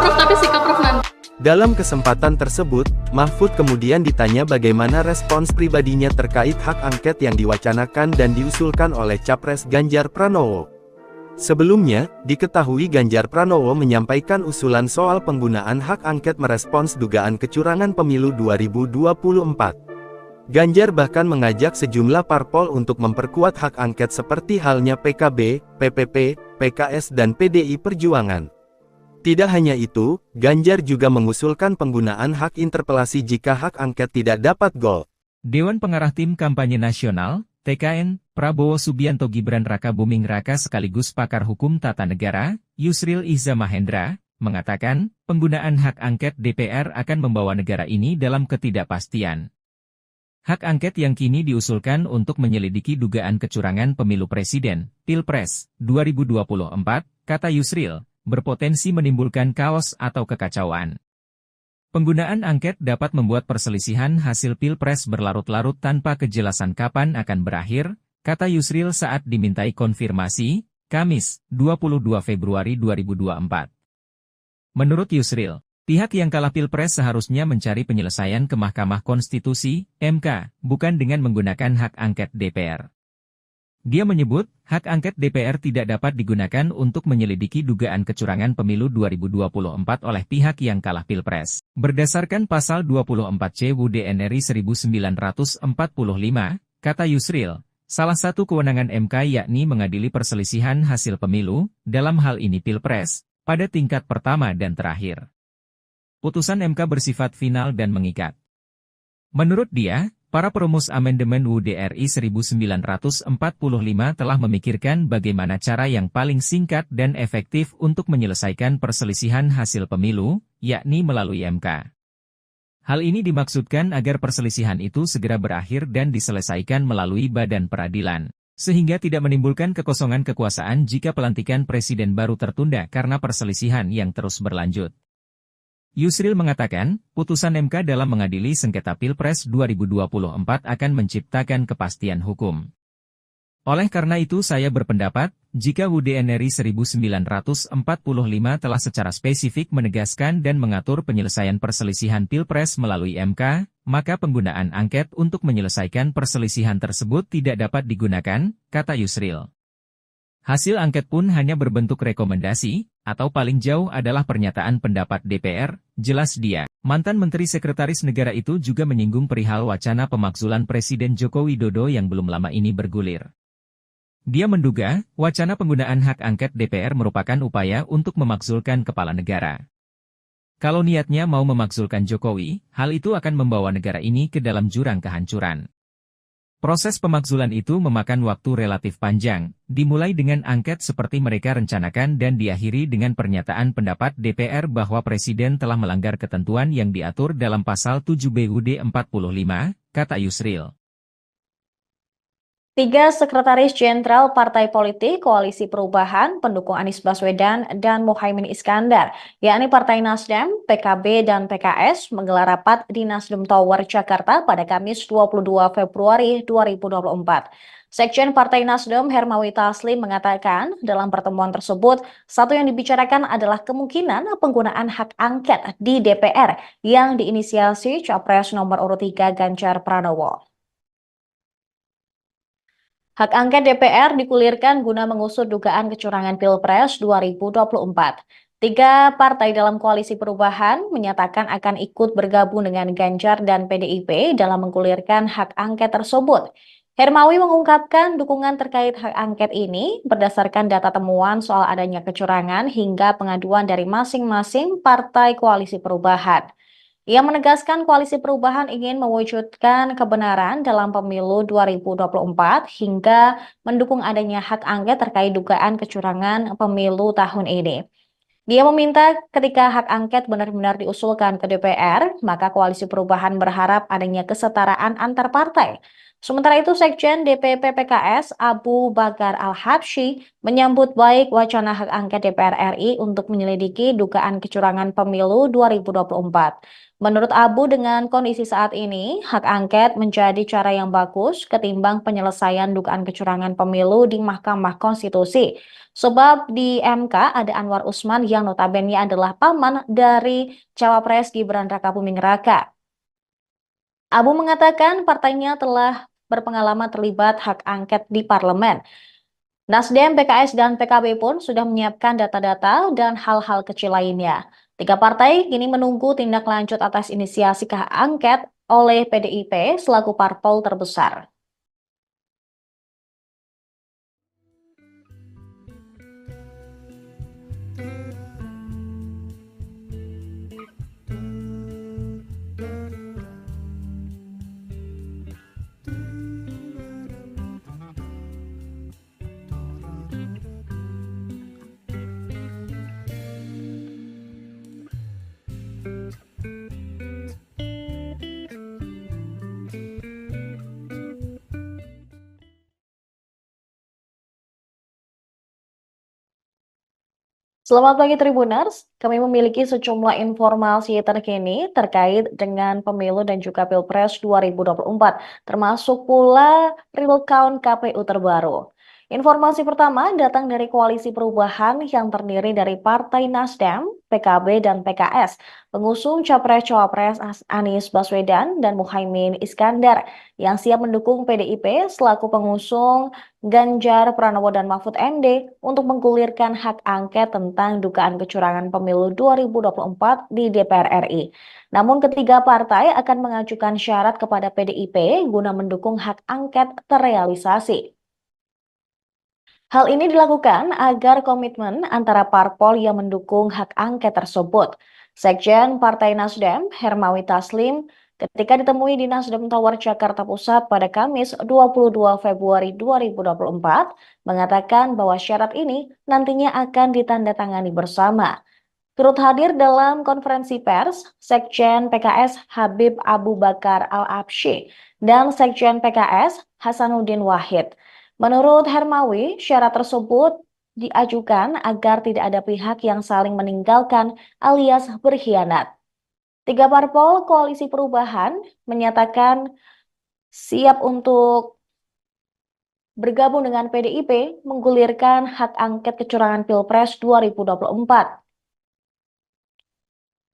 Prof, tapi sikap Prof nanti. Dalam kesempatan tersebut, Mahfud kemudian ditanya bagaimana respons pribadinya terkait hak angket yang diwacanakan dan diusulkan oleh Capres Ganjar Pranowo. Sebelumnya, diketahui Ganjar Pranowo menyampaikan usulan soal penggunaan hak angket merespons dugaan kecurangan pemilu 2024. Ganjar bahkan mengajak sejumlah parpol untuk memperkuat hak angket seperti halnya PKB, PPP, PKS dan PDI Perjuangan. Tidak hanya itu, Ganjar juga mengusulkan penggunaan hak interpelasi jika hak angket tidak dapat gol. Dewan Pengarah Tim Kampanye Nasional, TKN, Prabowo Subianto Gibran Raka Buming Raka sekaligus pakar hukum tata negara, Yusril Iza Mahendra, mengatakan, penggunaan hak angket DPR akan membawa negara ini dalam ketidakpastian. Hak angket yang kini diusulkan untuk menyelidiki dugaan kecurangan pemilu presiden, Pilpres, 2024, kata Yusril, berpotensi menimbulkan kaos atau kekacauan. Penggunaan angket dapat membuat perselisihan hasil Pilpres berlarut-larut tanpa kejelasan kapan akan berakhir, kata Yusril saat dimintai konfirmasi, Kamis, 22 Februari 2024. Menurut Yusril, pihak yang kalah Pilpres seharusnya mencari penyelesaian ke Mahkamah Konstitusi, MK, bukan dengan menggunakan hak angket DPR. Dia menyebut, hak angket DPR tidak dapat digunakan untuk menyelidiki dugaan kecurangan pemilu 2024 oleh pihak yang kalah Pilpres. Berdasarkan pasal 24C UUD NRI 1945, kata Yusril, salah satu kewenangan MK yakni mengadili perselisihan hasil pemilu, dalam hal ini Pilpres, pada tingkat pertama dan terakhir. Putusan MK bersifat final dan mengikat. Menurut dia, para perumus amandemen UUD RI 1945 telah memikirkan bagaimana cara yang paling singkat dan efektif untuk menyelesaikan perselisihan hasil pemilu, yakni melalui MK. Hal ini dimaksudkan agar perselisihan itu segera berakhir dan diselesaikan melalui badan peradilan, sehingga tidak menimbulkan kekosongan kekuasaan jika pelantikan presiden baru tertunda karena perselisihan yang terus berlanjut. Yusril mengatakan, putusan MK dalam mengadili sengketa Pilpres 2024 akan menciptakan kepastian hukum. Oleh karena itu saya berpendapat, jika UUD NRI 1945 telah secara spesifik menegaskan dan mengatur penyelesaian perselisihan Pilpres melalui MK, maka penggunaan angket untuk menyelesaikan perselisihan tersebut tidak dapat digunakan, kata Yusril. Hasil angket pun hanya berbentuk rekomendasi, atau paling jauh adalah pernyataan pendapat DPR, jelas dia. Mantan Menteri Sekretaris Negara itu juga menyinggung perihal wacana pemakzulan Presiden Joko Widodo yang belum lama ini bergulir. Dia menduga, wacana penggunaan hak angket DPR merupakan upaya untuk memakzulkan kepala negara. Kalau niatnya mau memakzulkan Jokowi, hal itu akan membawa negara ini ke dalam jurang kehancuran. Proses pemakzulan itu memakan waktu relatif panjang, dimulai dengan angket seperti mereka rencanakan dan diakhiri dengan pernyataan pendapat DPR bahwa Presiden telah melanggar ketentuan yang diatur dalam pasal 7 BUUD 45, kata Yusril. Tiga sekretaris jenderal partai politik Koalisi Perubahan pendukung Anies Baswedan dan Muhaimin Iskandar, yakni Partai Nasdem, PKB, dan PKS menggelar rapat di Nasdem Tower, Jakarta pada Kamis 22 Februari 2024. Sekjen Partai Nasdem Hermawi Taslim mengatakan dalam pertemuan tersebut, satu yang dibicarakan adalah kemungkinan penggunaan hak angket di DPR yang diinisiasi Capres nomor urut 3 Ganjar Pranowo. Hak angket DPR digulirkan guna mengusut dugaan kecurangan Pilpres 2024. Tiga partai dalam Koalisi Perubahan menyatakan akan ikut bergabung dengan Ganjar dan PDIP dalam menggulirkan hak angket tersebut. Hermawi mengungkapkan dukungan terkait hak angket ini berdasarkan data temuan soal adanya kecurangan hingga pengaduan dari masing-masing partai Koalisi Perubahan. Ia menegaskan Koalisi Perubahan ingin mewujudkan kebenaran dalam pemilu 2024 hingga mendukung adanya hak angket terkait dugaan kecurangan pemilu tahun ini. Dia meminta ketika hak angket benar-benar diusulkan ke DPR, maka Koalisi Perubahan berharap adanya kesetaraan antar partai. Sementara itu, Sekjen DPP PKS Abu Bakar Al-Habsyi menyambut baik wacana hak angket DPR RI untuk menyelidiki dugaan kecurangan pemilu 2024. Menurut Abu, dengan kondisi saat ini, hak angket menjadi cara yang bagus ketimbang penyelesaian dugaan kecurangan pemilu di Mahkamah Konstitusi. Sebab di MK ada Anwar Usman yang notabene adalah paman dari Cawapres Gibran Rakabuming Raka. Abu mengatakan partainya telah berpengalaman terlibat hak angket di parlemen. Nasdem, PKS, dan PKB pun sudah menyiapkan data-data dan hal-hal kecil lainnya. Tiga partai kini menunggu tindak lanjut atas inisiasi hak angket oleh PDIP selaku parpol terbesar. Selamat pagi Tribuners, kami memiliki sejumlah informasi terkini terkait dengan pemilu dan juga Pilpres 2024, termasuk pula real count KPU terbaru. Informasi pertama datang dari Koalisi Perubahan yang terdiri dari Partai Nasdem, PKB, dan PKS, pengusung Capres-Cawapres Anies Baswedan dan Muhaimin Iskandar yang siap mendukung PDIP selaku pengusung Ganjar Pranowo dan Mahfud MD untuk menggulirkan hak angket tentang dugaan kecurangan pemilu 2024 di DPR RI. Namun ketiga partai akan mengajukan syarat kepada PDIP guna mendukung hak angket terrealisasi. Hal ini dilakukan agar komitmen antara parpol yang mendukung hak angket tersebut. Sekjen Partai Nasdem, Hermawi Taslim, ketika ditemui di Nasdem Tower Jakarta Pusat pada Kamis 22 Februari 2024, mengatakan bahwa syarat ini nantinya akan ditandatangani bersama. Turut hadir dalam konferensi pers, Sekjen PKS Habib Abu Bakar Al-Habsyi dan Sekjen PKS Hasanuddin Wahid. Menurut Hermawi, syarat tersebut diajukan agar tidak ada pihak yang saling meninggalkan alias berkhianat. Tiga parpol Koalisi Perubahan menyatakan siap untuk bergabung dengan PDIP menggulirkan hak angket kecurangan Pilpres 2024.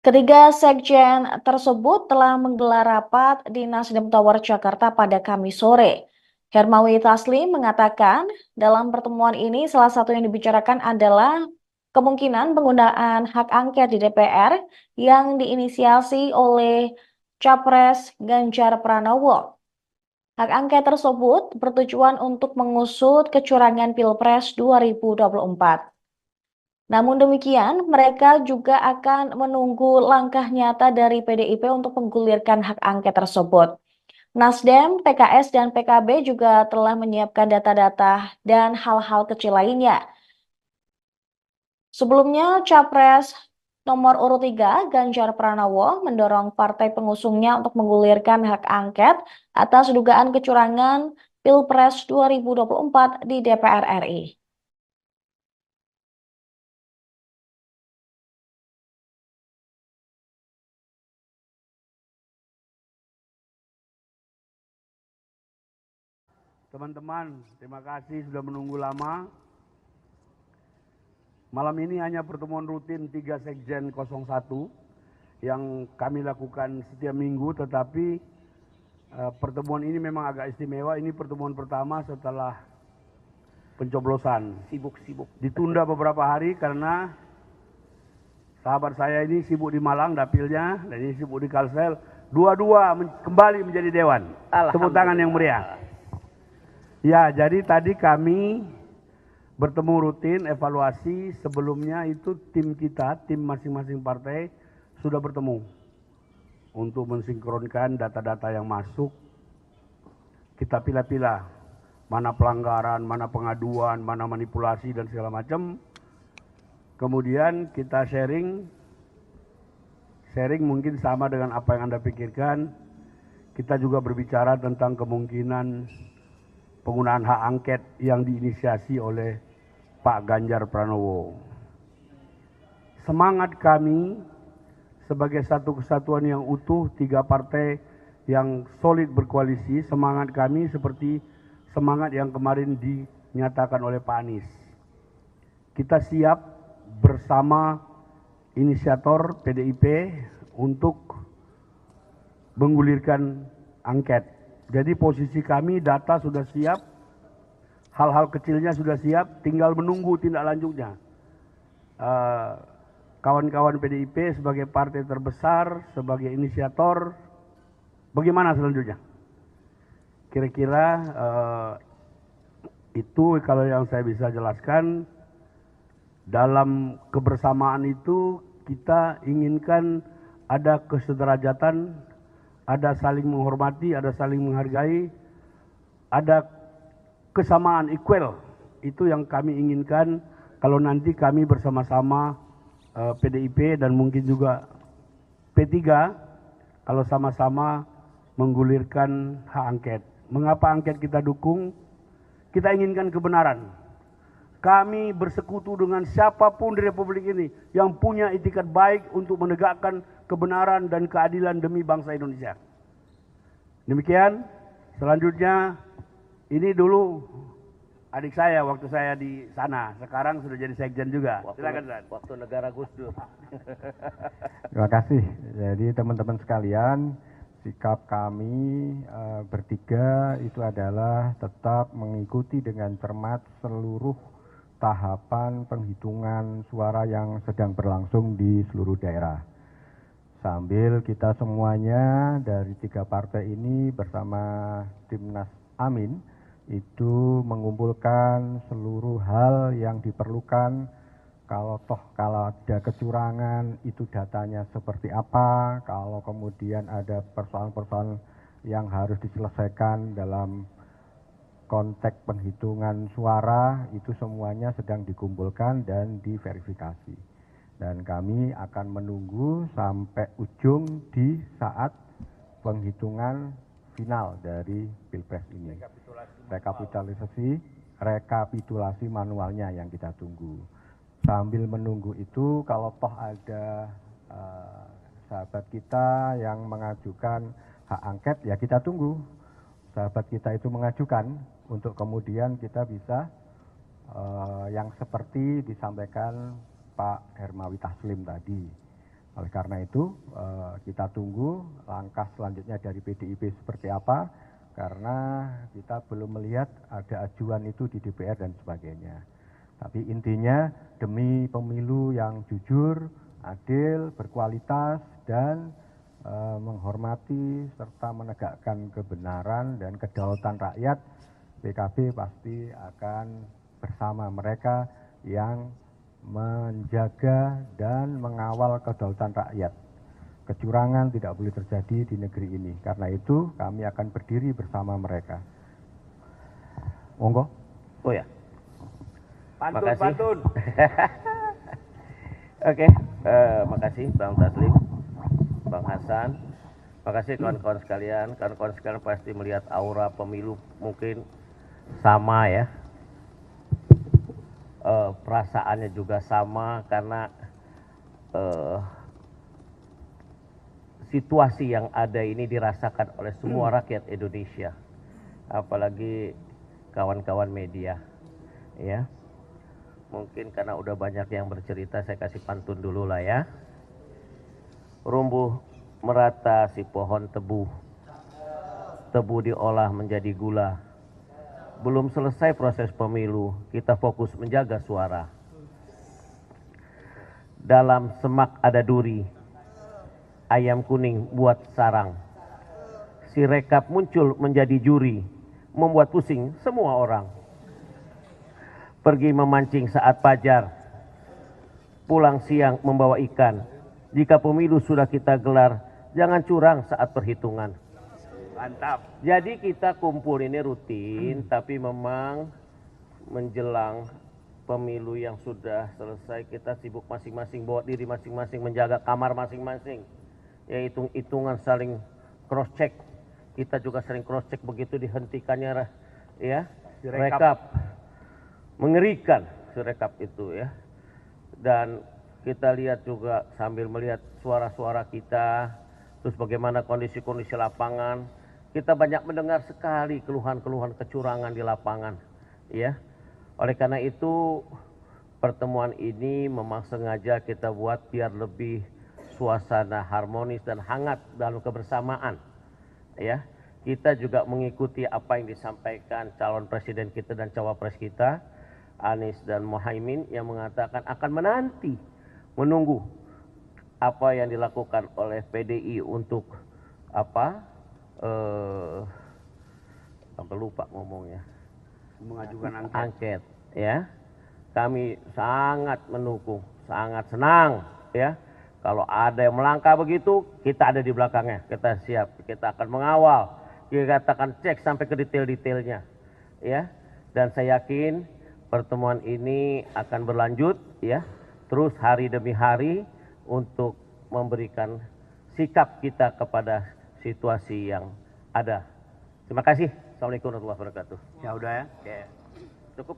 Ketiga sekjen tersebut telah menggelar rapat di Nasdem Tower Jakarta pada Kamis sore. Hermawi Taslim mengatakan dalam pertemuan ini salah satu yang dibicarakan adalah kemungkinan penggunaan hak angket di DPR yang diinisiasi oleh Capres Ganjar Pranowo. Hak angket tersebut bertujuan untuk mengusut kecurangan Pilpres 2024. Namun demikian, mereka juga akan menunggu langkah nyata dari PDIP untuk menggulirkan hak angket tersebut. Nasdem, PKS, dan PKB juga telah menyiapkan data-data dan hal-hal kecil lainnya. Sebelumnya, Capres nomor urut 3 Ganjar Pranowo mendorong partai pengusungnya untuk menggulirkan hak angket atas dugaan kecurangan Pilpres 2024 di DPR RI. Teman-teman, terima kasih sudah menunggu lama. Malam ini hanya pertemuan rutin 3 Sekjen 01 yang kami lakukan setiap minggu, tetapi pertemuan ini memang agak istimewa. Ini pertemuan pertama setelah pencoblosan. Sibuk-sibuk. Ditunda beberapa hari karena sahabat saya ini sibuk di Malang dapilnya, dan ini sibuk di Kalsel. Dua-dua kembali menjadi dewan. Tepuk tangan yang meriah. Ya, jadi tadi kami bertemu rutin, evaluasi. Sebelumnya itu tim kita, tim masing-masing partai sudah bertemu untuk mensinkronkan data-data yang masuk. Kita pilah-pilah mana pelanggaran, mana pengaduan, mana manipulasi dan segala macam. Kemudian kita sharing mungkin sama dengan apa yang Anda pikirkan. Kita juga berbicara tentang kemungkinan penggunaan hak angket yang diinisiasi oleh Pak Ganjar Pranowo. Semangat kami sebagai satu kesatuan yang utuh, 3 partai yang solid berkoalisi, semangat kami seperti semangat yang kemarin dinyatakan oleh Pak Anies. Kita siap bersama inisiator PDIP untuk menggulirkan angket. Jadi posisi kami, data sudah siap, hal-hal kecilnya sudah siap, tinggal menunggu tindak lanjutnya. Kawan-kawan PDIP sebagai partai terbesar, sebagai inisiator, bagaimana selanjutnya? Kira-kira itu kalau yang saya bisa jelaskan. Dalam kebersamaan itu kita inginkan ada kesederajatan, ada saling menghormati, ada saling menghargai, ada kesamaan equal. Itu yang kami inginkan kalau nanti kami bersama-sama PDIP dan mungkin juga P3 kalau sama-sama menggulirkan hak angket. Mengapa angket kita dukung? Kita inginkan kebenaran. Kami bersekutu dengan siapapun di Republik ini yang punya itikat baik untuk menegakkan kebenaran dan keadilan demi bangsa Indonesia. Demikian, selanjutnya ini dulu adik saya waktu saya di sana, sekarang sudah jadi sekjen juga. Silakan, waktu negara Gus Dur. Terima kasih. Jadi teman-teman sekalian, sikap kami bertiga itu adalah tetap mengikuti dengan cermat seluruh tahapan penghitungan suara yang sedang berlangsung di seluruh daerah. Sambil kita semuanya dari 3 partai ini bersama Timnas Amin itu mengumpulkan seluruh hal yang diperlukan. Kalau ada kecurangan itu datanya seperti apa, kalau kemudian ada persoalan-persoalan yang harus diselesaikan dalam konteks penghitungan suara, itu semuanya sedang dikumpulkan dan diverifikasi. Dan kami akan menunggu sampai ujung di saat penghitungan final dari Pilpres ini. Rekapitulasi manualnya yang kita tunggu. Sambil menunggu itu, kalau toh ada sahabat kita yang mengajukan hak angket, ya kita tunggu. Sahabat kita itu mengajukan untuk kemudian kita bisa yang seperti disampaikan Pak Hermawi Taslim tadi. Oleh karena itu kita tunggu langkah selanjutnya dari PDIP seperti apa, karena kita belum melihat ada ajuan itu di DPR dan sebagainya. Tapi intinya demi pemilu yang jujur, adil, berkualitas, dan menghormati serta menegakkan kebenaran dan kedaulatan rakyat, PKB pasti akan bersama mereka yang menjaga dan mengawal kedaulatan rakyat. Kecurangan tidak boleh terjadi di negeri ini. Karena itu kami akan berdiri bersama mereka. Monggo. Oh ya. Pantun. Oke, makasih Bang Taslim, Bang Hasan. Makasih kawan-kawan sekalian. Kawan-kawan sekalian pasti melihat aura pemilu mungkin sama ya. Perasaannya juga sama karena situasi yang ada ini dirasakan oleh semua rakyat Indonesia, apalagi kawan-kawan media ya. Mungkin karena udah banyak yang bercerita, saya kasih pantun dulu lah ya. Rumbuh merata si pohon tebu, tebu diolah menjadi gula. Belum selesai proses pemilu, kita fokus menjaga suara. Dalam semak ada duri, ayam kuning buat sarang. Si rekap muncul menjadi juri, membuat pusing semua orang. Pergi memancing saat fajar, pulang siang membawa ikan. Jika pemilu sudah kita gelar, jangan curang saat perhitungan. Mantap. Jadi kita kumpul ini rutin, tapi memang menjelang pemilu yang sudah selesai kita sibuk masing-masing bawa diri masing-masing, menjaga kamar masing-masing. Ya hitung-hitungan, saling cross check. Kita juga sering cross check begitu dihentikannya ya rekap. Mengerikan sirekap itu ya. Dan kita lihat juga sambil melihat suara-suara kita, terus bagaimana kondisi-kondisi lapangan. Kita banyak mendengar sekali keluhan-keluhan kecurangan di lapangan ya. Oleh karena itu pertemuan ini memang sengaja kita buat biar lebih suasana harmonis dan hangat dalam kebersamaan ya. Kita juga mengikuti apa yang disampaikan calon presiden kita dan cawapres kita, Anies dan Muhaimin, yang mengatakan akan menunggu apa yang dilakukan oleh PDI untuk sampai lupa ngomongnya, mengajukan angket ya. Kami sangat mendukung, sangat senang ya. Kalau ada yang melangkah begitu, kita ada di belakangnya, kita siap, kita akan mengawal, kita akan cek sampai ke detail-detailnya ya. Dan saya yakin pertemuan ini akan berlanjut ya, terus hari demi hari untuk memberikan sikap kita kepada situasi yang ada. Terima kasih. Assalamualaikum warahmatullahi wabarakatuh. Ya udah ya. Oke. Cukup.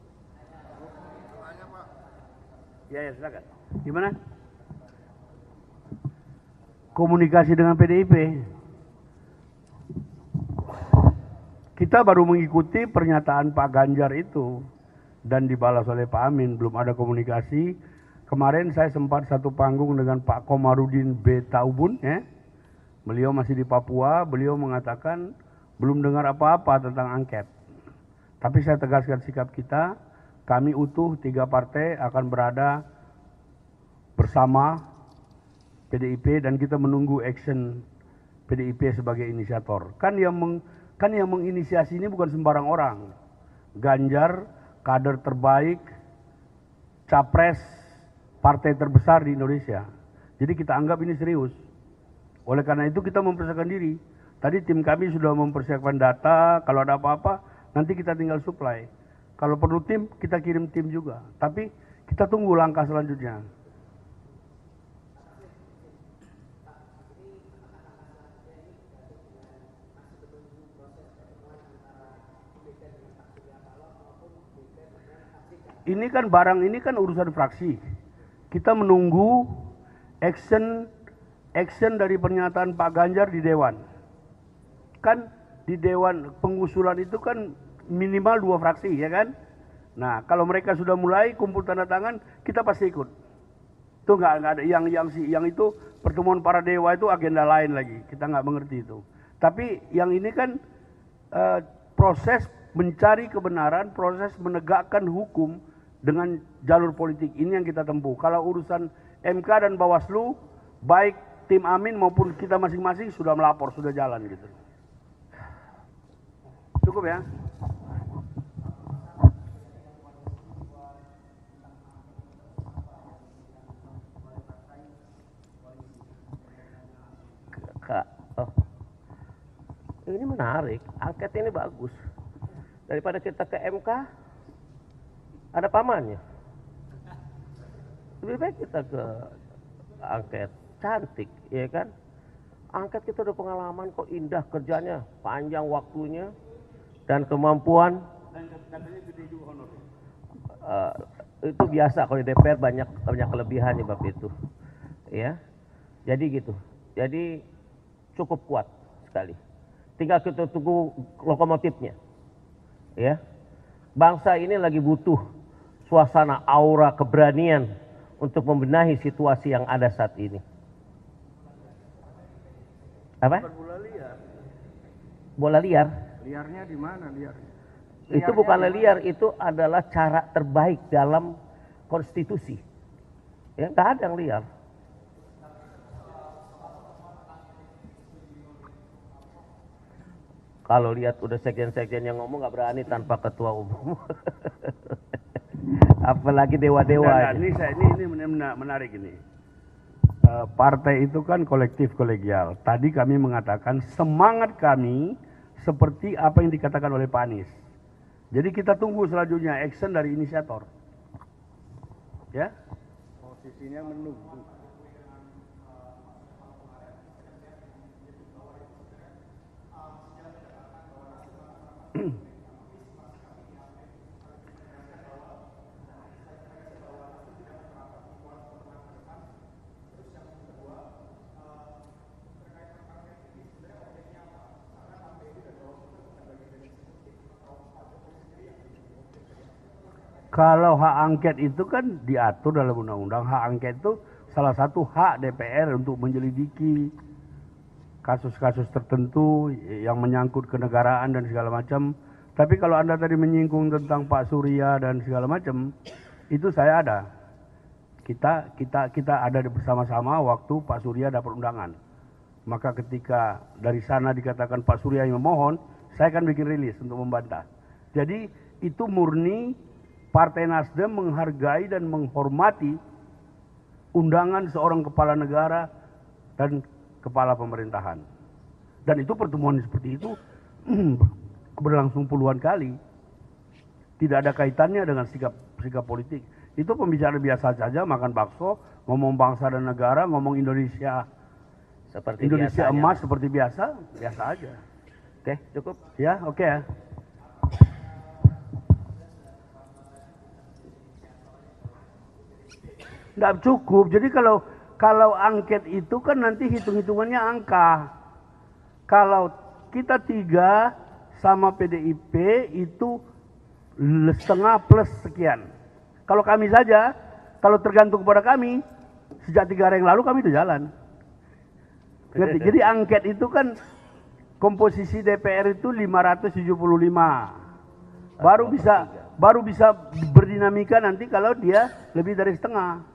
Ya silakan. Gimana? Komunikasi dengan PDIP. Kita baru mengikuti pernyataan Pak Ganjar itu dan dibalas oleh Pak Amin. Belum ada komunikasi. Kemarin saya sempat satu panggung dengan Pak Komarudin B. Taubun ya. Beliau masih di Papua, beliau mengatakan belum dengar apa-apa tentang angket. Tapi saya tegaskan sikap kita, kami utuh 3 partai akan berada bersama PDIP dan kita menunggu action PDIP sebagai inisiator. Kan yang menginisiasi ini bukan sembarang orang. Ganjar, kader terbaik, capres partai terbesar di Indonesia. Jadi kita anggap ini serius. Oleh karena itu kita mempersiapkan diri. Tadi tim kami sudah mempersiapkan data, kalau ada apa-apa nanti kita tinggal supply. Kalau perlu tim, kita kirim tim juga. Tapi kita tunggu langkah selanjutnya. Ini kan barang ini kan urusan fraksi. Kita menunggu action dari pernyataan Pak Ganjar di Dewan. Kan di Dewan pengusulan itu kan minimal 2 fraksi ya kan. Nah kalau mereka sudah mulai kumpul tanda tangan, kita pasti ikut. Itu nggak ada yang itu pertemuan para dewa itu agenda lain lagi. Kita nggak mengerti itu. Tapi yang ini kan proses mencari kebenaran, proses menegakkan hukum dengan jalur politik ini yang kita tempuh. Kalau urusan MK dan Bawaslu, baik tim Amin maupun kita masing-masing sudah melapor, sudah jalan gitu. Cukup ya. Ini menarik, angket ini bagus. Daripada kita ke MK, ada pamannya. Lebih baik kita ke angket, cantik, ya kan? Angket kita udah pengalaman kok, indah kerjanya, panjang waktunya, dan kemampuan Itu biasa kalau di DPR banyak kelebihan ya bab itu. Ya. Jadi gitu. Jadi cukup kuat sekali. Tinggal kita tunggu lokomotifnya. Ya. Bangsa ini lagi butuh suasana aura keberanian untuk membenahi situasi yang ada saat ini. Apa? Bola liar. Liarnya di mana liar? Itu bukanlah liar, itu adalah cara terbaik dalam konstitusi. Ya, nggak ada yang liar. Kalau lihat udah sekjen-sekjen yang ngomong nggak berani tanpa ketua umum. Apalagi dewa-dewa. Ini menarik ini. Partai itu kan kolektif kolegial. Tadi kami mengatakan semangat kami seperti apa yang dikatakan oleh Pak Anies. Jadi kita tunggu selanjutnya action dari inisiator. Ya? Posisinya menunggu. Kalau hak angket itu kan diatur dalam undang-undang. Hak angket itu salah satu hak DPR untuk menyelidiki kasus-kasus tertentu yang menyangkut kenegaraan dan segala macam. Tapi kalau Anda tadi menyinggung tentang Pak Surya dan segala macam, itu saya ada. Kita ada bersama-sama waktu Pak Surya dapat undangan. Maka ketika dari sana dikatakan Pak Surya yang memohon, saya akan bikin rilis untuk membantah. Jadi itu murni Partai Nasdem menghargai dan menghormati undangan seorang kepala negara dan kepala pemerintahan. Dan itu pertemuan seperti itu berlangsung puluhan kali. Tidak ada kaitannya dengan sikap politik. Itu pembicaraan biasa saja, makan bakso, ngomong bangsa dan negara, ngomong Indonesia seperti Indonesia biasanya. emas seperti biasa aja. Oke, cukup. Ya, oke ya. Nggak cukup. Jadi kalau angket itu kan nanti hitung-hitungannya angka. Kalau kita 3 sama PDIP itu setengah plus sekian. Kalau kami saja, kalau tergantung kepada kami, sejak 3 hari yang lalu kami itu jalan. Jadi angket itu kan komposisi DPR itu 575. Baru bisa berdinamika nanti kalau dia lebih dari setengah.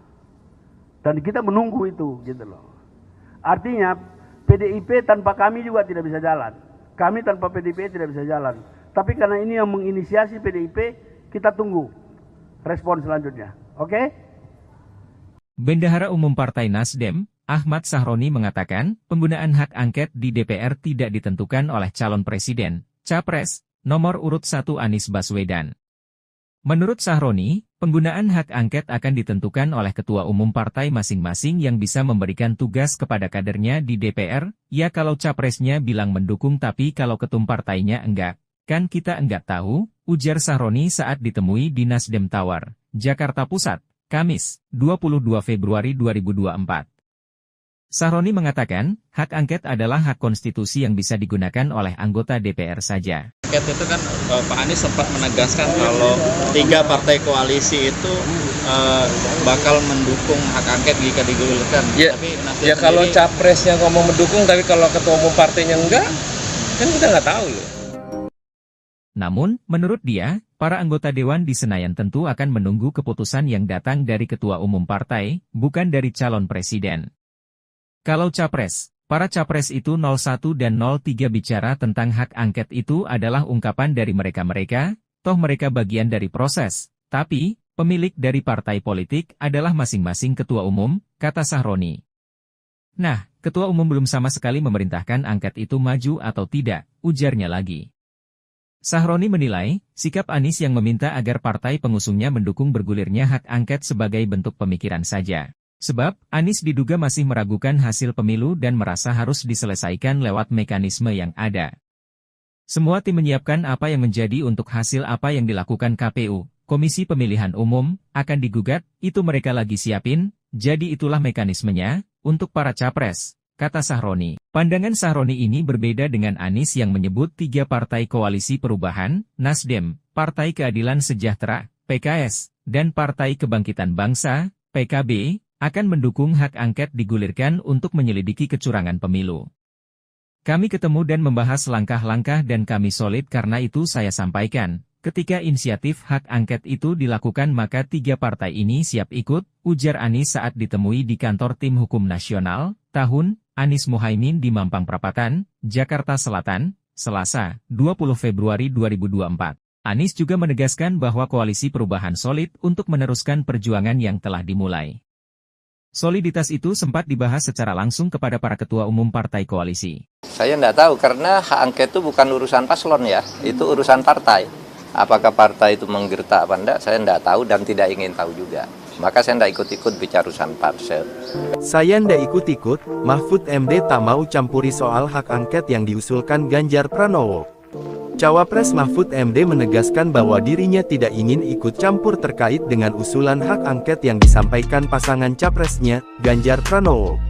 Dan kita menunggu itu, gitu loh. Artinya PDIP tanpa kami juga tidak bisa jalan. Kami tanpa PDIP tidak bisa jalan. Tapi karena ini yang menginisiasi PDIP, kita tunggu respon selanjutnya. Oke? Bendahara Umum Partai Nasdem, Ahmad Sahroni mengatakan, penggunaan hak angket di DPR tidak ditentukan oleh calon presiden, capres, nomor urut 1 Anies Baswedan. Menurut Sahroni, penggunaan hak angket akan ditentukan oleh ketua umum partai masing-masing yang bisa memberikan tugas kepada kadernya di DPR, ya kalau capresnya bilang mendukung tapi kalau ketum partainya enggak, kan kita enggak tahu, ujar Sahroni saat ditemui di Nasdem Tower, Jakarta Pusat, Kamis, 22 Februari 2024. Sahroni mengatakan, hak angket adalah hak konstitusi yang bisa digunakan oleh anggota DPR saja. Angket itu kan Pak Anies sempat menegaskan kalau 3 partai koalisi itu bakal mendukung hak angket jika digulirkan. Ya kalau capresnya ngomong mendukung tapi kalau ketua umum partainya enggak, kan kita nggak tahu ya. Namun, menurut dia, para anggota Dewan di Senayan tentu akan menunggu keputusan yang datang dari ketua umum partai, bukan dari calon presiden. Kalau capres, para capres itu 01 dan 03 bicara tentang hak angket itu adalah ungkapan dari mereka-mereka, toh mereka bagian dari proses, tapi, pemilik dari partai politik adalah masing-masing ketua umum, kata Sahroni. Nah, ketua umum belum sama sekali memerintahkan angket itu maju atau tidak, ujarnya lagi. Sahroni menilai, sikap Anies yang meminta agar partai pengusungnya mendukung bergulirnya hak angket sebagai bentuk pemikiran saja. Sebab, Anies diduga masih meragukan hasil pemilu dan merasa harus diselesaikan lewat mekanisme yang ada. Semua tim menyiapkan apa yang menjadi untuk hasil apa yang dilakukan KPU, Komisi Pemilihan Umum, akan digugat, itu mereka lagi siapin, jadi itulah mekanismenya, untuk para capres, kata Sahroni. Pandangan Sahroni ini berbeda dengan Anies yang menyebut 3 partai koalisi perubahan, Nasdem, Partai Keadilan Sejahtera, PKS, dan Partai Kebangkitan Bangsa, PKB, akan mendukung hak angket digulirkan untuk menyelidiki kecurangan pemilu. Kami ketemu dan membahas langkah-langkah dan kami solid karena itu saya sampaikan. Ketika inisiatif hak angket itu dilakukan maka 3 partai ini siap ikut, ujar Anies saat ditemui di kantor Tim Hukum Nasional, tahun, Anies Muhaimin di Mampang Perapatan, Jakarta Selatan, Selasa, 20 Februari 2024. Anies juga menegaskan bahwa koalisi perubahan solid untuk meneruskan perjuangan yang telah dimulai. Soliditas itu sempat dibahas secara langsung kepada para ketua umum partai koalisi. Saya tidak tahu karena hak angket itu bukan urusan paslon ya, itu urusan partai. Apakah partai itu menggertak apa enggak, saya tidak tahu dan tidak ingin tahu juga. Maka saya tidak ikut-ikut bicara urusan parsel. Saya ndak ikut-ikut, Mahfud MD tak mau campuri soal hak angket yang diusulkan Ganjar Pranowo. Cawapres Mahfud MD menegaskan bahwa dirinya tidak ingin ikut campur terkait dengan usulan hak angket yang disampaikan pasangan capresnya, Ganjar Pranowo.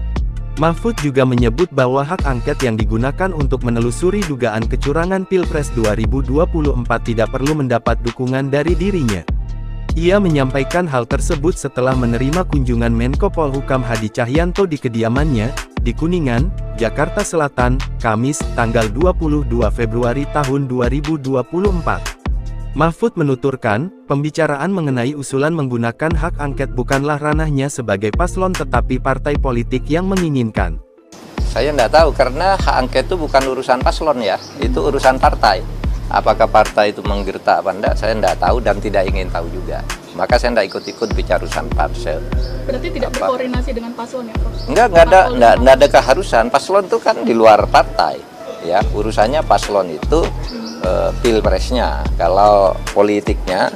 Mahfud juga menyebut bahwa hak angket yang digunakan untuk menelusuri dugaan kecurangan Pilpres 2024 tidak perlu mendapat dukungan dari dirinya. Ia menyampaikan hal tersebut setelah menerima kunjungan Menko Polhukam Hadi Cahyanto di kediamannya, di Kuningan, Jakarta Selatan, Kamis, tanggal 22 Februari tahun 2024. Mahfud menuturkan, pembicaraan mengenai usulan menggunakan hak angket bukanlah ranahnya sebagai paslon tetapi partai politik yang menginginkan. Saya tidak tahu karena hak angket itu bukan urusan paslon ya, itu urusan partai. Apakah partai itu menggertak apa enggak, saya tidak tahu dan tidak ingin tahu juga. Maka saya tidak ikut-ikut bicara urusan parsel. Berarti tidak berkoordinasi dengan paslon ya, Prof? Enggak ada keharusan. Paslon itu kan di luar partai. Ya, urusannya paslon itu pilpresnya. Kalau politiknya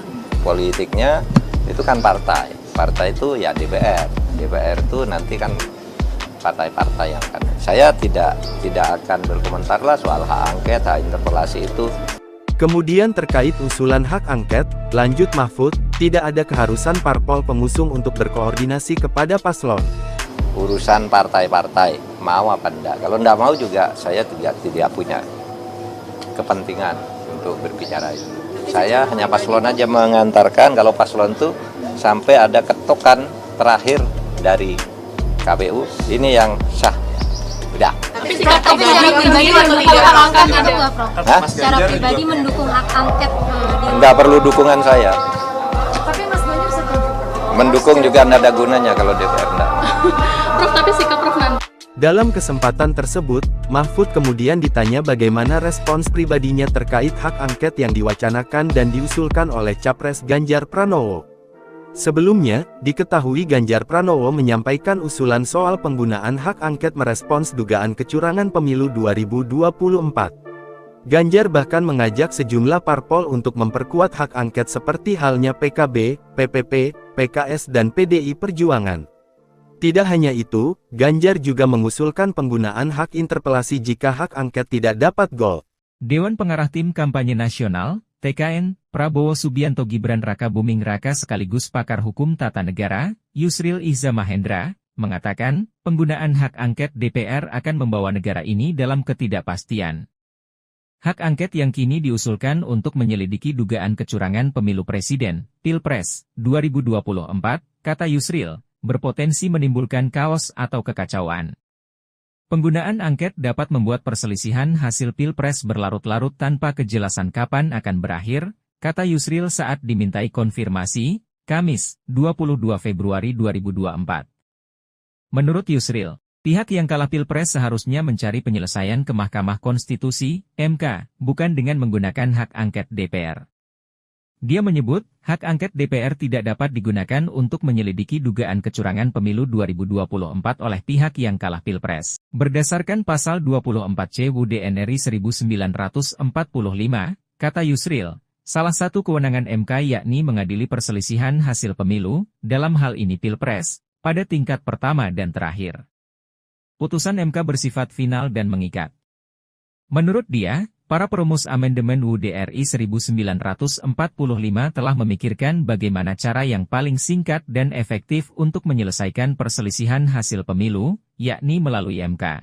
itu kan partai. Partai itu ya DPR. DPR itu nanti kan partai-partai yang kan. Saya tidak akan berkomentar lah soal hak angket, hak interpelasi itu. Kemudian terkait usulan hak angket, lanjut Mahfud, tidak ada keharusan parpol pengusung untuk berkoordinasi kepada paslon. Urusan partai-partai, mau apa enggak. Kalau enggak mau juga saya tidak punya kepentingan untuk berbicara itu. Saya hanya paslon aja mengantarkan kalau paslon itu sampai ada ketokan terakhir dari KPU, ini yang sah. Udah. Tapi secara pribadi mendukung hak angket ada nggak, Prof? Secara pribadi mendukung hak angket. Enggak perlu dukungan saya. Tapi Mas Ganjar setuju. Mendukung juga enggak ada gunanya kalau DPR enggak. Prof, tapi sikap Prof nanti. Dalam kesempatan tersebut, Mahfud kemudian ditanya bagaimana respons pribadinya terkait hak angket yang diwacanakan dan diusulkan oleh Capres Ganjar Pranowo. Sebelumnya, diketahui Ganjar Pranowo menyampaikan usulan soal penggunaan hak angket merespons dugaan kecurangan pemilu 2024. Ganjar bahkan mengajak sejumlah parpol untuk memperkuat hak angket seperti halnya PKB, PPP, PKS dan PDI Perjuangan. Tidak hanya itu, Ganjar juga mengusulkan penggunaan hak interpelasi jika hak angket tidak dapat gol. Dewan Pengarah Tim Kampanye Nasional, TKN, Prabowo Subianto Gibran Raka Buming Raka sekaligus pakar hukum tata negara, Yusril Iza Mahendra, mengatakan, penggunaan hak angket DPR akan membawa negara ini dalam ketidakpastian. Hak angket yang kini diusulkan untuk menyelidiki dugaan kecurangan pemilu presiden, Pilpres, 2024, kata Yusril, berpotensi menimbulkan kaos atau kekacauan. Penggunaan angket dapat membuat perselisihan hasil Pilpres berlarut-larut tanpa kejelasan kapan akan berakhir, kata Yusril saat dimintai konfirmasi, Kamis, 22 Februari 2024. Menurut Yusril, pihak yang kalah Pilpres seharusnya mencari penyelesaian ke Mahkamah Konstitusi, MK, bukan dengan menggunakan hak angket DPR. Dia menyebut, hak angket DPR tidak dapat digunakan untuk menyelidiki dugaan kecurangan pemilu 2024 oleh pihak yang kalah Pilpres. Berdasarkan pasal 24C UUD NRI 1945, kata Yusril, salah satu kewenangan MK yakni mengadili perselisihan hasil pemilu, dalam hal ini Pilpres, pada tingkat pertama dan terakhir. Putusan MK bersifat final dan mengikat. Menurut dia, Para perumus amandemen UUD RI 1945 telah memikirkan bagaimana cara yang paling singkat dan efektif untuk menyelesaikan perselisihan hasil pemilu, yakni melalui MK.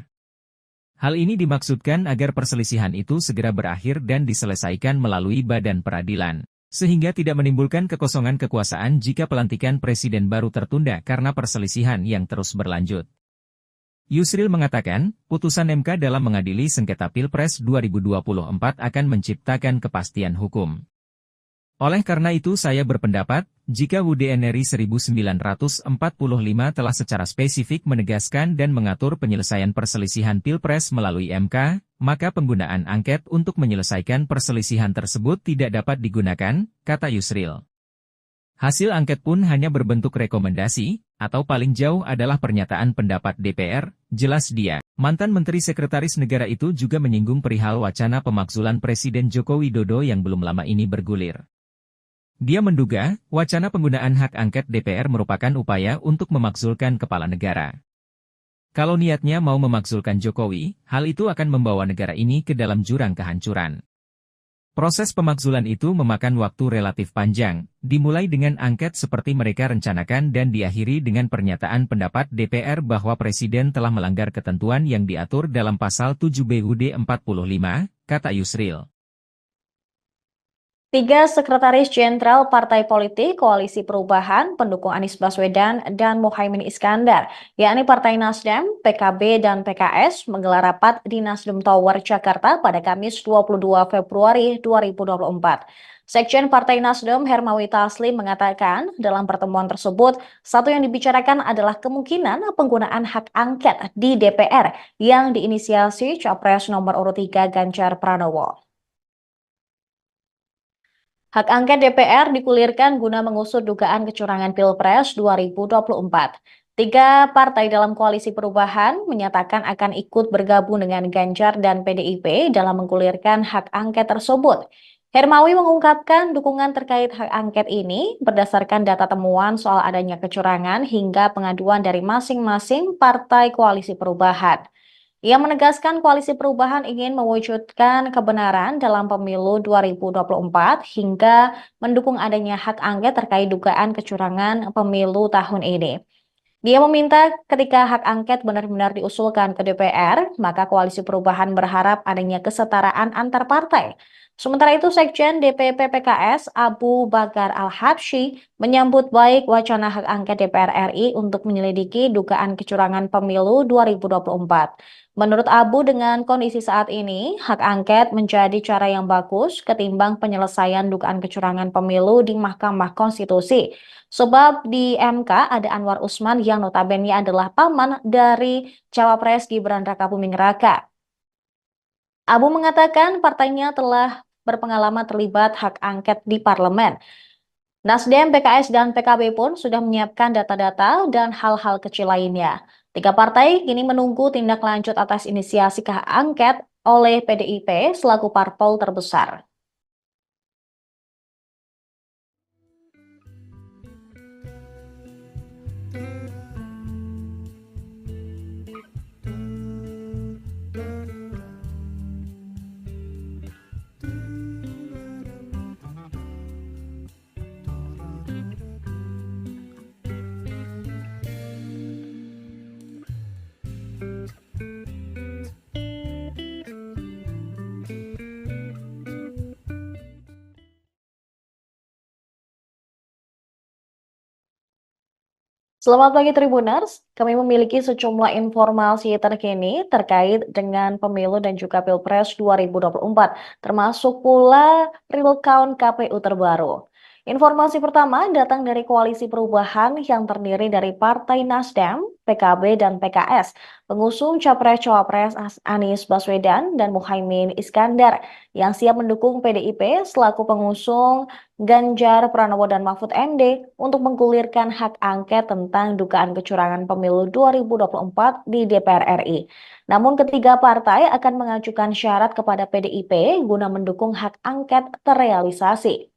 Hal ini dimaksudkan agar perselisihan itu segera berakhir dan diselesaikan melalui badan peradilan, sehingga tidak menimbulkan kekosongan kekuasaan jika pelantikan presiden baru tertunda karena perselisihan yang terus berlanjut. Yusril mengatakan, putusan MK dalam mengadili sengketa Pilpres 2024 akan menciptakan kepastian hukum. Oleh karena itu saya berpendapat, jika UUD RI 1945 telah secara spesifik menegaskan dan mengatur penyelesaian perselisihan Pilpres melalui MK, maka penggunaan angket untuk menyelesaikan perselisihan tersebut tidak dapat digunakan, kata Yusril. Hasil angket pun hanya berbentuk rekomendasi, atau paling jauh adalah pernyataan pendapat DPR, jelas dia. Mantan Menteri Sekretaris Negara itu juga menyinggung perihal wacana pemakzulan Presiden Joko Widodo yang belum lama ini bergulir. Dia menduga, wacana penggunaan hak angket DPR merupakan upaya untuk memakzulkan kepala negara. Kalau niatnya mau memakzulkan Jokowi, hal itu akan membawa negara ini ke dalam jurang kehancuran. Proses pemakzulan itu memakan waktu relatif panjang, dimulai dengan angket seperti mereka rencanakan dan diakhiri dengan pernyataan pendapat DPR bahwa Presiden telah melanggar ketentuan yang diatur dalam Pasal 7B UUD 45, kata Yusril. 3 Sekretaris Jenderal Partai Politik Koalisi Perubahan pendukung Anies Baswedan dan Muhaimin Iskandar, yakni Partai Nasdem, PKB, dan PKS menggelar rapat di Nasdem Tower, Jakarta pada Kamis 22 Februari 2024. Sekjen Partai Nasdem Hermawi Taslim mengatakan dalam pertemuan tersebut, satu yang dibicarakan adalah kemungkinan penggunaan hak angket di DPR yang diinisiasi Capres nomor urut 3 Ganjar Pranowo. Hak angket DPR digulirkan guna mengusut dugaan kecurangan Pilpres 2024. 3 partai dalam koalisi perubahan menyatakan akan ikut bergabung dengan Ganjar dan PDIP dalam menggulirkan hak angket tersebut. Hermawi mengungkapkan dukungan terkait hak angket ini berdasarkan data temuan soal adanya kecurangan hingga pengaduan dari masing-masing partai koalisi perubahan. Ia menegaskan koalisi perubahan ingin mewujudkan kebenaran dalam pemilu 2024 hingga mendukung adanya hak angket terkait dugaan kecurangan pemilu tahun ini. Dia meminta ketika hak angket benar-benar diusulkan ke DPR, maka koalisi perubahan berharap adanya kesetaraan antar partai. Sementara itu, Sekjen DPP PKS Abu Bakar Al-Habsyi menyambut baik wacana hak angket DPR RI untuk menyelidiki dugaan kecurangan pemilu 2024. Menurut Abu, dengan kondisi saat ini, hak angket menjadi cara yang bagus ketimbang penyelesaian dugaan kecurangan pemilu di Mahkamah Konstitusi. Sebab di MK ada Anwar Usman yang notabene adalah paman dari Cawapres Gibran Rakabuming Raka. Abu mengatakan partainya telah berpengalaman terlibat hak angket di parlemen. Nasdem, PKS, dan PKB pun sudah menyiapkan data-data dan hal-hal kecil lainnya. 3 partai kini menunggu tindak lanjut atas inisiasi hak angket oleh PDIP selaku parpol terbesar. Selamat pagi Tribuners, kami memiliki sejumlah informasi terkini terkait dengan pemilu dan juga Pilpres 2024, termasuk pula real count KPU terbaru. Informasi pertama datang dari Koalisi Perubahan yang terdiri dari Partai Nasdem, PKB, dan PKS, pengusung Capres-Cawapres Anies Baswedan dan Muhaimin Iskandar yang siap mendukung PDIP selaku pengusung Ganjar Pranowo dan Mahfud MD untuk menggulirkan hak angket tentang dugaan kecurangan pemilu 2024 di DPR RI. Namun ketiga partai akan mengajukan syarat kepada PDIP guna mendukung hak angket terrealisasi.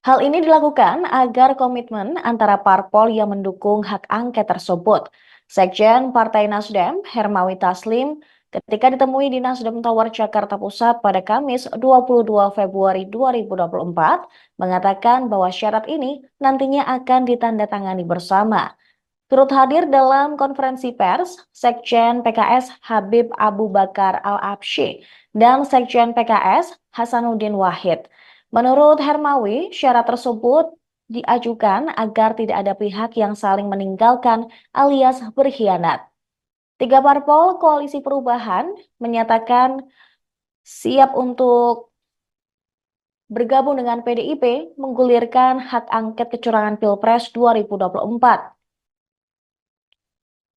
Hal ini dilakukan agar komitmen antara parpol yang mendukung hak angket tersebut. Sekjen Partai Nasdem, Hermawi Taslim, ketika ditemui di Nasdem Tower Jakarta Pusat pada Kamis 22 Februari 2024, mengatakan bahwa syarat ini nantinya akan ditandatangani bersama. Turut hadir dalam konferensi pers, Sekjen PKS Habib Abu Bakar Al-Absyi dan Sekjen PKS Hasanuddin Wahid. Menurut Hermawi, syarat tersebut diajukan agar tidak ada pihak yang saling meninggalkan alias berkhianat. 3 parpol Koalisi Perubahan menyatakan siap untuk bergabung dengan PDIP menggulirkan hak angket kecurangan Pilpres 2024.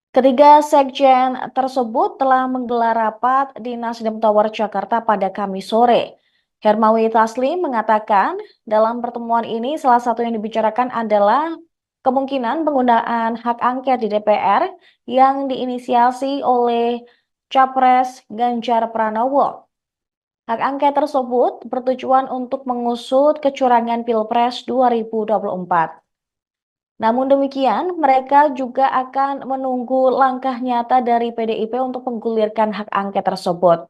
Ketiga sekjen tersebut telah menggelar rapat di Nasdem Tower Jakarta pada Kamis sore. Hermawi Taslim mengatakan dalam pertemuan ini salah satu yang dibicarakan adalah kemungkinan penggunaan hak angket di DPR yang diinisiasi oleh Capres Ganjar Pranowo. Hak angket tersebut bertujuan untuk mengusut kecurangan Pilpres 2024. Namun demikian, mereka juga akan menunggu langkah nyata dari PDIP untuk menggulirkan hak angket tersebut.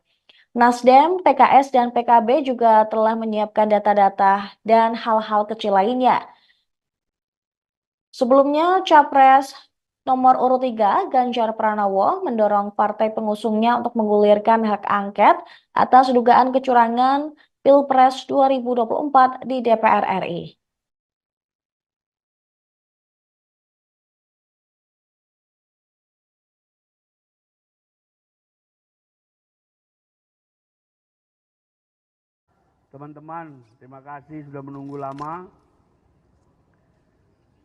Nasdem, PKS, dan PKB juga telah menyiapkan data-data dan hal-hal kecil lainnya. Sebelumnya, Capres nomor urut 3, Ganjar Pranowo, mendorong partai pengusungnya untuk menggulirkan hak angket atas dugaan kecurangan Pilpres 2024 di DPR RI. Teman-teman, terima kasih sudah menunggu lama.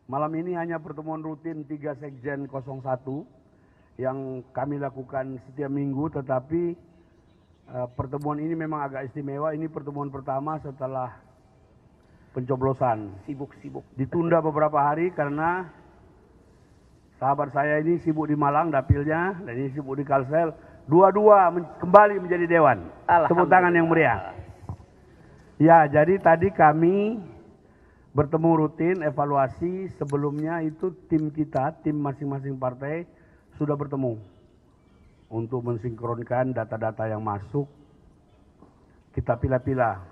Malam ini hanya pertemuan rutin 3 Sekjen 01 yang kami lakukan setiap minggu, tetapi pertemuan ini memang agak istimewa. Ini pertemuan pertama setelah pencoblosan. Sibuk-sibuk. Ditunda beberapa hari karena sahabat saya ini sibuk di Malang dapilnya, dan ini sibuk di Kalsel. Dua-dua kembali menjadi dewan. Tepuk tangan yang meriah. Ya, jadi tadi kami bertemu rutin, evaluasi. Sebelumnya itu tim kita, tim masing-masing partai sudah bertemu untuk mensinkronkan data-data yang masuk. Kita pilah-pilah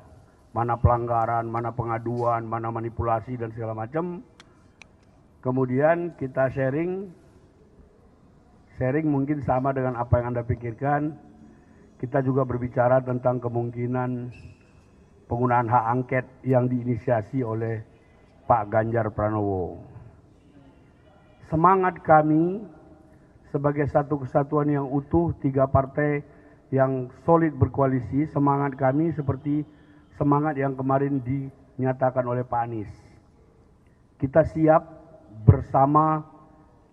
mana pelanggaran, mana pengaduan, mana manipulasi dan segala macam. Kemudian kita sharing mungkin sama dengan apa yang Anda pikirkan. Kita juga berbicara tentang kemungkinan penggunaan hak angket yang diinisiasi oleh Pak Ganjar Pranowo. Semangat kami sebagai satu kesatuan yang utuh, 3 partai yang solid berkoalisi, semangat kami seperti semangat yang kemarin dinyatakan oleh Pak Anies. Kita siap bersama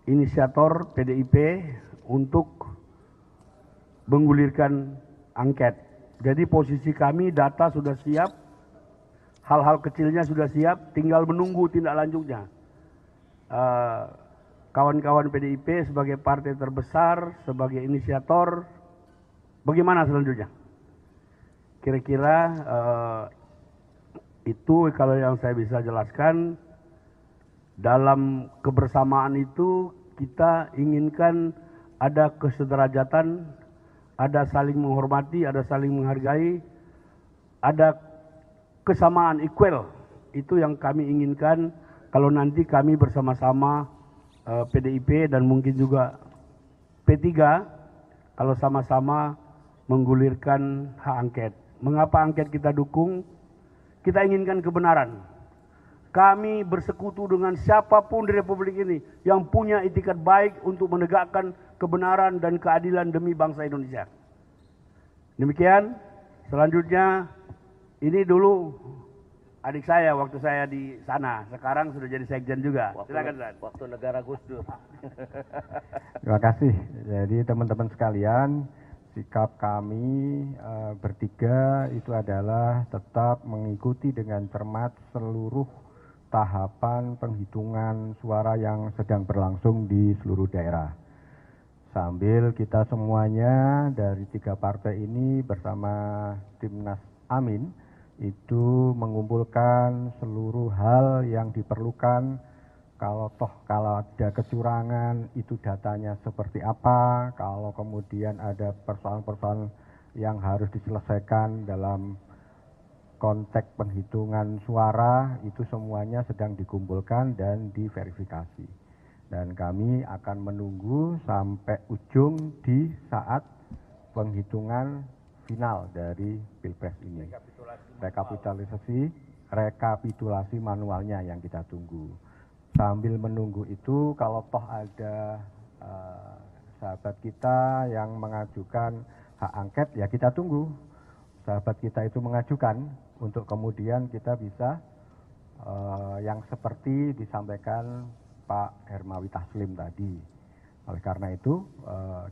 inisiator PDIP untuk menggulirkan angket. Jadi posisi kami, data sudah siap, hal-hal kecilnya sudah siap, tinggal menunggu tindak lanjutnya. Kawan-kawan PDIP sebagai partai terbesar, sebagai inisiator, bagaimana selanjutnya? Kira-kira itu kalau yang saya bisa jelaskan. Dalam kebersamaan itu kita inginkan ada kesederajatan, ada saling menghormati, ada saling menghargai, ada kesamaan equal. Itu yang kami inginkan kalau nanti kami bersama-sama PDIP dan mungkin juga P3 kalau sama-sama menggulirkan hak angket. Mengapa angket kita dukung? Kita inginkan kebenaran. Kami bersekutu dengan siapapun di Republik ini yang punya itikat baik untuk menegakkan kebenaran dan keadilan demi bangsa Indonesia. Demikian, selanjutnya ini dulu adik saya waktu saya di sana, sekarang sudah jadi sekjen juga. Silakan, waktu negara Gus Dur. Terima kasih. Jadi teman-teman sekalian, sikap kami bertiga itu adalah tetap mengikuti dengan cermat seluruh tahapan penghitungan suara yang sedang berlangsung di seluruh daerah. Sambil kita semuanya dari 3 partai ini bersama Timnas Amin itu mengumpulkan seluruh hal yang diperlukan kalau ada kecurangan itu datanya seperti apa, kalau kemudian ada persoalan-persoalan yang harus diselesaikan dalam konteks penghitungan suara, itu semuanya sedang dikumpulkan dan diverifikasi. Dan kami akan menunggu sampai ujung di saat penghitungan final dari Pilpres ini. Rekapitulasi manualnya yang kita tunggu. Sambil menunggu itu, kalau toh ada sahabat kita yang mengajukan hak angket, ya kita tunggu sahabat kita itu mengajukan untuk kemudian kita bisa yang seperti disampaikan Pak Hermawi Taslim tadi. Oleh karena itu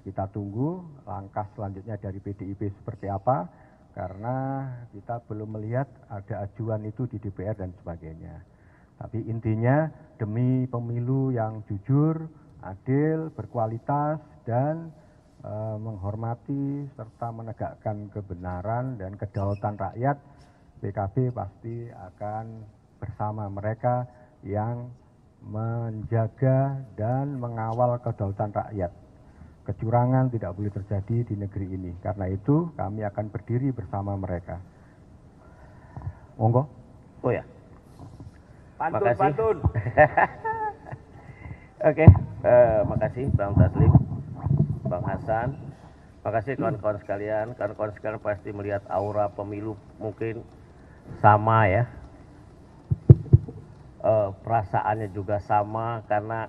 kita tunggu langkah selanjutnya dari PDIP seperti apa, karena kita belum melihat ada ajuan itu di DPR dan sebagainya. Tapi intinya demi pemilu yang jujur, adil, berkualitas, dan menghormati serta menegakkan kebenaran dan kedaulatan rakyat, PKB pasti akan bersama mereka yang menjaga dan mengawal kedaulatan rakyat. Kecurangan tidak boleh terjadi di negeri ini. Karena itu kami akan berdiri bersama mereka. Monggo. Oh ya. Pantun. Oke, makasih Bang Taslim, Bang Hasan. Makasih kawan-kawan sekalian. Kawan-kawan sekalian pasti melihat aura pemilu mungkin sama ya. Perasaannya juga sama karena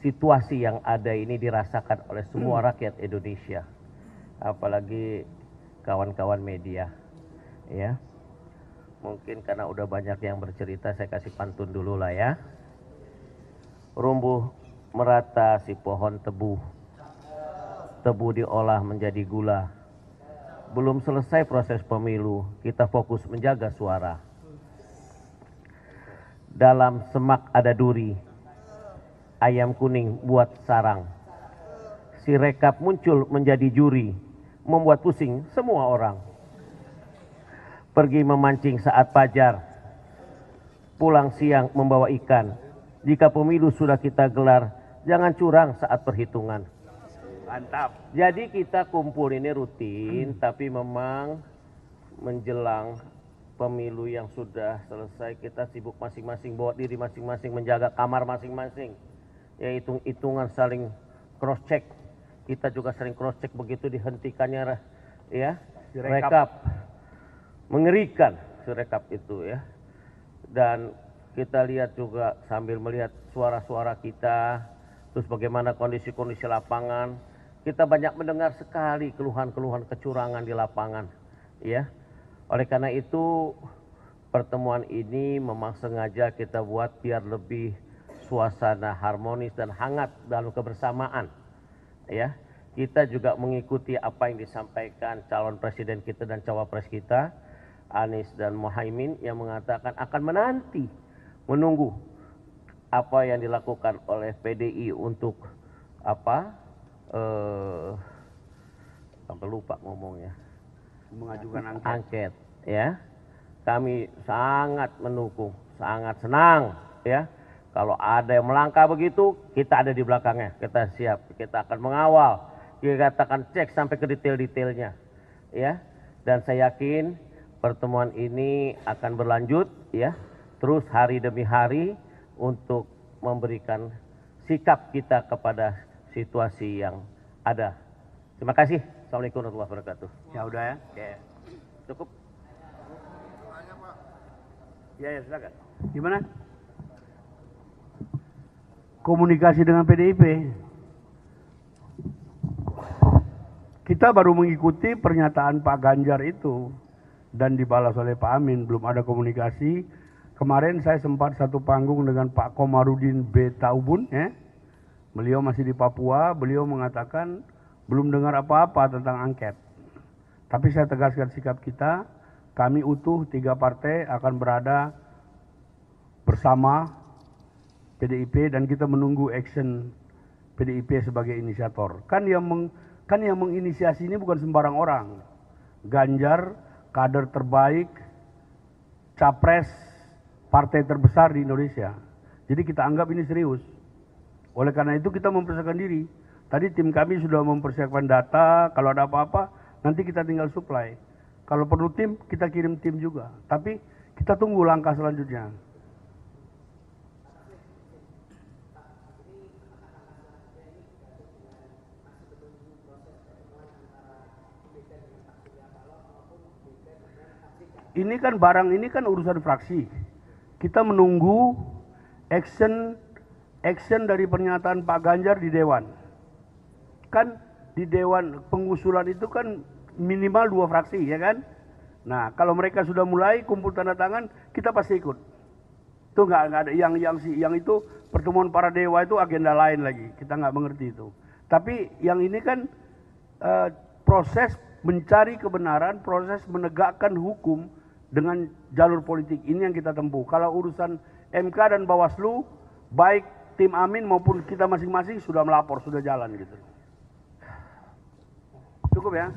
situasi yang ada ini dirasakan oleh semua rakyat Indonesia. Apalagi kawan-kawan media. Ya. Mungkin karena udah banyak yang bercerita, saya kasih pantun dulu lah ya. Rumbuh merata si pohon tebu, tebu diolah menjadi gula. Belum selesai proses pemilu, kita fokus menjaga suara. Dalam semak ada duri, ayam kuning buat sarang. Si rekap muncul menjadi juri, membuat pusing semua orang. Pergi memancing saat fajar, pulang siang membawa ikan. Jika pemilu sudah kita gelar, jangan curang saat perhitungan. Mantap. Jadi kita kumpul ini rutin, tapi memang menjelang pemilu yang sudah selesai, kita sibuk masing-masing, bawa diri masing-masing, menjaga kamar masing-masing. Ya hitung-hitungan, saling cross-check. Kita juga sering cross-check begitu dihentikannya ya, rekap. Mengerikan Sirekap itu ya. Dan kita lihat juga sambil melihat suara-suara kita, terus bagaimana kondisi-kondisi lapangan, kita banyak mendengar sekali keluhan-keluhan kecurangan di lapangan ya. Oleh karena itu pertemuan ini memang sengaja kita buat biar lebih suasana harmonis dan hangat dalam kebersamaan ya. Kita juga mengikuti apa yang disampaikan calon presiden kita dan cawapres kita, Anies dan Muhaimin, yang mengatakan akan menunggu apa yang dilakukan oleh PDI untuk apa? Sampai lupa ngomongnya. Mengajukan angket ya. Kami sangat mendukung, sangat senang ya. Kalau ada yang melangkah begitu, kita ada di belakangnya. Kita siap, kita akan mengawal. Kita akan cek sampai ke detail-detailnya ya. Dan saya yakin pertemuan ini akan berlanjut ya, terus hari demi hari untuk memberikan sikap kita kepada situasi yang ada. Terima kasih. Assalamualaikum warahmatullahi wabarakatuh. Ya udah ya. Oke. Cukup. Ya silakan. Gimana? Komunikasi dengan PDIP. Kita baru mengikuti pernyataan Pak Ganjar itu dan dibalas oleh Pak Amin, belum ada komunikasi. Kemarin saya sempat satu panggung dengan Pak Komarudin B. Taubun ya. Beliau masih di Papua, beliau mengatakan belum dengar apa-apa tentang angket. Tapi saya tegaskan sikap kita, kami utuh 3 partai akan berada bersama PDIP dan kita menunggu action PDIP sebagai inisiator. Kan yang menginisiasi ini bukan sembarang orang. Ganjar, kader terbaik, capres partai terbesar di Indonesia. Jadi kita anggap ini serius. Oleh karena itu kita mempersiapkan diri. Tadi tim kami sudah mempersiapkan data, kalau ada apa-apa nanti kita tinggal supply. Kalau perlu tim, kita kirim tim juga. Tapi kita tunggu langkah selanjutnya. Ini kan barang ini kan urusan fraksi. Kita menunggu action dari pernyataan Pak Ganjar di Dewan. Kan di Dewan pengusulan itu kan minimal 2 fraksi, ya kan? Nah, kalau mereka sudah mulai kumpul tanda tangan, kita pasti ikut. Itu nggak ada yang itu pertemuan para dewa itu agenda lain lagi. Kita nggak mengerti itu. Tapi yang ini kan proses mencari kebenaran, proses menegakkan hukum dengan jalur politik ini yang kita tempuh. Kalau urusan MK dan Bawaslu, baik tim Amin maupun kita masing-masing sudah melapor, sudah jalan gitu. Cukup ya?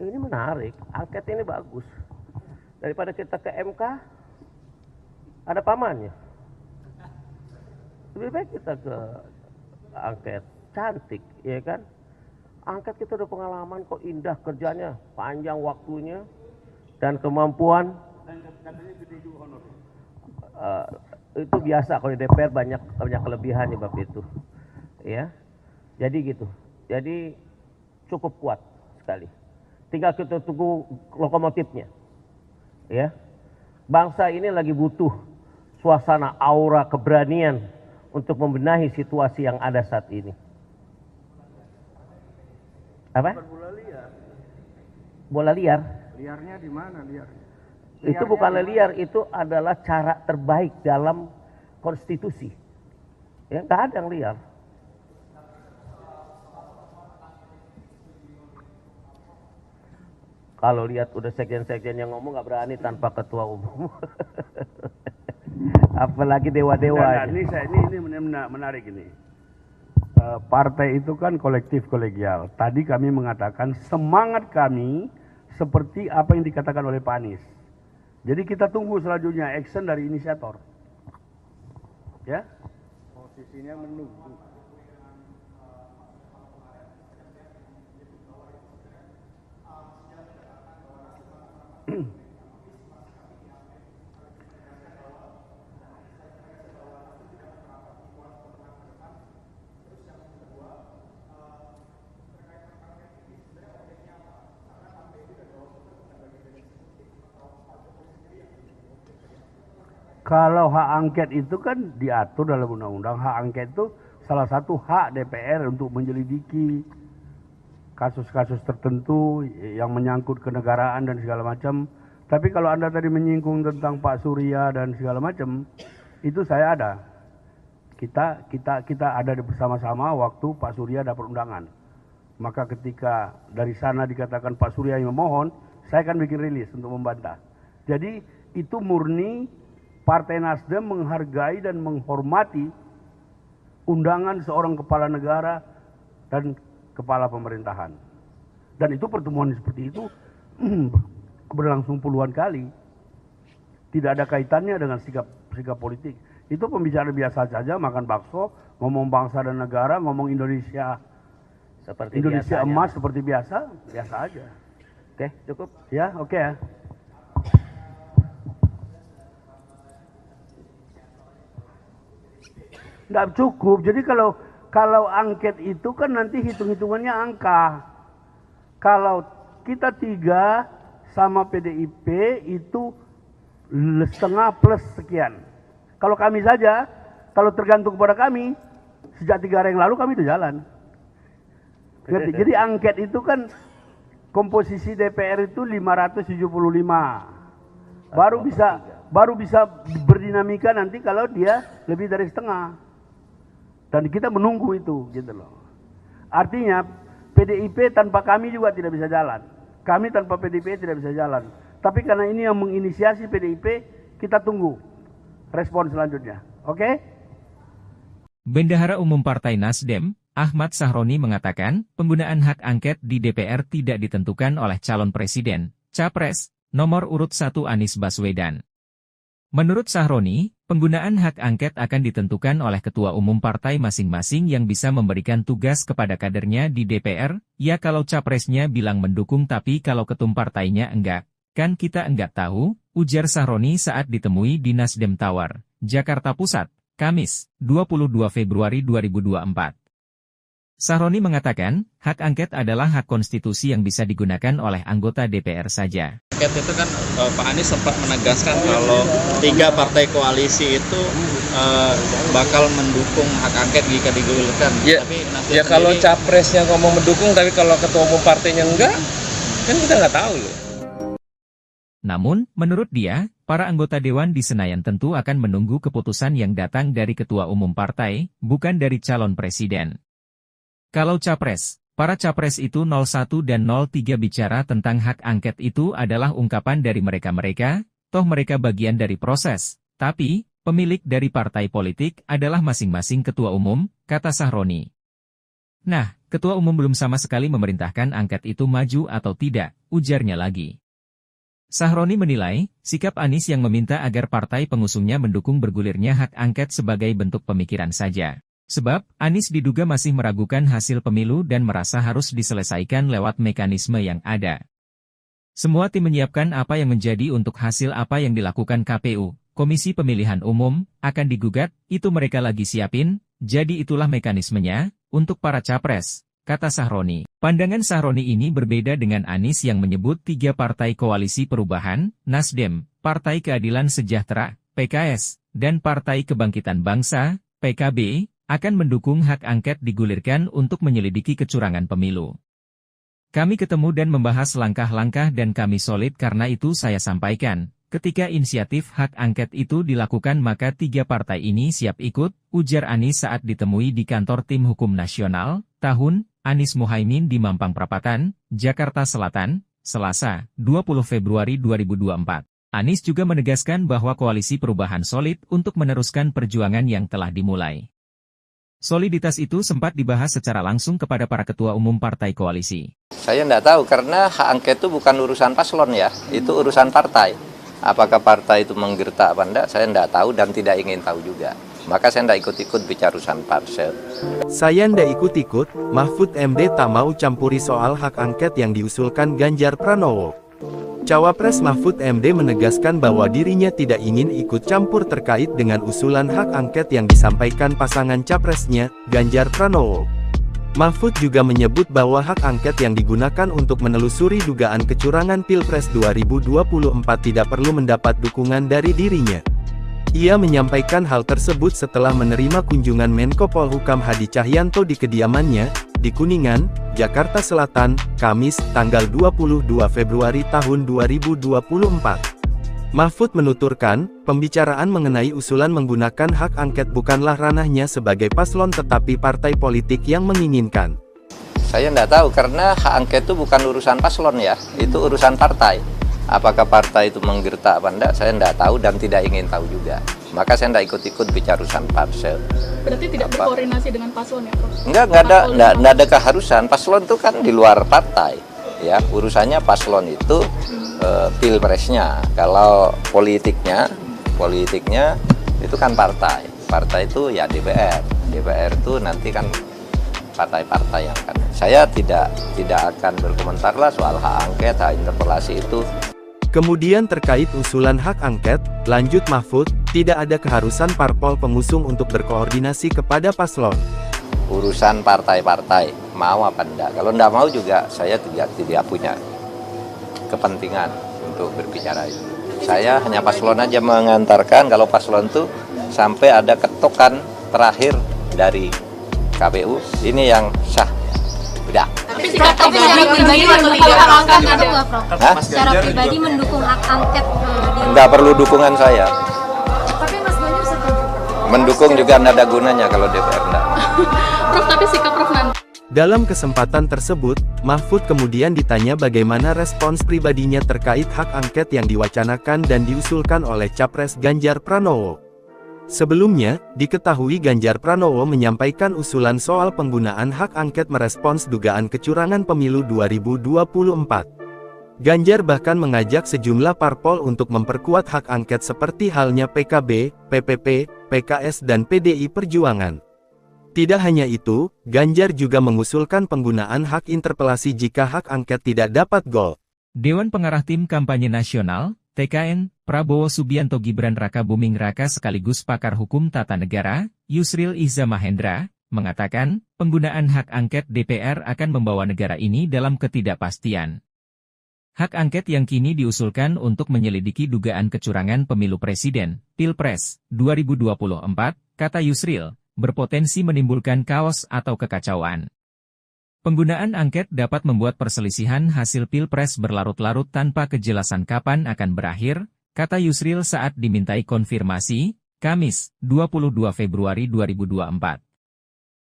Ini menarik, angket ini bagus. Daripada kita ke MK, ada pamannya. Lebih baik kita ke angket, cantik, ya kan? Angket kita udah pengalaman kok, indah kerjanya, panjang waktunya, dan kemampuan. Itu biasa kalau di DPR banyak kelebihannya bab itu, ya. Jadi gitu. Jadi cukup kuat sekali. Tinggal kita tunggu lokomotifnya, ya. Bangsa ini lagi butuh suasana aura keberanian untuk membenahi situasi yang ada saat ini. Apa? Bola liar. Liarnya di mana liar? Itu bukan liar, itu adalah cara terbaik dalam konstitusi. Ya, nggak ada yang liar. Kalau lihat udah sekjen-sekjen yang ngomong nggak berani tanpa ketua umum. Apalagi dewa-dewa. Nah, ini menarik ini. Partai itu kan kolektif kolegial. Tadi kami mengatakan semangat kami seperti apa yang dikatakan oleh Pak Anies. Jadi kita tunggu selanjutnya action dari inisiator. Ya? Posisinya menunggu. Kalau hak angket itu kan diatur dalam undang-undang. Hak angket itu salah satu hak DPR untuk menyelidiki kasus-kasus tertentu yang menyangkut kenegaraan dan segala macam. Tapi kalau Anda tadi menyinggung tentang Pak Surya dan segala macam, itu saya ada. Kita ada bersama-sama waktu Pak Surya dapat undangan. Maka ketika dari sana dikatakan Pak Surya yang memohon, saya akan bikin rilis untuk membantah. Jadi itu murni Partai Nasdem menghargai dan menghormati undangan seorang kepala negara dan kepala pemerintahan. Dan itu pertemuan seperti itu berlangsung puluhan kali. Tidak ada kaitannya dengan sikap politik. Itu pembicaraan biasa saja, makan bakso, ngomong bangsa dan negara, ngomong Indonesia seperti Indonesia biasanya. emas seperti biasa aja. Oke, cukup. Ya, oke ya. Nggak cukup. Jadi kalau angket itu kan nanti hitung-hitungannya angka. Kalau kita 3 sama PDIP itu setengah plus sekian. Kalau kami saja, kalau tergantung kepada kami, sejak 3 hari yang lalu kami itu jalan. Jadi angket itu kan komposisi DPR itu 575. Baru bisa berdinamika nanti kalau dia lebih dari setengah. Dan kita menunggu itu, gitu loh. Artinya PDIP tanpa kami juga tidak bisa jalan. Kami tanpa PDIP tidak bisa jalan. Tapi karena ini yang menginisiasi PDIP, kita tunggu respon selanjutnya. Oke? Bendahara Umum Partai Nasdem, Ahmad Sahroni mengatakan, penggunaan hak angket di DPR tidak ditentukan oleh calon presiden, capres, nomor urut 1 Anies Baswedan. Menurut Sahroni, penggunaan hak angket akan ditentukan oleh ketua umum partai masing-masing yang bisa memberikan tugas kepada kadernya di DPR, ya kalau capresnya bilang mendukung tapi kalau ketum partainya enggak, kan kita enggak tahu, ujar Sahroni saat ditemui di Nasdem Tower, Jakarta Pusat, Kamis, 22 Februari 2024. Sahroni mengatakan, hak angket adalah hak konstitusi yang bisa digunakan oleh anggota DPR saja. Angket itu kan Pak Anies sempat menegaskan kalau 3 partai koalisi itu bakal mendukung hak angket jika digulirkan. Ya kalau capresnya ngomong mendukung tapi kalau ketua umum partainya enggak, kan kita nggak tahu loh. Namun, menurut dia, para anggota Dewan di Senayan tentu akan menunggu keputusan yang datang dari ketua umum partai, bukan dari calon presiden. Kalau capres, para capres itu 01 dan 03 bicara tentang hak angket itu adalah ungkapan dari mereka-mereka, toh mereka bagian dari proses, tapi, pemilik dari partai politik adalah masing-masing ketua umum, kata Sahroni. Nah, ketua umum belum sama sekali memerintahkan angket itu maju atau tidak, ujarnya lagi. Sahroni menilai, sikap Anies yang meminta agar partai pengusungnya mendukung bergulirnya hak angket sebagai bentuk pemikiran saja. Sebab, Anies diduga masih meragukan hasil pemilu dan merasa harus diselesaikan lewat mekanisme yang ada. Semua tim menyiapkan apa yang menjadi untuk hasil apa yang dilakukan KPU, Komisi Pemilihan Umum, akan digugat, itu mereka lagi siapin, jadi itulah mekanismenya, untuk para capres. Kata Sahroni. Pandangan Sahroni ini berbeda dengan Anies yang menyebut 3 partai koalisi perubahan, Nasdem, Partai Keadilan Sejahtera, PKS, dan Partai Kebangkitan Bangsa, PKB, akan mendukung hak angket digulirkan untuk menyelidiki kecurangan pemilu. Kami ketemu dan membahas langkah-langkah dan kami solid karena itu saya sampaikan, ketika inisiatif hak angket itu dilakukan maka 3 partai ini siap ikut, ujar Anies saat ditemui di kantor Tim Hukum Nasional, tahun, Anies Muhaimin di Mampang Perapatan, Jakarta Selatan, Selasa, 20 Februari 2024. Anies juga menegaskan bahwa koalisi perubahan solid untuk meneruskan perjuangan yang telah dimulai. Soliditas itu sempat dibahas secara langsung kepada para ketua umum partai koalisi. Saya tidak tahu karena hak angket itu bukan urusan paslon ya, itu urusan partai. Apakah partai itu menggertak apa enggak, saya tidak tahu dan tidak ingin tahu juga. Maka saya tidak ikut-ikut bicara urusan parsel. Saya ndak ikut-ikut, Mahfud MD tak mau campuri soal hak angket yang diusulkan Ganjar Pranowo. Cawapres Mahfud MD menegaskan bahwa dirinya tidak ingin ikut campur terkait dengan usulan hak angket yang disampaikan pasangan capresnya, Ganjar Pranowo. Mahfud juga menyebut bahwa hak angket yang digunakan untuk menelusuri dugaan kecurangan Pilpres 2024 tidak perlu mendapat dukungan dari dirinya. Ia menyampaikan hal tersebut setelah menerima kunjungan Menko Polhukam Hadi Cahyanto di kediamannya, di Kuningan, Jakarta Selatan, Kamis, tanggal 22 Februari tahun 2024. Mahfud menuturkan, pembicaraan mengenai usulan menggunakan hak angket bukanlah ranahnya sebagai paslon tetapi partai politik yang menginginkan. Saya tidak tahu karena hak angket itu bukan urusan paslon ya, itu urusan partai. Apakah partai itu menggertak apa enggak, saya tidak tahu dan tidak ingin tahu juga. Maka saya tidak ikut-ikut bicara urusan parsel. Berarti tidak berkoordinasi dengan paslon ya, Prof? Enggak ada keharusan. Paslon itu kan di luar partai. Ya, urusannya paslon itu pilpresnya. Kalau politiknya itu kan partai. Partai itu ya DPR. DPR itu nanti kan partai-partai yang akan. Saya tidak akan berkomentar lah soal hak angket, hak interpelasi itu. Kemudian terkait usulan hak angket, lanjut Mahfud, tidak ada keharusan parpol pengusung untuk berkoordinasi kepada paslon. Urusan partai-partai, mau apa enggak. Kalau enggak mau juga saya tidak punya kepentingan untuk berbicara itu. Saya hanya paslon aja mengantarkan, kalau paslon itu sampai ada ketokan terakhir dari KPU, ini yang sah. Udah. Tapi secara pribadi mendukung hak angket ada nggak, Prof? Secara pribadi mendukung hak angket. Nggak perlu dukungan saya. Tapi Mas Ganjar setuju. Mendukung juga nggak ada gunanya kalau DPR enggak. Prof, tapi sikap Prof nanti. Dalam kesempatan tersebut, Mahfud kemudian ditanya bagaimana respons pribadinya terkait hak angket yang diwacanakan dan diusulkan oleh Capres Ganjar Pranowo. Sebelumnya, diketahui Ganjar Pranowo menyampaikan usulan soal penggunaan hak angket merespons dugaan kecurangan pemilu 2024. Ganjar bahkan mengajak sejumlah parpol untuk memperkuat hak angket seperti halnya PKB, PPP, PKS dan PDI Perjuangan. Tidak hanya itu, Ganjar juga mengusulkan penggunaan hak interpelasi jika hak angket tidak dapat gol. Dewan Pengarah Tim Kampanye Nasional, TKN, Prabowo Subianto Gibran Raka Buming Raka sekaligus pakar hukum tata negara, Yusril Iza Mahendra, mengatakan, penggunaan hak angket DPR akan membawa negara ini dalam ketidakpastian. Hak angket yang kini diusulkan untuk menyelidiki dugaan kecurangan pemilu presiden, Pilpres, 2024, kata Yusril, berpotensi menimbulkan kaos atau kekacauan. Penggunaan angket dapat membuat perselisihan hasil Pilpres berlarut-larut tanpa kejelasan kapan akan berakhir, kata Yusril saat dimintai konfirmasi, Kamis, 22 Februari 2024.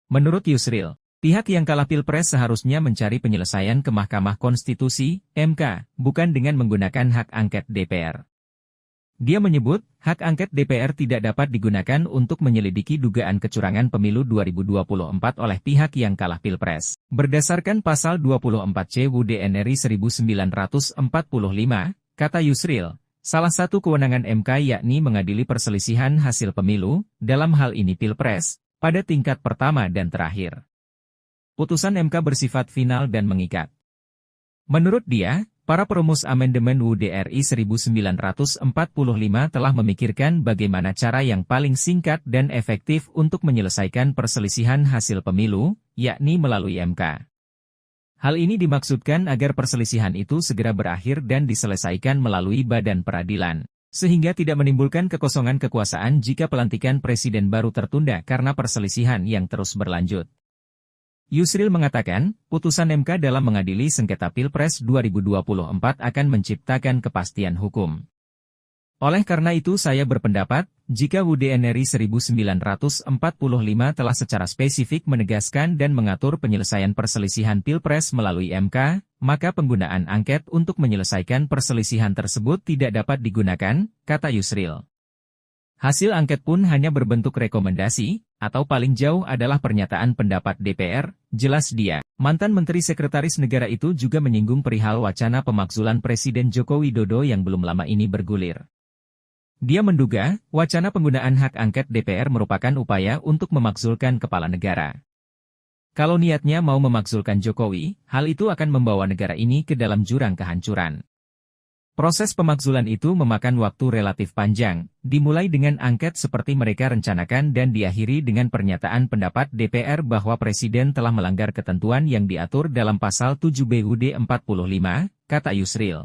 Menurut Yusril, pihak yang kalah Pilpres seharusnya mencari penyelesaian ke Mahkamah Konstitusi, MK, bukan dengan menggunakan hak angket DPR. Dia menyebut, hak angket DPR tidak dapat digunakan untuk menyelidiki dugaan kecurangan pemilu 2024 oleh pihak yang kalah Pilpres. Berdasarkan pasal 24C UUD NRI 1945, kata Yusril, salah satu kewenangan MK yakni mengadili perselisihan hasil pemilu, dalam hal ini Pilpres, pada tingkat pertama dan terakhir. Putusan MK bersifat final dan mengikat. Menurut dia, para perumus amandemen UUD RI 1945 telah memikirkan bagaimana cara yang paling singkat dan efektif untuk menyelesaikan perselisihan hasil pemilu, yakni melalui MK. Hal ini dimaksudkan agar perselisihan itu segera berakhir dan diselesaikan melalui badan peradilan, sehingga tidak menimbulkan kekosongan kekuasaan jika pelantikan presiden baru tertunda karena perselisihan yang terus berlanjut. Yusril mengatakan, putusan MK dalam mengadili sengketa Pilpres 2024 akan menciptakan kepastian hukum. Oleh karena itu saya berpendapat, jika UUD NRI 1945 telah secara spesifik menegaskan dan mengatur penyelesaian perselisihan Pilpres melalui MK, maka penggunaan angket untuk menyelesaikan perselisihan tersebut tidak dapat digunakan, kata Yusril. Hasil angket pun hanya berbentuk rekomendasi, atau paling jauh adalah pernyataan pendapat DPR, jelas dia. Mantan Menteri Sekretaris Negara itu juga menyinggung perihal wacana pemakzulan Presiden Joko Widodo yang belum lama ini bergulir. Dia menduga, wacana penggunaan hak angket DPR merupakan upaya untuk memakzulkan kepala negara. Kalau niatnya mau memakzulkan Jokowi, hal itu akan membawa negara ini ke dalam jurang kehancuran. Proses pemakzulan itu memakan waktu relatif panjang, dimulai dengan angket seperti mereka rencanakan dan diakhiri dengan pernyataan pendapat DPR bahwa Presiden telah melanggar ketentuan yang diatur dalam pasal 7 BUUD 45, kata Yusril.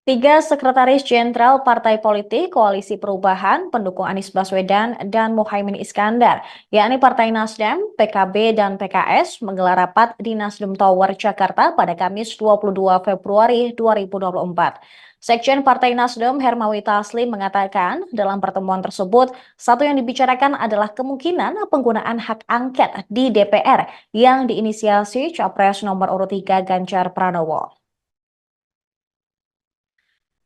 3 sekretaris jenderal partai politik Koalisi Perubahan pendukung Anies Baswedan dan Muhaimin Iskandar, yakni Partai Nasdem, PKB, dan PKS menggelar rapat di Nasdem Tower, Jakarta pada Kamis 22 Februari 2024. Sekjen Partai Nasdem Hermawi Taslim mengatakan dalam pertemuan tersebut, satu yang dibicarakan adalah kemungkinan penggunaan hak angket di DPR yang diinisiasi Capres nomor urut 3 Ganjar Pranowo.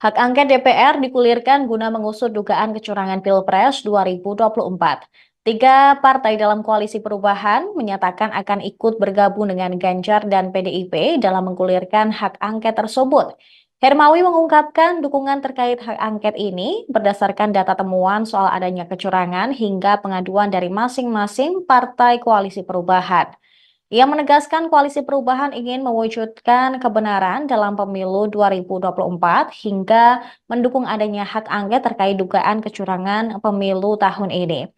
Hak angket DPR digulirkan guna mengusut dugaan kecurangan Pilpres 2024. 3 partai dalam Koalisi Perubahan menyatakan akan ikut bergabung dengan Ganjar dan PDIP dalam menggulirkan hak angket tersebut. Hermawi mengungkapkan dukungan terkait hak angket ini berdasarkan data temuan soal adanya kecurangan hingga pengaduan dari masing-masing partai Koalisi Perubahan. Ia menegaskan Koalisi Perubahan ingin mewujudkan kebenaran dalam pemilu 2024 hingga mendukung adanya hak angket terkait dugaan kecurangan pemilu tahun ini.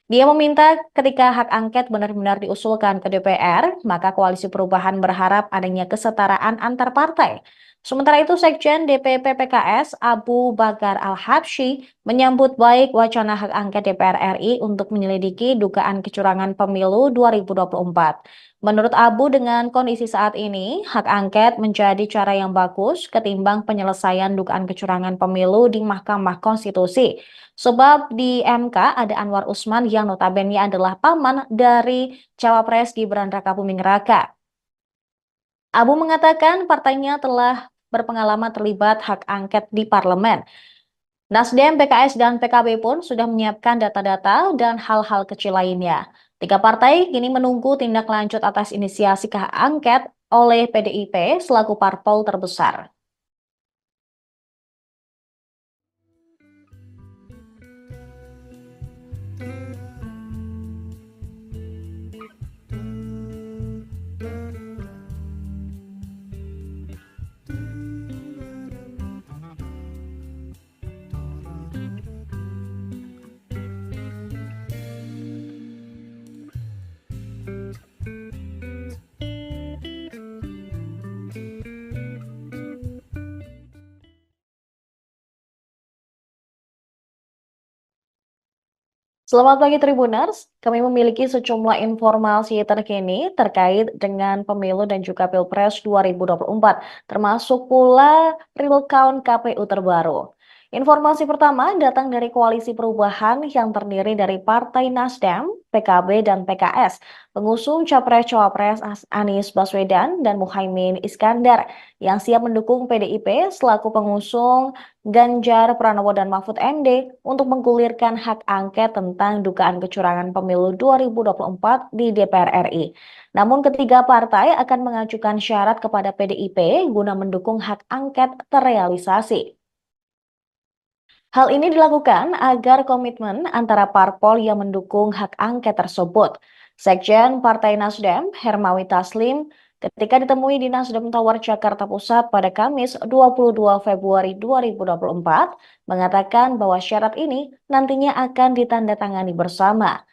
Dia meminta ketika hak angket benar-benar diusulkan ke DPR, maka Koalisi Perubahan berharap adanya kesetaraan antar partai. Sementara itu, Sekjen DPP PKS Abu Bakar Al-Habsyi menyambut baik wacana hak angket DPR RI untuk menyelidiki dugaan kecurangan pemilu 2024. Menurut Abu, dengan kondisi saat ini, hak angket menjadi cara yang bagus ketimbang penyelesaian dugaan kecurangan pemilu di Mahkamah Konstitusi. Sebab di MK ada Anwar Usman yang notabene adalah paman dari Cawapres Gibran Raka Buming Raka. Abu mengatakan partainya telah berpengalaman terlibat hak angket di parlemen. Nasdem, PKS, dan PKB pun sudah menyiapkan data-data dan hal-hal kecil lainnya. 3 partai kini menunggu tindak lanjut atas inisiasi hak angket oleh PDIP selaku parpol terbesar. Selamat pagi Tribuners, kami memiliki sejumlah informasi terkini terkait dengan pemilu dan juga Pilpres 2024, termasuk pula real count KPU terbaru. Informasi pertama datang dari Koalisi Perubahan yang terdiri dari Partai Nasdem, PKB, dan PKS, pengusung Capres-Cawapres Anies Baswedan dan Muhaimin Iskandar, yang siap mendukung PDIP selaku pengusung Ganjar Pranowo dan Mahfud MD untuk menggulirkan hak angket tentang dugaan kecurangan pemilu 2024 di DPR RI. Namun ketiga partai akan mengajukan syarat kepada PDIP guna mendukung hak angket terrealisasi. Hal ini dilakukan agar komitmen antara parpol yang mendukung hak angket tersebut. Sekjen Partai Nasdem, Hermawi Taslim, ketika ditemui di Nasdem Tower Jakarta Pusat pada Kamis 22 Februari 2024, mengatakan bahwa syarat ini nantinya akan ditandatangani bersama.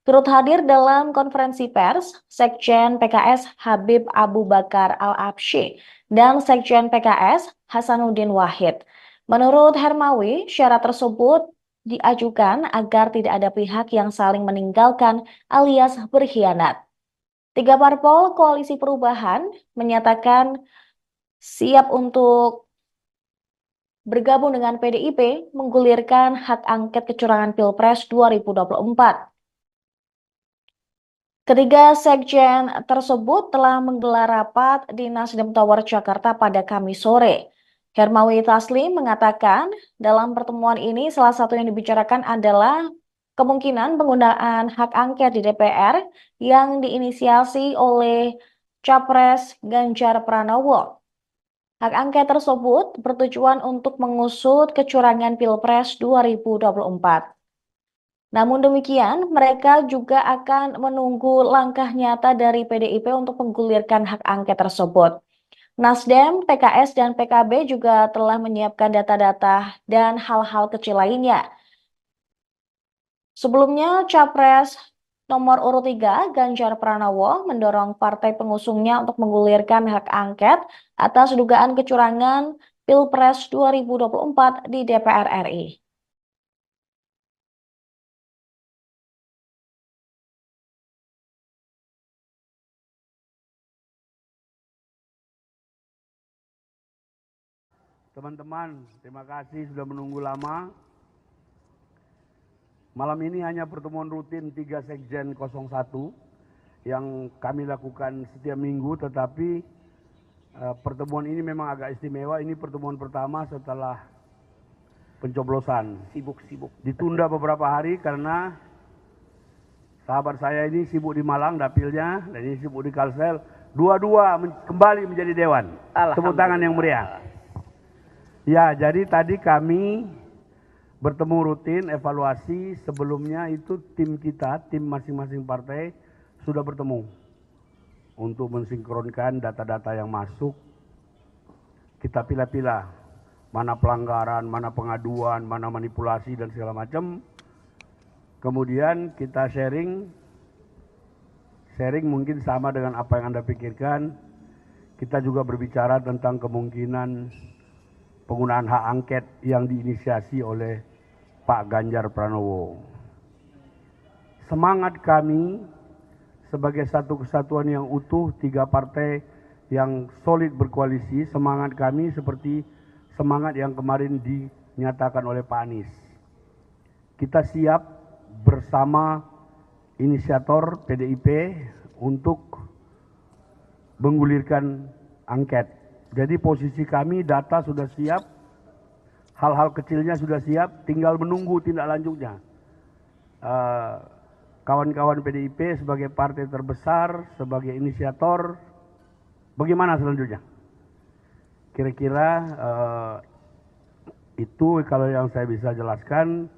Turut hadir dalam konferensi pers, Sekjen PKS Habib Abu Bakar Al-Absyi dan Sekjen PKS Hasanuddin Wahid. Menurut Hermawi, syarat tersebut diajukan agar tidak ada pihak yang saling meninggalkan alias berkhianat. 3 parpol Koalisi Perubahan menyatakan siap untuk bergabung dengan PDIP menggulirkan hak angket kecurangan Pilpres 2024. Ketiga sekjen tersebut telah menggelar rapat di Nasdem Tower Jakarta pada Kamis sore. Hermawi Taslim mengatakan dalam pertemuan ini salah satu yang dibicarakan adalah kemungkinan penggunaan hak angket di DPR yang diinisiasi oleh Capres Ganjar Pranowo. Hak angket tersebut bertujuan untuk mengusut kecurangan Pilpres 2024. Namun demikian, mereka juga akan menunggu langkah nyata dari PDIP untuk menggulirkan hak angket tersebut. Nasdem, PKS, dan PKB juga telah menyiapkan data-data dan hal-hal kecil lainnya. Sebelumnya, Capres nomor urut 3, Ganjar Pranowo, mendorong partai pengusungnya untuk menggulirkan hak angket atas dugaan kecurangan Pilpres 2024 di DPR RI. Teman-teman, terima kasih sudah menunggu lama. Malam ini hanya pertemuan rutin 3 Sekjen 01 yang kami lakukan setiap minggu, tetapi pertemuan ini memang agak istimewa. Ini pertemuan pertama setelah pencoblosan. Sibuk-sibuk. Ditunda beberapa hari karena sahabat saya ini sibuk di Malang dapilnya, dan ini sibuk di Kalsel. Dua-dua kembali menjadi dewan. Tepuk tangan yang meriah. Ya, jadi tadi kami bertemu rutin, evaluasi. Sebelumnya itu tim kita, tim masing-masing partai sudah bertemu untuk mensinkronkan data-data yang masuk. Kita pilah-pilah mana pelanggaran, mana pengaduan, mana manipulasi dan segala macam. Kemudian kita sharing mungkin sama dengan apa yang Anda pikirkan. Kita juga berbicara tentang kemungkinan penggunaan hak angket yang diinisiasi oleh Pak Ganjar Pranowo. Semangat kami sebagai satu kesatuan yang utuh, 3 partai yang solid berkoalisi, semangat kami seperti semangat yang kemarin dinyatakan oleh Pak Anies. Kita siap bersama inisiator PDIP untuk menggulirkan angket. Jadi posisi kami, data sudah siap, hal-hal kecilnya sudah siap, tinggal menunggu tindak lanjutnya. Kawan-kawan PDIP sebagai partai terbesar, sebagai inisiator, bagaimana selanjutnya? Kira-kira itu kalau yang saya bisa jelaskan.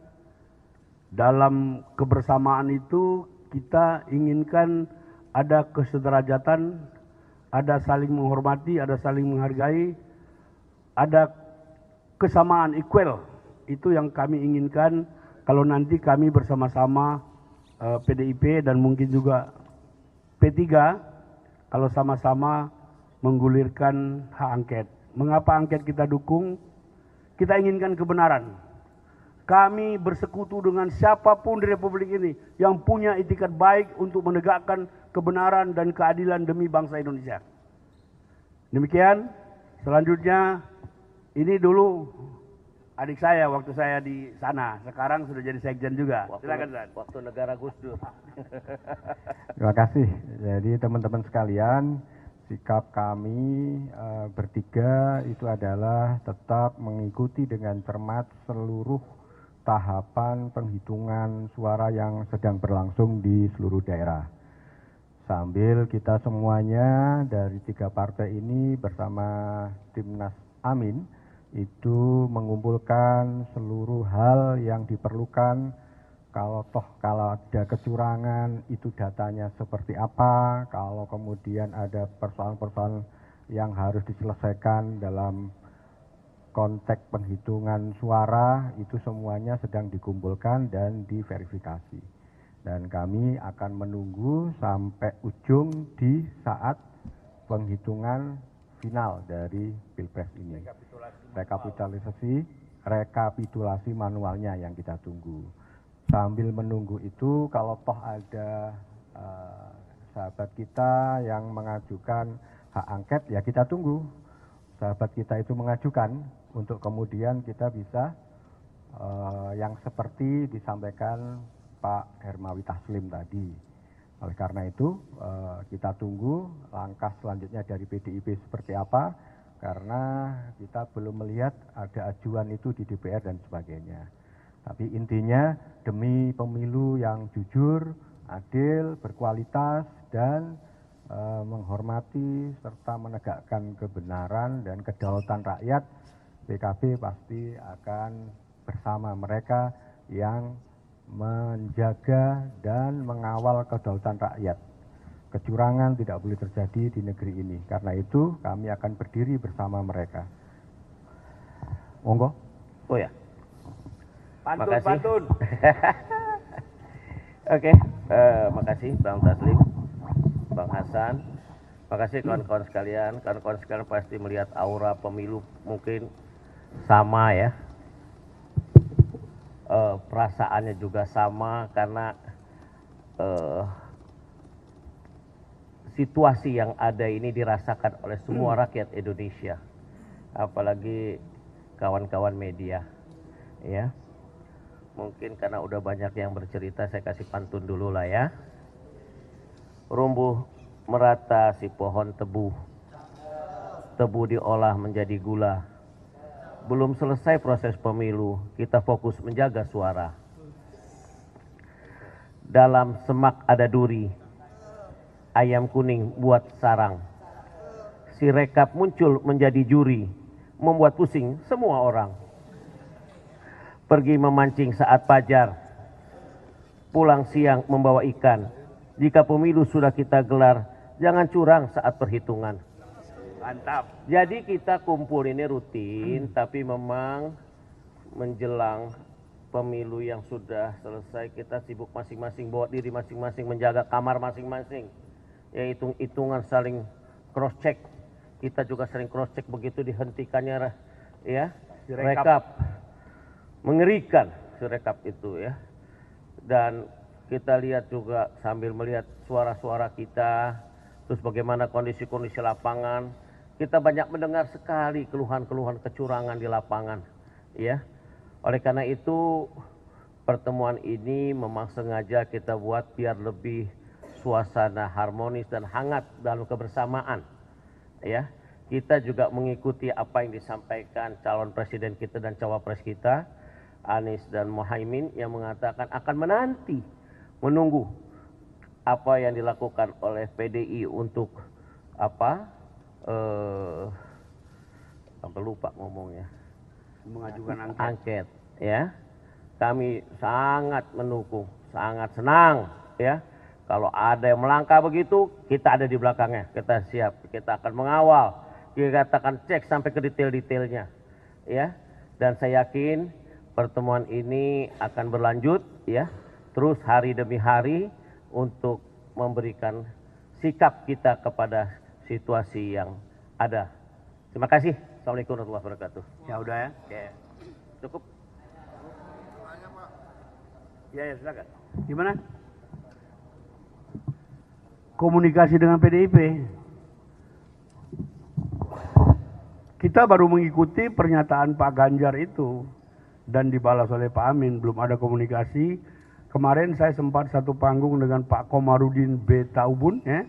Dalam kebersamaan itu kita inginkan ada kesederajatan, ada saling menghormati, ada saling menghargai, ada kesamaan equal. Itu yang kami inginkan kalau nanti kami bersama-sama PDIP dan mungkin juga P3 kalau sama-sama menggulirkan hak angket. Mengapa angket kita dukung? Kita inginkan kebenaran. Kami bersekutu dengan siapapun di Republik ini yang punya itikat baik untuk menegakkan kebenaran dan keadilan demi bangsa Indonesia. Demikian, selanjutnya ini dulu adik saya waktu saya di sana, sekarang sudah jadi sekjen juga. Silakan, waktu negara Gus Dur. Terima kasih. Jadi teman-teman sekalian, sikap kami bertiga itu adalah tetap mengikuti dengan cermat seluruh tahapan penghitungan suara yang sedang berlangsung di seluruh daerah. Sambil kita semuanya dari 3 partai ini bersama Timnas Amin itu mengumpulkan seluruh hal yang diperlukan. Kalau ada kecurangan itu datanya seperti apa, kalau kemudian ada persoalan-persoalan yang harus diselesaikan dalam konteks penghitungan suara, itu semuanya sedang dikumpulkan dan diverifikasi. Dan kami akan menunggu sampai ujung di saat penghitungan final dari Pilpres ini. Rekapitulasi manualnya yang kita tunggu. Sambil menunggu itu, kalau toh ada sahabat kita yang mengajukan hak angket, ya kita tunggu sahabat kita itu mengajukan untuk kemudian kita bisa yang seperti disampaikan Pak Hermawi Taslim tadi. Oleh karena itu kita tunggu langkah selanjutnya dari PDIP seperti apa, karena kita belum melihat ada ajuan itu di DPR dan sebagainya. Tapi intinya demi pemilu yang jujur, adil, berkualitas, dan menghormati serta menegakkan kebenaran dan kedaulatan rakyat, PKB pasti akan bersama mereka yang menjaga dan mengawal kedaulatan rakyat. Kecurangan tidak boleh terjadi di negeri ini. Karena itu kami akan berdiri bersama mereka. Monggo. Oh ya. Pantun. Oke, makasih Bang Taslim, Bang Hasan. Makasih kawan-kawan sekalian. Kawan-kawan sekalian pasti melihat aura pemilu mungkin sama ya. Perasaannya juga sama karena situasi yang ada ini dirasakan oleh semua rakyat Indonesia, apalagi kawan-kawan media, ya. Mungkin karena udah banyak yang bercerita, saya kasih pantun dulu lah ya. Rumbuh merata si pohon tebu, tebu diolah menjadi gula. Belum selesai proses pemilu, kita fokus menjaga suara. Dalam semak ada duri, ayam kuning buat sarang. Si rekap muncul menjadi juri, membuat pusing semua orang. Pergi memancing saat fajar, pulang siang membawa ikan. Jika pemilu sudah kita gelar, jangan curang saat perhitungan. Mantap. Jadi kita kumpul ini rutin, tapi memang menjelang pemilu yang sudah selesai, kita sibuk masing-masing, bawa diri masing-masing, menjaga kamar masing-masing. Ya hitung-hitungan, saling cross check. Kita juga sering cross check begitu dihentikannya ya rekap. Mengerikan rekap itu ya. Dan kita lihat juga sambil melihat suara-suara kita, terus bagaimana kondisi-kondisi lapangan. Kita banyak mendengar sekali keluhan-keluhan kecurangan di lapangan, ya. Oleh karena itu pertemuan ini memang sengaja kita buat biar lebih suasana harmonis dan hangat dalam kebersamaan, ya. kita juga mengikuti apa yang disampaikan calon presiden kita dan cawapres kita, Anies dan Muhaimin, yang mengatakan akan menunggu apa yang dilakukan oleh PDI untuk sampai lupa ngomongnya, mengajukan angket, ya. Kami sangat mendukung, sangat senang, ya. Kalau ada yang melangkah begitu, kita ada di belakangnya, kita siap, kita akan mengawal. Kita akan cek sampai ke detail-detailnya, ya. Dan saya yakin pertemuan ini akan berlanjut, ya, terus hari demi hari untuk memberikan sikap kita kepada situasi yang ada. Terima kasih. Assalamualaikum warahmatullahi wabarakatuh. Ya udah ya. Oke. Cukup. Ya silakan. Gimana? Komunikasi dengan PDIP. Kita baru mengikuti pernyataan Pak Ganjar itu dan dibalas oleh Pak Amin, belum ada komunikasi. Kemarin saya sempat satu panggung dengan Pak Komarudin B. Taubun, ya.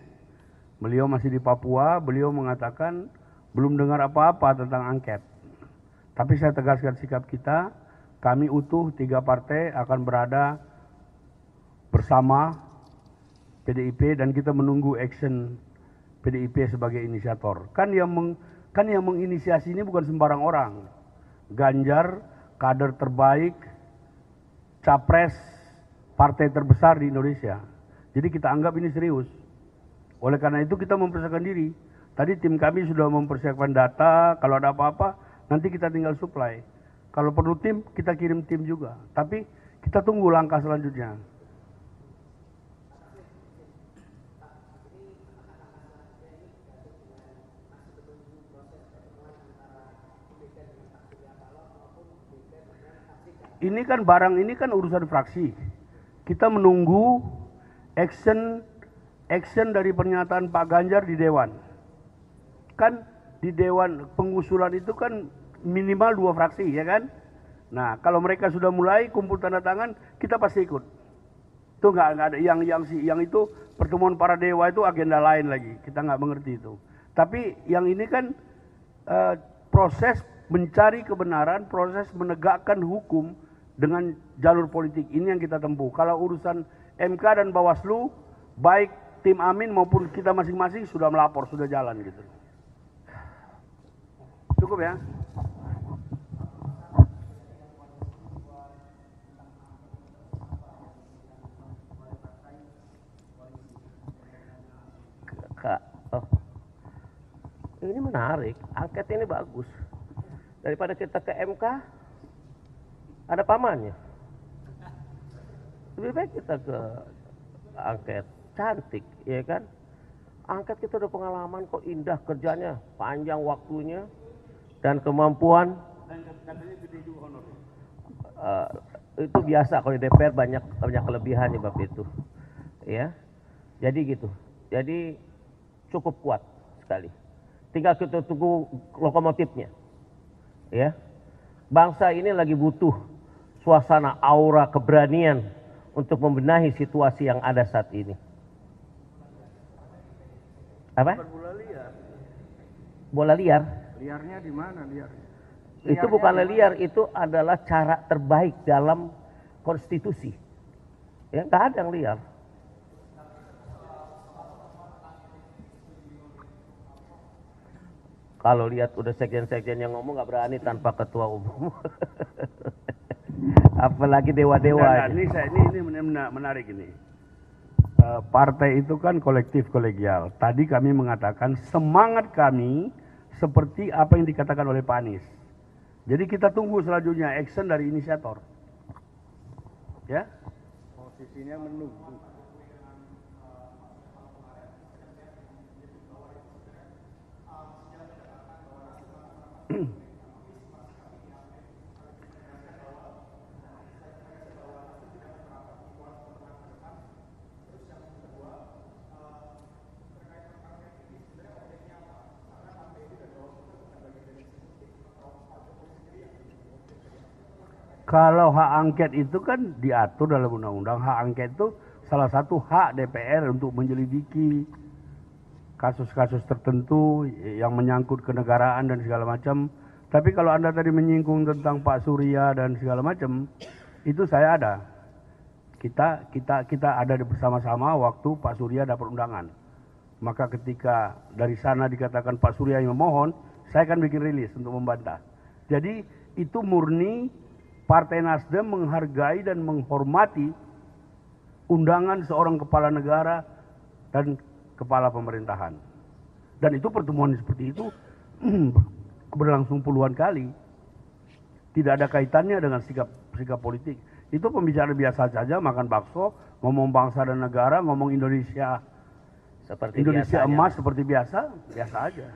Beliau masih di Papua, beliau mengatakan belum dengar apa-apa tentang angket. Tapi saya tegaskan sikap kita, kami utuh 3 partai akan berada bersama PDIP dan kita menunggu action PDIP sebagai inisiator. Kan yang menginisiasi ini bukan sembarang orang. Ganjar, kader terbaik, capres, partai terbesar di Indonesia. Jadi kita anggap ini serius. Oleh karena itu kita mempersiapkan diri. Tadi tim kami sudah mempersiapkan data, kalau ada apa-apa nanti kita tinggal supply. Kalau perlu tim, kita kirim tim juga. Tapi kita tunggu langkah selanjutnya. Ini kan barang ini kan urusan fraksi. Kita menunggu action dari pernyataan Pak Ganjar di Dewan. Kan di Dewan pengusulan itu kan minimal 2 fraksi, ya kan? Nah, kalau mereka sudah mulai kumpul tanda tangan, kita pasti ikut. Itu nggak ada yang itu pertemuan para dewa itu agenda lain lagi. Kita nggak mengerti itu. Tapi yang ini kan proses mencari kebenaran, proses menegakkan hukum dengan jalur politik ini yang kita tempuh. Kalau urusan MK dan Bawaslu, baik tim Amin maupun kita masing-masing sudah melapor, sudah jalan gitu. Cukup ya? Ini menarik, angket ini bagus. Daripada kita ke MK, ada pamannya. Lebih baik kita ke angket, cantik, ya kan? Angket kita udah pengalaman kok, indah kerjanya, panjang waktunya, dan kemampuan. Itu biasa kalau di DPR banyak kelebihannya bab itu, ya. Jadi gitu. Jadi cukup kuat sekali. Tinggal kita tunggu lokomotifnya, ya. Bangsa ini lagi butuh suasana aura keberanian untuk membenahi situasi yang ada saat ini. Apa? Bola liar. Bola liar? Liarnya di mana liar? Itu bukan liar, itu adalah cara terbaik dalam konstitusi. Ya, nggak ada yang liar. Kalau lihat udah sekjen-sekjen yang ngomong nggak berani tanpa ketua umum. Apalagi dewa-dewa. Ini menarik ini. Partai itu kan kolektif kolegial. Tadi kami mengatakan semangat kami seperti apa yang dikatakan oleh Pak Anies. Jadi kita tunggu selanjutnya action dari inisiator. Ya? Posisinya menunggu. Kalau hak angket itu kan diatur dalam undang-undang. Hak angket itu salah satu hak DPR untuk menyelidiki kasus-kasus tertentu yang menyangkut kenegaraan dan segala macam. Tapi kalau Anda tadi menyinggung tentang Pak Surya dan segala macam, itu saya ada. Kita ada bersama-sama waktu Pak Surya dapat undangan. Maka ketika dari sana dikatakan Pak Surya yang memohon, saya akan bikin rilis untuk membantah. Jadi itu murni Partai Nasdem menghargai dan menghormati undangan seorang kepala negara dan kepala pemerintahan. Dan itu pertemuan seperti itu berlangsung puluhan kali. Tidak ada kaitannya dengan sikap politik. Itu pembicaraan biasa saja, makan bakso, ngomong bangsa dan negara, ngomong Indonesia Seperti Indonesia biasanya. emas seperti biasa aja.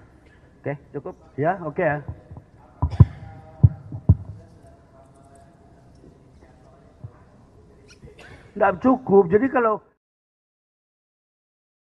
Oke, cukup. Ya, oke ya. Nggak cukup. Jadi kalau